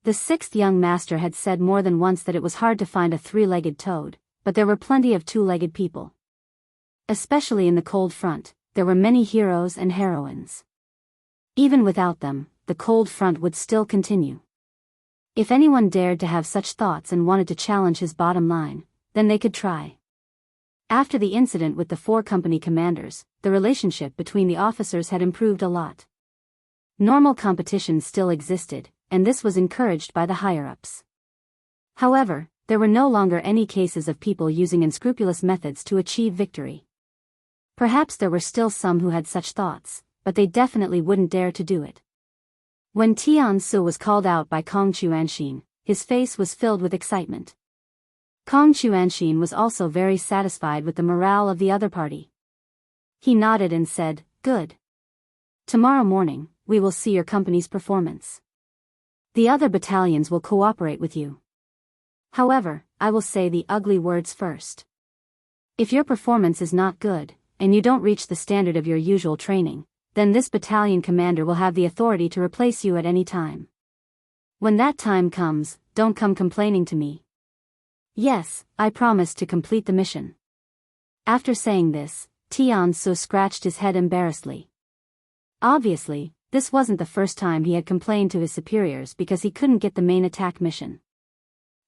The 6th Young Master had said more than once that it was hard to find a 3-legged toad, but there were plenty of 2-legged people. Especially in the Cold Front, there were many heroes and heroines. Even without them, the Cold Front would still continue. If anyone dared to have such thoughts and wanted to challenge his bottom line, then they could try. After the incident with the 4 company commanders, the relationship between the officers had improved a lot. Normal competition still existed, and this was encouraged by the higher-ups. However, there were no longer any cases of people using unscrupulous methods to achieve victory. Perhaps there were still some who had such thoughts, but they definitely wouldn't dare to do it. When Tian Su was called out by Kong Xuanxin, his face was filled with excitement. Kong Xuanxin was also very satisfied with the morale of the other party. He nodded and said, "Good. Tomorrow morning, we will see your company's performance. The other battalions will cooperate with you. However, I will say the ugly words first. If your performance is not good, and you don't reach the standard of your usual training, then this battalion commander will have the authority to replace you at any time. When that time comes, don't come complaining to me." "Yes, I promise to complete the mission." After saying this, Tian Su scratched his head embarrassedly. Obviously, this wasn't the first time he had complained to his superiors because he couldn't get the main attack mission.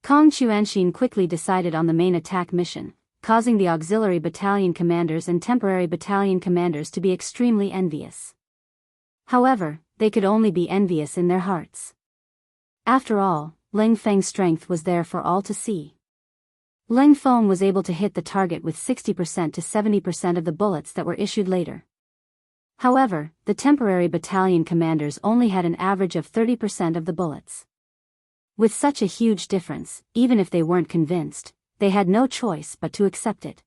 Kong Xuanxin quickly decided on the main attack mission, causing the auxiliary battalion commanders and temporary battalion commanders to be extremely envious. However, they could only be envious in their hearts. After all, Ling Feng's strength was there for all to see. Ling Feng was able to hit the target with 60% to 70% of the bullets that were issued later. However, the temporary battalion commanders only had an average of 30% of the bullets. With such a huge difference, even if they weren't convinced, they had no choice but to accept it.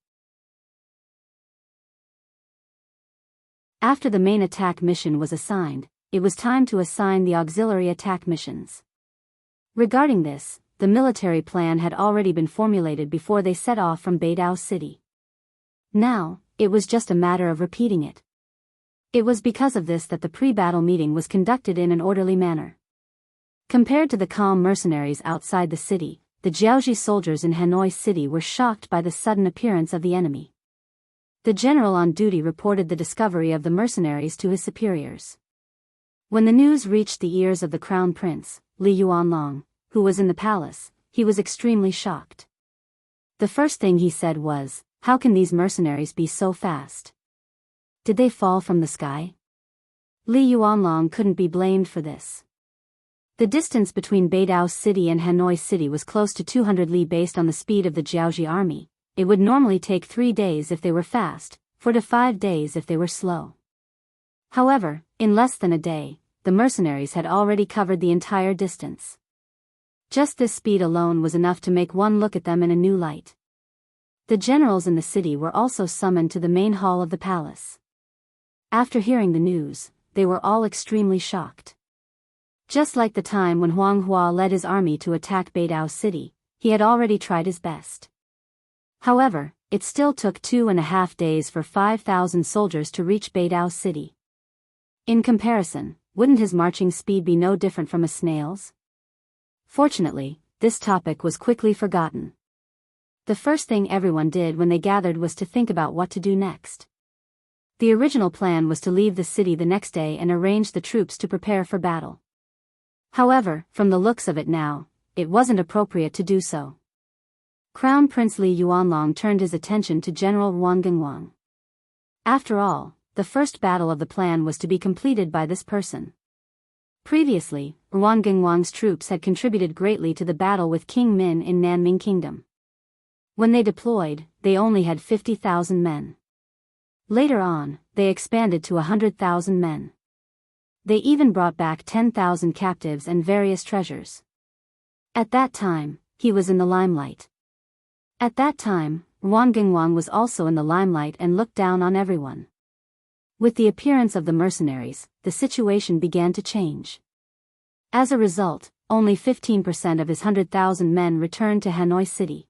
After the main attack mission was assigned, it was time to assign the auxiliary attack missions. Regarding this, the military plan had already been formulated before they set off from Beidao City. Now, it was just a matter of repeating it. It was because of this that the pre-battle meeting was conducted in an orderly manner. Compared to the calm mercenaries outside the city, the Jianghu soldiers in Hanoi City were shocked by the sudden appearance of the enemy. The general on duty reported the discovery of the mercenaries to his superiors. When the news reached the ears of the crown prince, Li Yuanlong, who was in the palace, he was extremely shocked. The first thing he said was, "How can these mercenaries be so fast? Did they fall from the sky?" Li Yuanlong couldn't be blamed for this. The distance between Daoist City and Hanoi City was close to 200 li based on the speed of the Jianghu army. It would normally take 3 days if they were fast, 4 to 5 days if they were slow. However, in less than a day, the mercenaries had already covered the entire distance. Just this speed alone was enough to make one look at them in a new light. The generals in the city were also summoned to the main hall of the palace. After hearing the news, they were all extremely shocked. Just like the time when Huang Hua led his army to attack Daoist City, he had already tried his best. However, it still took 2.5 days for 5,000 soldiers to reach Daoist City. In comparison, wouldn't his marching speed be no different from a snail's? Fortunately, this topic was quickly forgotten. The first thing everyone did when they gathered was to think about what to do next. The original plan was to leave the city the next day and arrange the troops to prepare for battle. However, from the looks of it now, it wasn't appropriate to do so. Crown Prince Li Yuanlong turned his attention to General Wang Genguang. After all, the first battle of the plan was to be completed by this person. Previously, Wang Genguang's troops had contributed greatly to the battle with King Min in Nanming Kingdom. When they deployed, they only had 50,000 men. Later on, they expanded to 100,000 men. They even brought back 10,000 captives and various treasures. At that time, he was in the limelight. At that time, Wang Genguang was also in the limelight and looked down on everyone. With the appearance of the mercenaries, the situation began to change. As a result, only 15% of his 100,000 men returned to Hanoi City.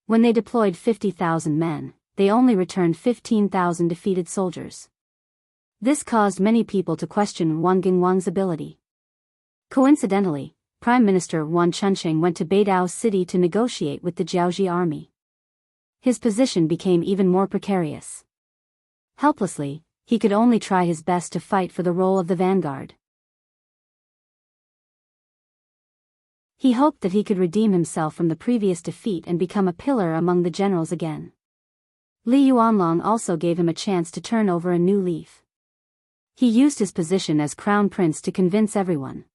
When they deployed 50,000 men, they only returned 15,000 defeated soldiers. This caused many people to question Wang Genguang's ability. Coincidentally, Prime Minister Wan Chunsheng went to Daoist City to negotiate with the Jianghu army. His position became even more precarious. Helplessly, he could only try his best to fight for the role of the vanguard. He hoped that he could redeem himself from the previous defeat and become a pillar among the generals again. Li Yuanlong also gave him a chance to turn over a new leaf. He used his position as crown prince to convince everyone.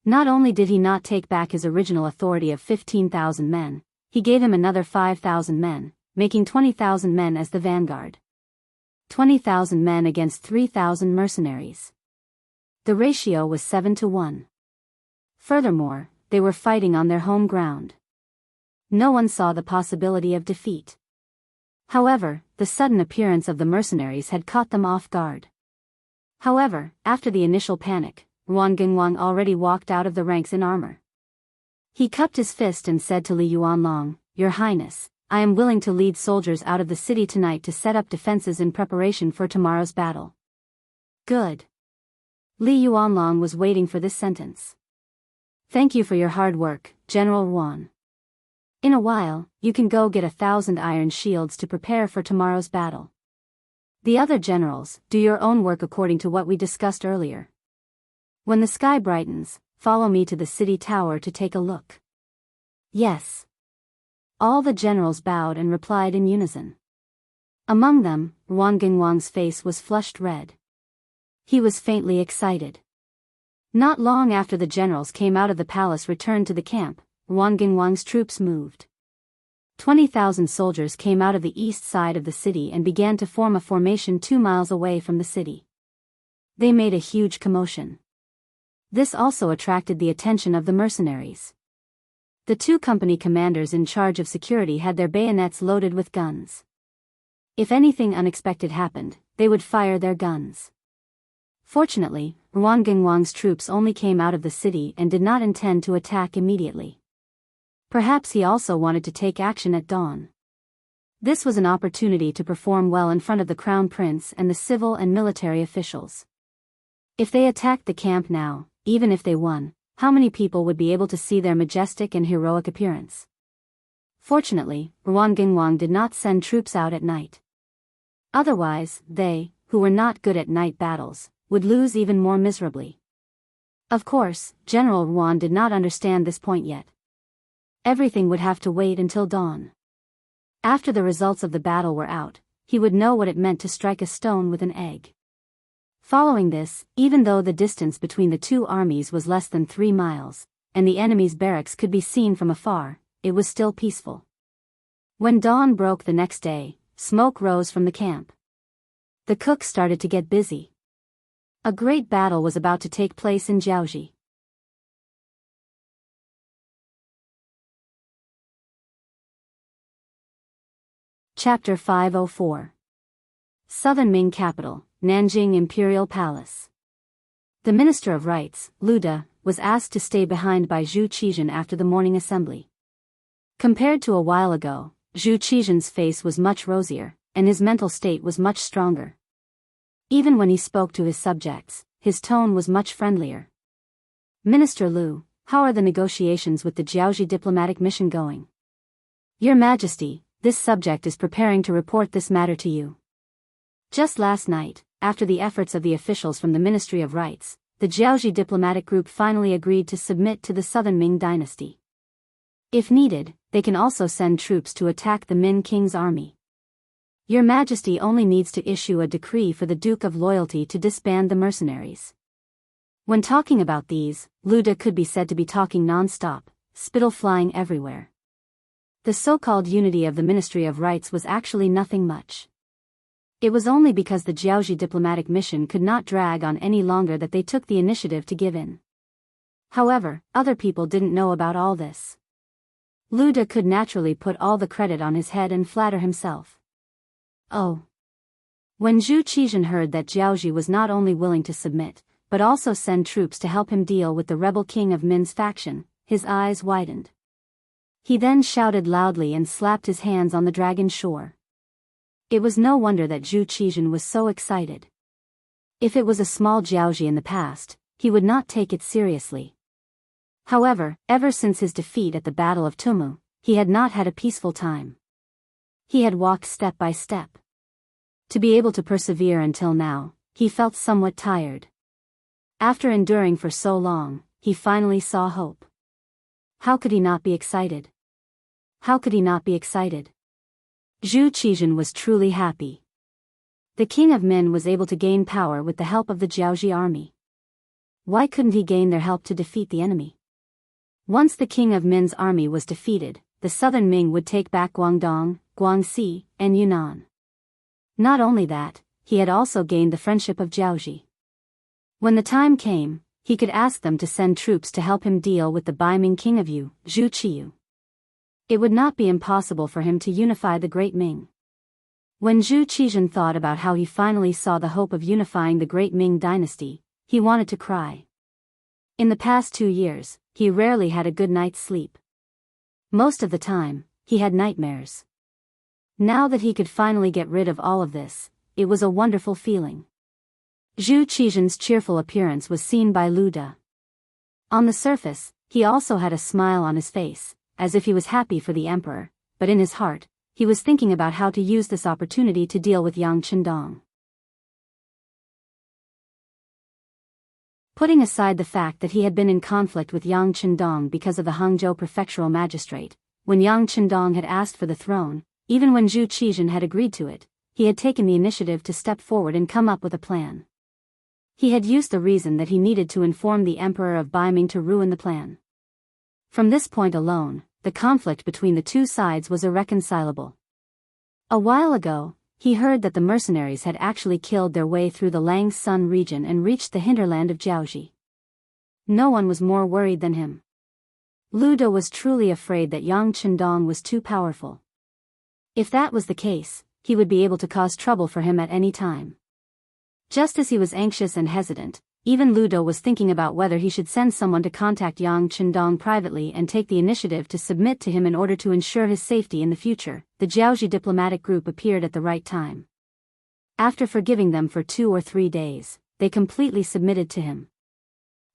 Not only did he not take back his original authority of 15,000 men, he gave him another 5,000 men, making 20,000 men as the vanguard. 20,000 men against 3,000 mercenaries. The ratio was 7-1. Furthermore, they were fighting on their home ground. No one saw the possibility of defeat. However, the sudden appearance of the mercenaries had caught them off guard. However, after the initial panic, Wang Genguang already walked out of the ranks in armor. He cupped his fist and said to Li Yuanlong, "Your Highness, I am willing to lead soldiers out of the city tonight to set up defenses in preparation for tomorrow's battle." Good. Li Yuanlong was waiting for this sentence. "Thank you for your hard work, General Wan. In a while, you can go get 1,000 iron shields to prepare for tomorrow's battle. The other generals, do your own work according to what we discussed earlier. When the sky brightens, follow me to the city tower to take a look." Yes. All the generals bowed and replied in unison. Among them, Wang Genguang's face was flushed red. He was faintly excited. Not long after the generals came out of the palace returned to the camp, Wang Genguang's troops moved. 20,000 soldiers came out of the east side of the city and began to form a formation 2 miles away from the city. They made a huge commotion. This also attracted the attention of the mercenaries. The 2 company commanders in charge of security had their bayonets loaded with guns. If anything unexpected happened, they would fire their guns. Fortunately, Wang Genguang's troops only came out of the city and did not intend to attack immediately. Perhaps he also wanted to take action at dawn. This was an opportunity to perform well in front of the crown prince and the civil and military officials. If they attacked the camp now, even if they won, how many people would be able to see their majestic and heroic appearance? Fortunately, Ruan Gingwang did not send troops out at night. Otherwise, they, who were not good at night battles, would lose even more miserably. Of course, General Ruan did not understand this point yet. Everything would have to wait until dawn. After the results of the battle were out, he would know what it meant to strike a stone with an egg. Following this, even though the distance between the two armies was less than 3 miles, and the enemy's barracks could be seen from afar, it was still peaceful. When dawn broke the next day, smoke rose from the camp. The cook started to get busy. A great battle was about to take place in Jianghu. Chapter 504. Southern Ming Capital, Nanjing Imperial Palace. The Minister of Rites, Lu De, was asked to stay behind by Zhu Qizhen after the morning assembly. Compared to a while ago, Zhu Qizhen's face was much rosier, and his mental state was much stronger. Even when he spoke to his subjects, his tone was much friendlier. Minister Lu, how are the negotiations with the Jianghu diplomatic mission going? Your Majesty, this subject is preparing to report this matter to you. Just last night, after the efforts of the officials from the Ministry of Rites, the Jianghu diplomatic group finally agreed to submit to the Southern Ming dynasty. If needed, they can also send troops to attack the Min King's army. Your Majesty only needs to issue a decree for the Duke of Loyalty to disband the mercenaries. When talking about these, Lu De could be said to be talking non-stop, spittle flying everywhere. The so-called unity of the Ministry of Rites was actually nothing much. It was only because the Jianghu diplomatic mission could not drag on any longer that they took the initiative to give in. However, other people didn't know about all this. Lu De could naturally put all the credit on his head and flatter himself. Oh. When Zhu Qizhen heard that Jianghu was not only willing to submit, but also send troops to help him deal with the rebel king of Min's faction, his eyes widened. He then shouted loudly and slapped his hands on the dragon shore. It was no wonder that Zhu Qizhen was so excited. If it was a small Jianghu in the past, he would not take it seriously. However, ever since his defeat at the Battle of Tumu, he had not had a peaceful time. He had walked step by step. To be able to persevere until now, he felt somewhat tired. After enduring for so long, he finally saw hope. How could he not be excited? How could he not be excited? Zhu Qizhen was truly happy. The king of Min was able to gain power with the help of the Jianghu army. Why couldn't he gain their help to defeat the enemy? Once the king of Min's army was defeated, the southern Ming would take back Guangdong, Guangxi, and Yunnan. Not only that, he had also gained the friendship of Jianghu. When the time came, he could ask them to send troops to help him deal with the Baiming king of Yu, Zhu Qiyu. It would not be impossible for him to unify the Great Ming. When Zhu Qizhen thought about how he finally saw the hope of unifying the Great Ming dynasty, he wanted to cry. In the past 2 years, he rarely had a good night's sleep. Most of the time, he had nightmares. Now that he could finally get rid of all of this, it was a wonderful feeling. Zhu Qizhen's cheerful appearance was seen by Lu De. On the surface, he also had a smile on his face, as if he was happy for the emperor, but in his heart, he was thinking about how to use this opportunity to deal with Yang Chendong. Putting aside the fact that he had been in conflict with Yang Chendong because of the Hangzhou prefectural magistrate, when Yang Chendong had asked for the throne, even when Zhu Qizhen had agreed to it, he had taken the initiative to step forward and come up with a plan. He had used the reason that he needed to inform the emperor of Baiming to ruin the plan. From this point alone, the conflict between the two sides was irreconcilable. A while ago, he heard that the mercenaries had actually killed their way through the Lang Sun region and reached the hinterland of Jianghu. No one was more worried than him. Lu De was truly afraid that Yang Chendong was too powerful. If that was the case, he would be able to cause trouble for him at any time. Just as he was anxious and hesitant, even Lu De was thinking about whether he should send someone to contact Yang Chendong privately and take the initiative to submit to him in order to ensure his safety in the future. The Jianghu diplomatic group appeared at the right time. After forgiving them for 2 or 3 days, they completely submitted to him.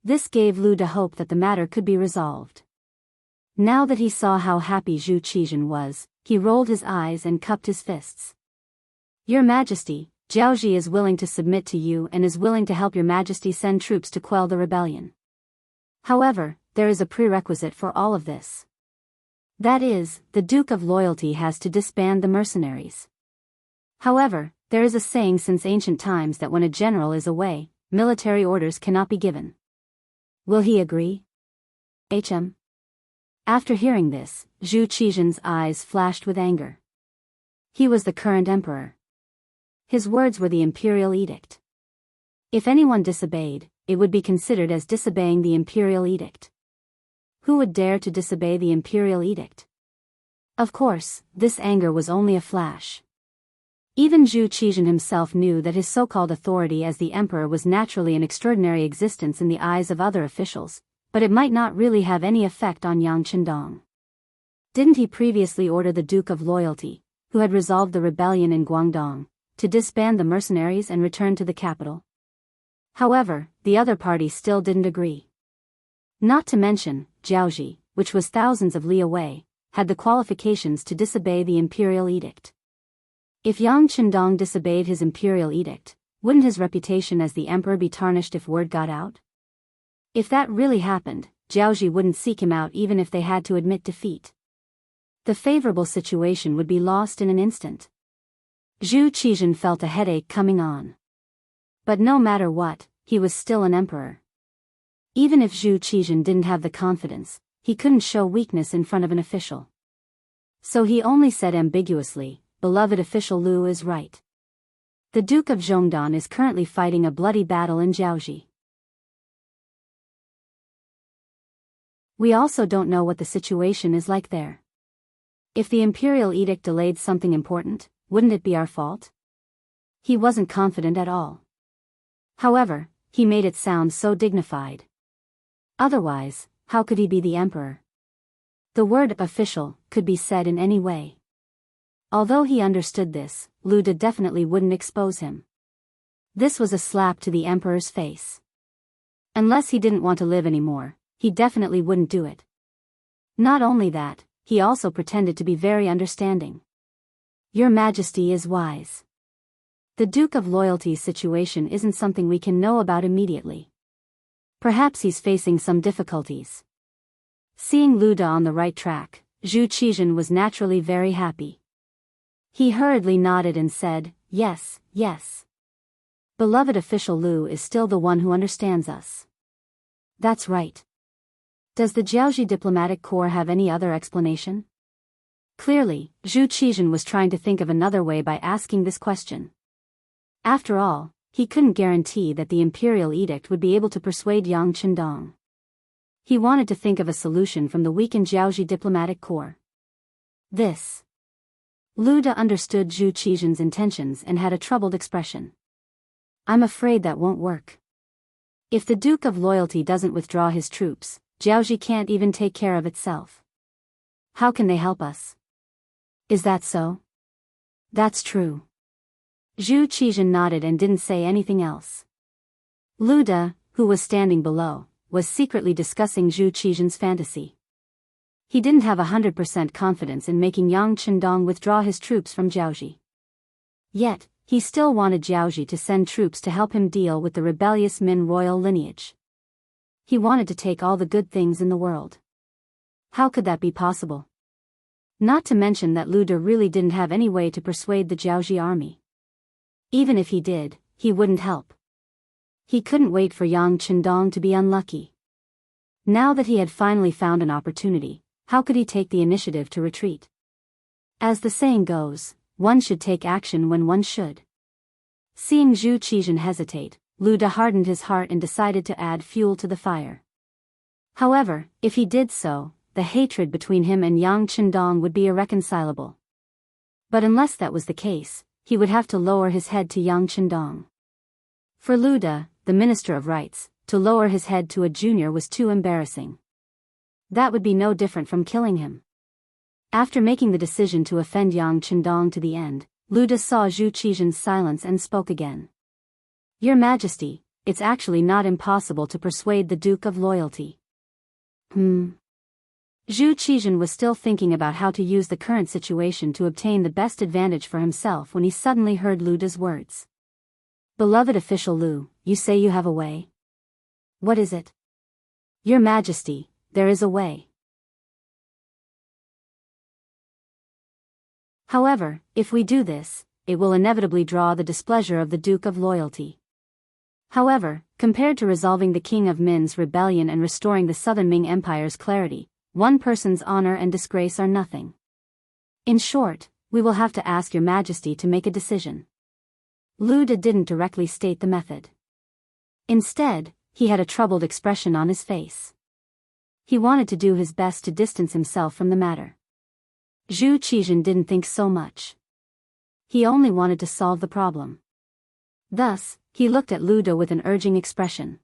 This gave Lu De hope that the matter could be resolved. Now that he saw how happy Zhu Qizhen was, he rolled his eyes and cupped his fists. Your Majesty, Jiaoji is willing to submit to you and is willing to help your Majesty send troops to quell the rebellion. However, there is a prerequisite for all of this. That is, the Duke of Loyalty has to disband the mercenaries. However, there is a saying since ancient times that when a general is away, military orders cannot be given. Will he agree? HM. After hearing this, Zhu Qizhen's eyes flashed with anger. He was the current emperor. His words were the imperial edict. If anyone disobeyed, it would be considered as disobeying the imperial edict. Who would dare to disobey the imperial edict? Of course, this anger was only a flash. Even Zhu Qizhen himself knew that his so-called authority as the emperor was naturally an extraordinary existence in the eyes of other officials, but it might not really have any effect on Yang Qindong. Didn't he previously order the Duke of Loyalty, who had resolved the rebellion in Guangdong, to disband the mercenaries and return to the capital? However, the other party still didn't agree. Not to mention, Jiaoji, which was thousands of li away, had the qualifications to disobey the imperial edict. If Yang Qindong disobeyed his imperial edict, wouldn't his reputation as the emperor be tarnished if word got out? If that really happened, Jiaoji wouldn't seek him out even if they had to admit defeat. The favorable situation would be lost in an instant. Zhu Qizhen felt a headache coming on. But no matter what, he was still an emperor. Even if Zhu Qizhen didn't have the confidence, he couldn't show weakness in front of an official. So he only said ambiguously, "Beloved official Lu is right. The Duke of Zhongdan is currently fighting a bloody battle in Jiaoji. We also don't know what the situation is like there. If the imperial edict delayed something important, wouldn't it be our fault?" He wasn't confident at all. However, he made it sound so dignified. Otherwise, how could he be the emperor? The word official could be said in any way. Although he understood this, Lu De definitely wouldn't expose him. This was a slap to the emperor's face. Unless he didn't want to live anymore, he definitely wouldn't do it. Not only that, he also pretended to be very understanding. Your Majesty is wise. The Duke of Loyalty's situation isn't something we can know about immediately. Perhaps he's facing some difficulties. Seeing Lu De on the right track, Zhu Qizhen was naturally very happy. He hurriedly nodded and said, "Yes, yes. Beloved official Lu is still the one who understands us." That's right. Does the Jiaoji diplomatic corps have any other explanation? Clearly, Zhu Qizhen was trying to think of another way by asking this question. After all, he couldn't guarantee that the imperial edict would be able to persuade Yang Qindong. He wanted to think of a solution from the weakened Jiaoji diplomatic corps. This. Lu De understood Zhu Qizhen's intentions and had a troubled expression. I'm afraid that won't work. If the Duke of Loyalty doesn't withdraw his troops, Jiaoji can't even take care of itself. How can they help us? Is that so? That's true. Zhu Qizhen nodded and didn't say anything else. Lu De, who was standing below, was secretly discussing Zhu Qizhen's fantasy. He didn't have 100% confidence in making Yang Qindong withdraw his troops from Jiaoji. Yet, he still wanted Jiaoji to send troops to help him deal with the rebellious Min royal lineage. He wanted to take all the good things in the world. How could that be possible? Not to mention that Lu De really didn't have any way to persuade the Jiaoji army. Even if he did, he wouldn't help. He couldn't wait for Yang Qindong to be unlucky. Now that he had finally found an opportunity, how could he take the initiative to retreat? As the saying goes, one should take action when one should. Seeing Zhu Qizhen hesitate, Lu De hardened his heart and decided to add fuel to the fire. However, if he did so, the hatred between him and Yang Qindong would be irreconcilable. But unless that was the case, he would have to lower his head to Yang Qindong. For Lu De, the Minister of Rights, to lower his head to a junior was too embarrassing. That would be no different from killing him. After making the decision to offend Yang Qindong to the end, Lu De saw Zhu Qizhen's silence and spoke again. Your Majesty, it's actually not impossible to persuade the Duke of Loyalty. Zhu Qizhen was still thinking about how to use the current situation to obtain the best advantage for himself when he suddenly heard Lu Da's words. Beloved official Lu, you say you have a way? What is it? Your Majesty, there is a way. However, if we do this, it will inevitably draw the displeasure of the Duke of Loyalty. However, compared to resolving the King of Min's rebellion and restoring the Southern Ming Empire's clarity, one person's honor and disgrace are nothing. In short, we will have to ask your Majesty to make a decision. Lu Da didn't directly state the method. Instead, he had a troubled expression on his face. He wanted to do his best to distance himself from the matter. Zhu Qizhen didn't think so much. He only wanted to solve the problem. Thus, he looked at Lu Da with an urging expression.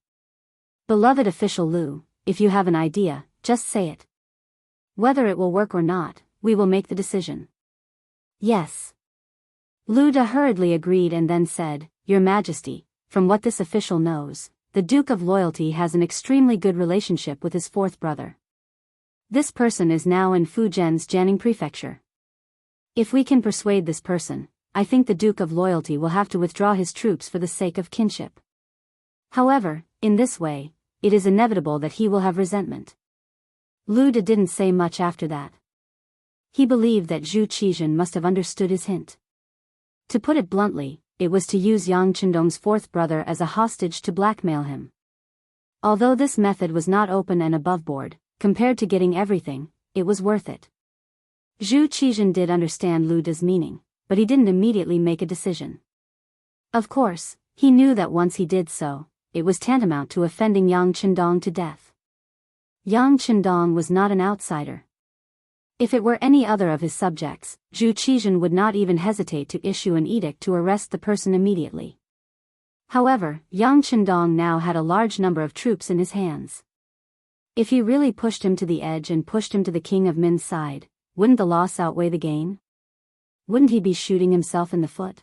Beloved official Lu, if you have an idea, just say it. Whether it will work or not, we will make the decision. Yes. Lu Da hurriedly agreed and then said, Your Majesty, from what this official knows, the Duke of Loyalty has an extremely good relationship with his fourth brother. This person is now in Fujian's Jianghu prefecture. If we can persuade this person, I think the Duke of Loyalty will have to withdraw his troops for the sake of kinship. However, in this way, it is inevitable that he will have resentment. Lu Da didn't say much after that. He believed that Zhu Qizhen must have understood his hint. To put it bluntly, it was to use Yang Qindong's fourth brother as a hostage to blackmail him. Although this method was not open and above board, compared to getting everything, it was worth it. Zhu Qizhen did understand Lu Da's meaning, but he didn't immediately make a decision. Of course, he knew that once he did so, it was tantamount to offending Yang Qindong to death. Yang Qindong was not an outsider. If it were any other of his subjects, Zhu Qizhen would not even hesitate to issue an edict to arrest the person immediately. However, Yang Qindong now had a large number of troops in his hands. If he really pushed him to the edge and pushed him to the King of Min's side, wouldn't the loss outweigh the gain? Wouldn't he be shooting himself in the foot?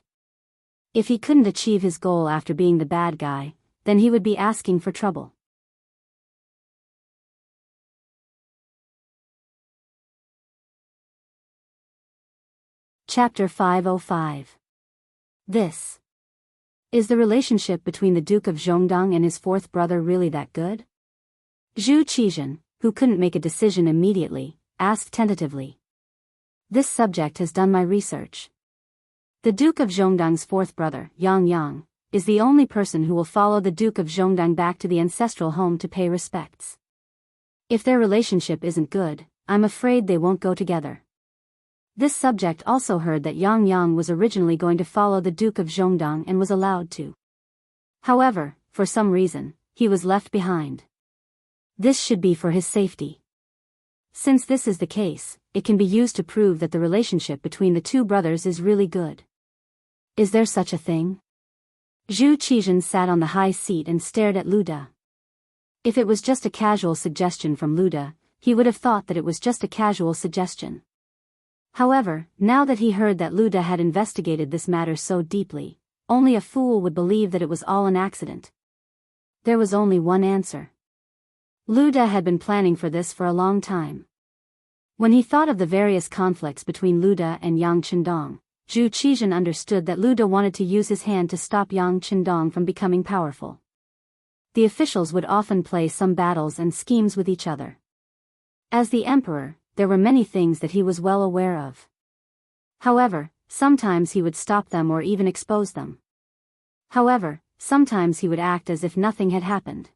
If he couldn't achieve his goal after being the bad guy, then he would be asking for trouble. Chapter 505. This. Is the relationship between the Duke of Zhongdong and his fourth brother really that good? Zhu Qizhen, who couldn't make a decision immediately, asked tentatively. This subject has done my research. The Duke of Zhongdong's fourth brother, Yang, is the only person who will follow the Duke of Zhongdong back to the ancestral home to pay respects. If their relationship isn't good, I'm afraid they won't go together. This subject also heard that Yang was originally going to follow the Duke of Zhongdong and was allowed to. However, for some reason, he was left behind. This should be for his safety. Since this is the case, it can be used to prove that the relationship between the two brothers is really good. Is there such a thing? Zhu Qizhen sat on the high seat and stared at Lu Da. If it was just a casual suggestion from Lu Da, he would have thought that it was just a casual suggestion. However, now that he heard that Lu Da had investigated this matter so deeply, only a fool would believe that it was all an accident. There was only one answer. Lu Da had been planning for this for a long time. When he thought of the various conflicts between Lu Da and Yang Qindong, Zhu Qizhen understood that Lu Da wanted to use his hand to stop Yang Qindong from becoming powerful. The officials would often play some battles and schemes with each other. As the emperor, there were many things that he was well aware of. However, sometimes he would stop them or even expose them. However, sometimes he would act as if nothing had happened.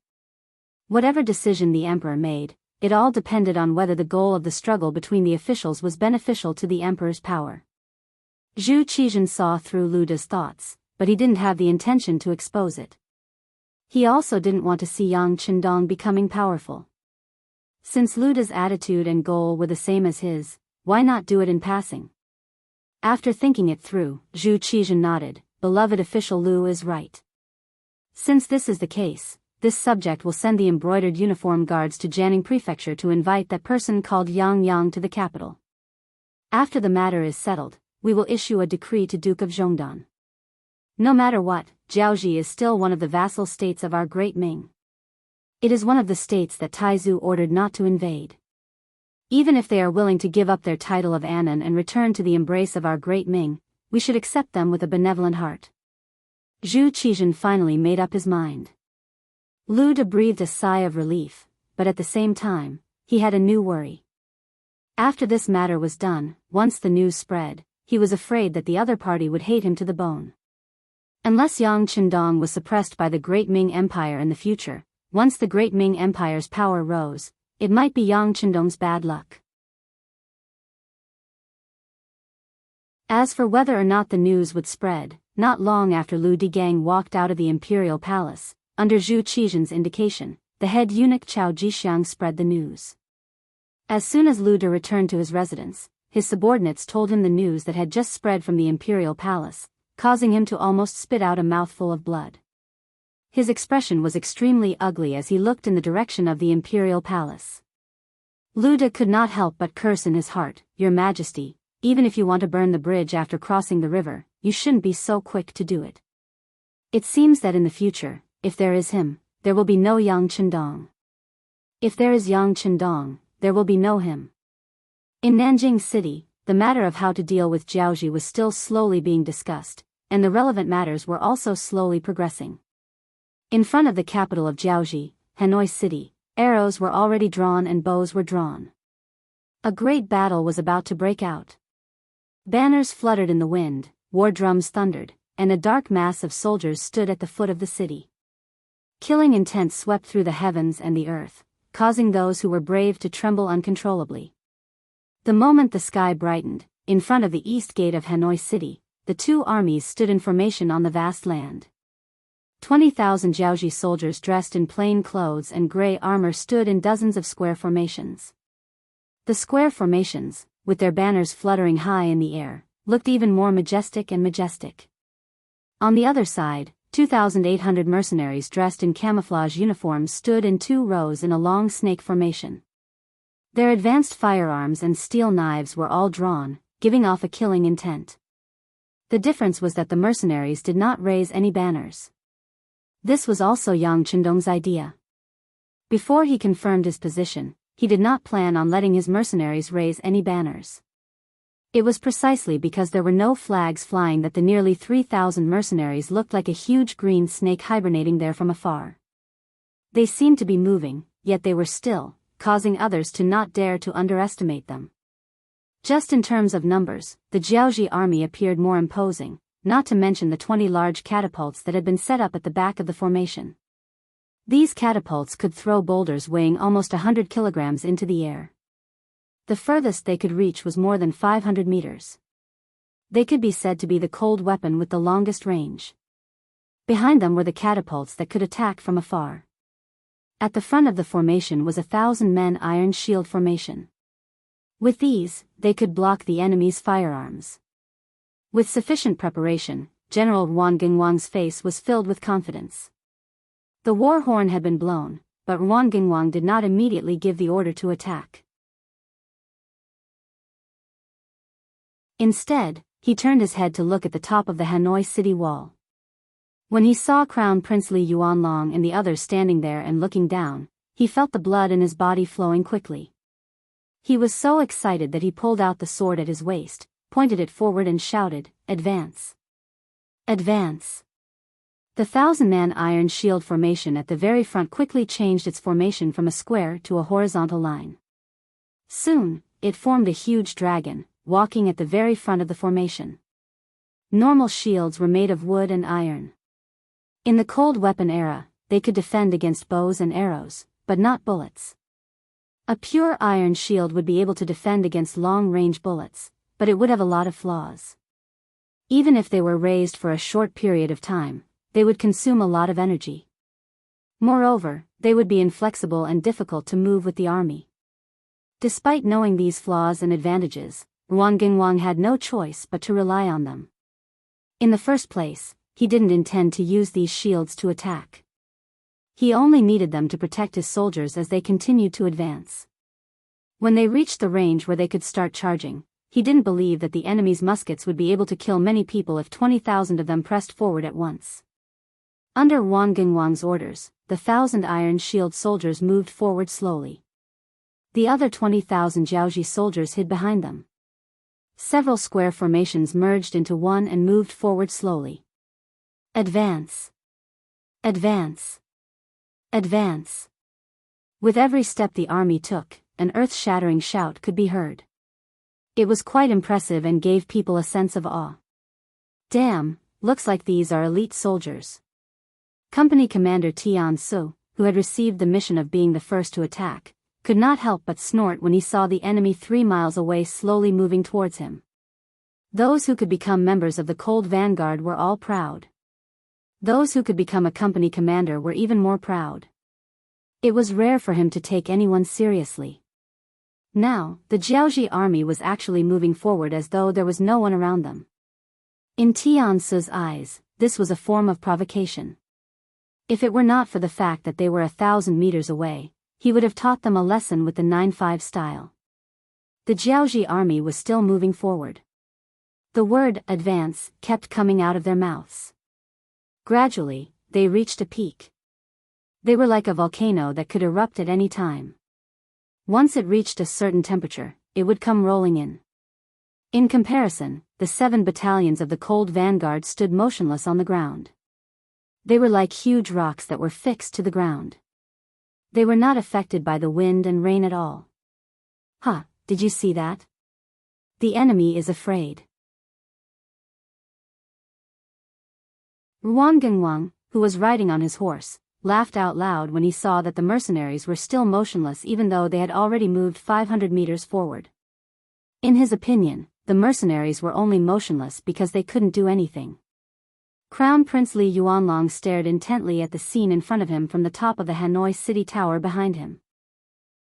Whatever decision the emperor made, it all depended on whether the goal of the struggle between the officials was beneficial to the emperor's power. Zhu Qizhen saw through Lu Da's thoughts, but he didn't have the intention to expose it. He also didn't want to see Yang Qindong becoming powerful. Since Lu Da's attitude and goal were the same as his, why not do it in passing? After thinking it through, Zhu Qizhen nodded. Beloved official Lu is right. Since this is the case, this subject will send the embroidered uniform guards to Jianghu prefecture to invite that person called Yang to the capital. After the matter is settled, we will issue a decree to Duke of Zhongdong. No matter what, Jiaoji is still one of the vassal states of our Great Ming. It is one of the states that Taizu ordered not to invade. Even if they are willing to give up their title of Anan and return to the embrace of our Great Ming, we should accept them with a benevolent heart. Zhu Qizhen finally made up his mind. Lu De breathed a sigh of relief, but at the same time, he had a new worry. After this matter was done, once the news spread, he was afraid that the other party would hate him to the bone. Unless Yang Qindong was suppressed by the Great Ming Empire in the future, once the Great Ming Empire's power rose, it might be Yang Qindong's bad luck. As for whether or not the news would spread, not long after Lu Digang walked out of the imperial palace, under Zhu Qizhen's indication, the head eunuch Chao Jixiang spread the news. As soon as Lu De returned to his residence, his subordinates told him the news that had just spread from the imperial palace, causing him to almost spit out a mouthful of blood. His expression was extremely ugly as he looked in the direction of the imperial palace. Lu De could not help but curse in his heart, "Your Majesty, even if you want to burn the bridge after crossing the river, you shouldn't be so quick to do it. It seems that in the future, if there is him, there will be no Yang Qindong. If there is Yang Qindong, there will be no him." In Nanjing City, the matter of how to deal with Jiaoji was still slowly being discussed, and the relevant matters were also slowly progressing. In front of the capital of Jiaoji, Hanoi City, arrows were already drawn and bows were drawn. A great battle was about to break out. Banners fluttered in the wind, war drums thundered, and a dark mass of soldiers stood at the foot of the city. Killing intent swept through the heavens and the earth, causing those who were brave to tremble uncontrollably. The moment the sky brightened, in front of the east gate of Hanoi City, the two armies stood in formation on the vast land. 20,000 Jiaoji soldiers dressed in plain clothes and gray armor stood in dozens of square formations. The square formations, with their banners fluttering high in the air, looked even more majestic and majestic. On the other side, 2,800 mercenaries dressed in camouflage uniforms stood in 2 rows in a long snake formation. Their advanced firearms and steel knives were all drawn, giving off a killing intent. The difference was that the mercenaries did not raise any banners. This was also Yang Qindong's idea. Before he confirmed his position, he did not plan on letting his mercenaries raise any banners. It was precisely because there were no flags flying that the nearly 3,000 mercenaries looked like a huge green snake hibernating there from afar. They seemed to be moving, yet they were still, causing others to not dare to underestimate them. Just in terms of numbers, the Jiaoji army appeared more imposing, not to mention the 20 large catapults that had been set up at the back of the formation. These catapults could throw boulders weighing almost 100 kilograms into the air. The furthest they could reach was more than 500 meters. They could be said to be the cold weapon with the longest range. Behind them were the catapults that could attack from afar. At the front of the formation was a 1,000-men iron shield formation. With these, they could block the enemy's firearms. With sufficient preparation, General Ruan Gingwang's face was filled with confidence. The war horn had been blown, but Ruan Gingwang did not immediately give the order to attack. Instead, he turned his head to look at the top of the Hanoi city wall. When he saw Crown Prince Li Yuanlong and the others standing there and looking down, he felt the blood in his body flowing quickly. He was so excited that he pulled out the sword at his waist, pointed it forward and shouted, "Advance! Advance!" The 1,000-man iron shield formation at the very front quickly changed its formation from a square to a horizontal line. Soon, it formed a huge dragon, walking at the very front of the formation. Normal shields were made of wood and iron. In the cold weapon era, they could defend against bows and arrows, but not bullets. A pure iron shield would be able to defend against long-range bullets, but it would have a lot of flaws. Even if they were raised for a short period of time, they would consume a lot of energy. Moreover, they would be inflexible and difficult to move with the army. Despite knowing these flaws and advantages, Ruan Gingwang had no choice but to rely on them. In the first place, he didn't intend to use these shields to attack. He only needed them to protect his soldiers as they continued to advance. When they reached the range where they could start charging, he didn't believe that the enemy's muskets would be able to kill many people if 20,000 of them pressed forward at once. Under Wang Gingwang's orders, the 1,000 Iron Shield soldiers moved forward slowly. The other 20,000 Jiaoji soldiers hid behind them. Several square formations merged into one and moved forward slowly. Advance! Advance! Advance! With every step the army took, an earth-shattering shout could be heard. It was quite impressive and gave people a sense of awe. Damn, looks like these are elite soldiers. Company Commander Tian Su, who had received the mission of being the first to attack, could not help but snort when he saw the enemy 3 miles away slowly moving towards him. Those who could become members of the Cold Vanguard were all proud. Those who could become a company commander were even more proud. It was rare for him to take anyone seriously. Now, the Jiaoji army was actually moving forward as though there was no one around them. In Tian Su's eyes, this was a form of provocation. If it were not for the fact that they were 1,000 meters away, he would have taught them a lesson with the 9-5 style. The Jiaoji army was still moving forward. The word advance kept coming out of their mouths. Gradually, they reached a peak. They were like a volcano that could erupt at any time. Once it reached a certain temperature, it would come rolling in. In comparison, the 7 battalions of the Cold Vanguard stood motionless on the ground. They were like huge rocks that were fixed to the ground. They were not affected by the wind and rain at all. Huh, did you see that? The enemy is afraid. Wang Gingwang, who was riding on his horse, laughed out loud when he saw that the mercenaries were still motionless even though they had already moved 500 meters forward. In his opinion, the mercenaries were only motionless because they couldn't do anything. Crown Prince Li Yuanlong stared intently at the scene in front of him from the top of the Hanoi city tower behind him.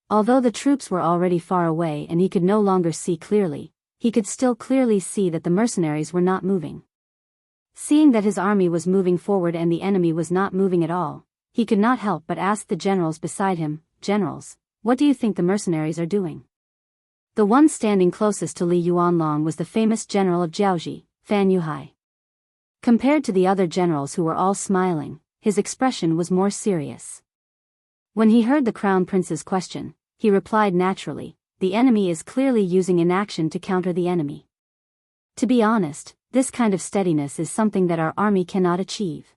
Although the troops were already far away and he could no longer see clearly, he could still clearly see that the mercenaries were not moving. Seeing that his army was moving forward and the enemy was not moving at all, he could not help but ask the generals beside him, "Generals, what do you think the mercenaries are doing?" The one standing closest to Li Yuanlong was the famous general of Jiaoji, Fan Yuhai. Compared to the other generals who were all smiling, his expression was more serious. When he heard the Crown Prince's question, he replied naturally, "The enemy is clearly using inaction to counter the enemy." To be honest, this kind of steadiness is something that our army cannot achieve.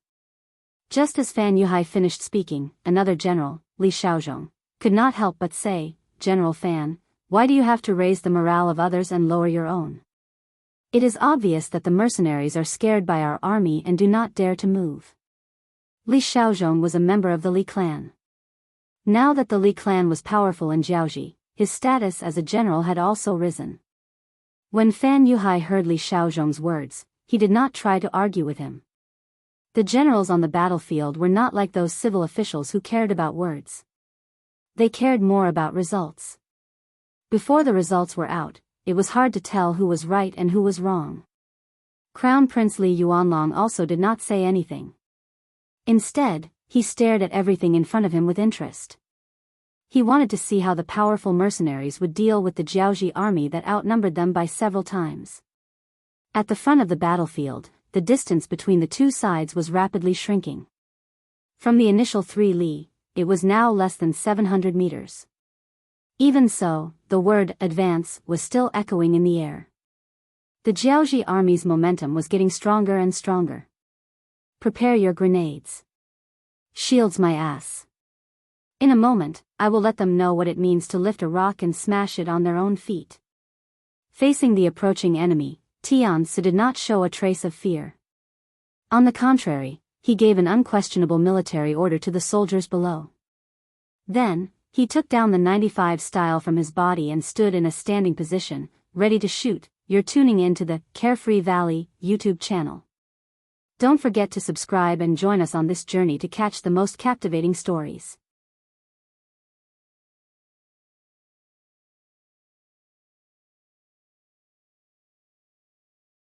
Just as Fan Yuhai finished speaking, another general, Li Shaozhong, could not help but say, "General Fan, why do you have to raise the morale of others and lower your own? It is obvious that the mercenaries are scared by our army and do not dare to move." Li Shaozhong was a member of the Li clan. Now that the Li clan was powerful in Jiaoji, his status as a general had also risen. When Fan Yuhai heard Li Shaozhong's words, he did not try to argue with him. The generals on the battlefield were not like those civil officials who cared about words. They cared more about results. Before the results were out, it was hard to tell who was right and who was wrong. Crown Prince Li Yuanlong also did not say anything. Instead, he stared at everything in front of him with interest. He wanted to see how the powerful mercenaries would deal with the Jiaoji army that outnumbered them by several times. At the front of the battlefield, the distance between the two sides was rapidly shrinking. From the initial 3 li, it was now less than 700 meters. Even so, the word advance was still echoing in the air. The Jiaoji army's momentum was getting stronger and stronger. "Prepare your grenades. Shields my ass. In a moment, I will let them know what it means to lift a rock and smash it on their own feet." Facing the approaching enemy, Tian Su did not show a trace of fear. On the contrary, he gave an unquestionable military order to the soldiers below. Then, he took down the 95 style from his body and stood in a standing position, ready to shoot. You're tuning in to the Carefree Valley YouTube channel. Don't forget to subscribe and join us on this journey to catch the most captivating stories.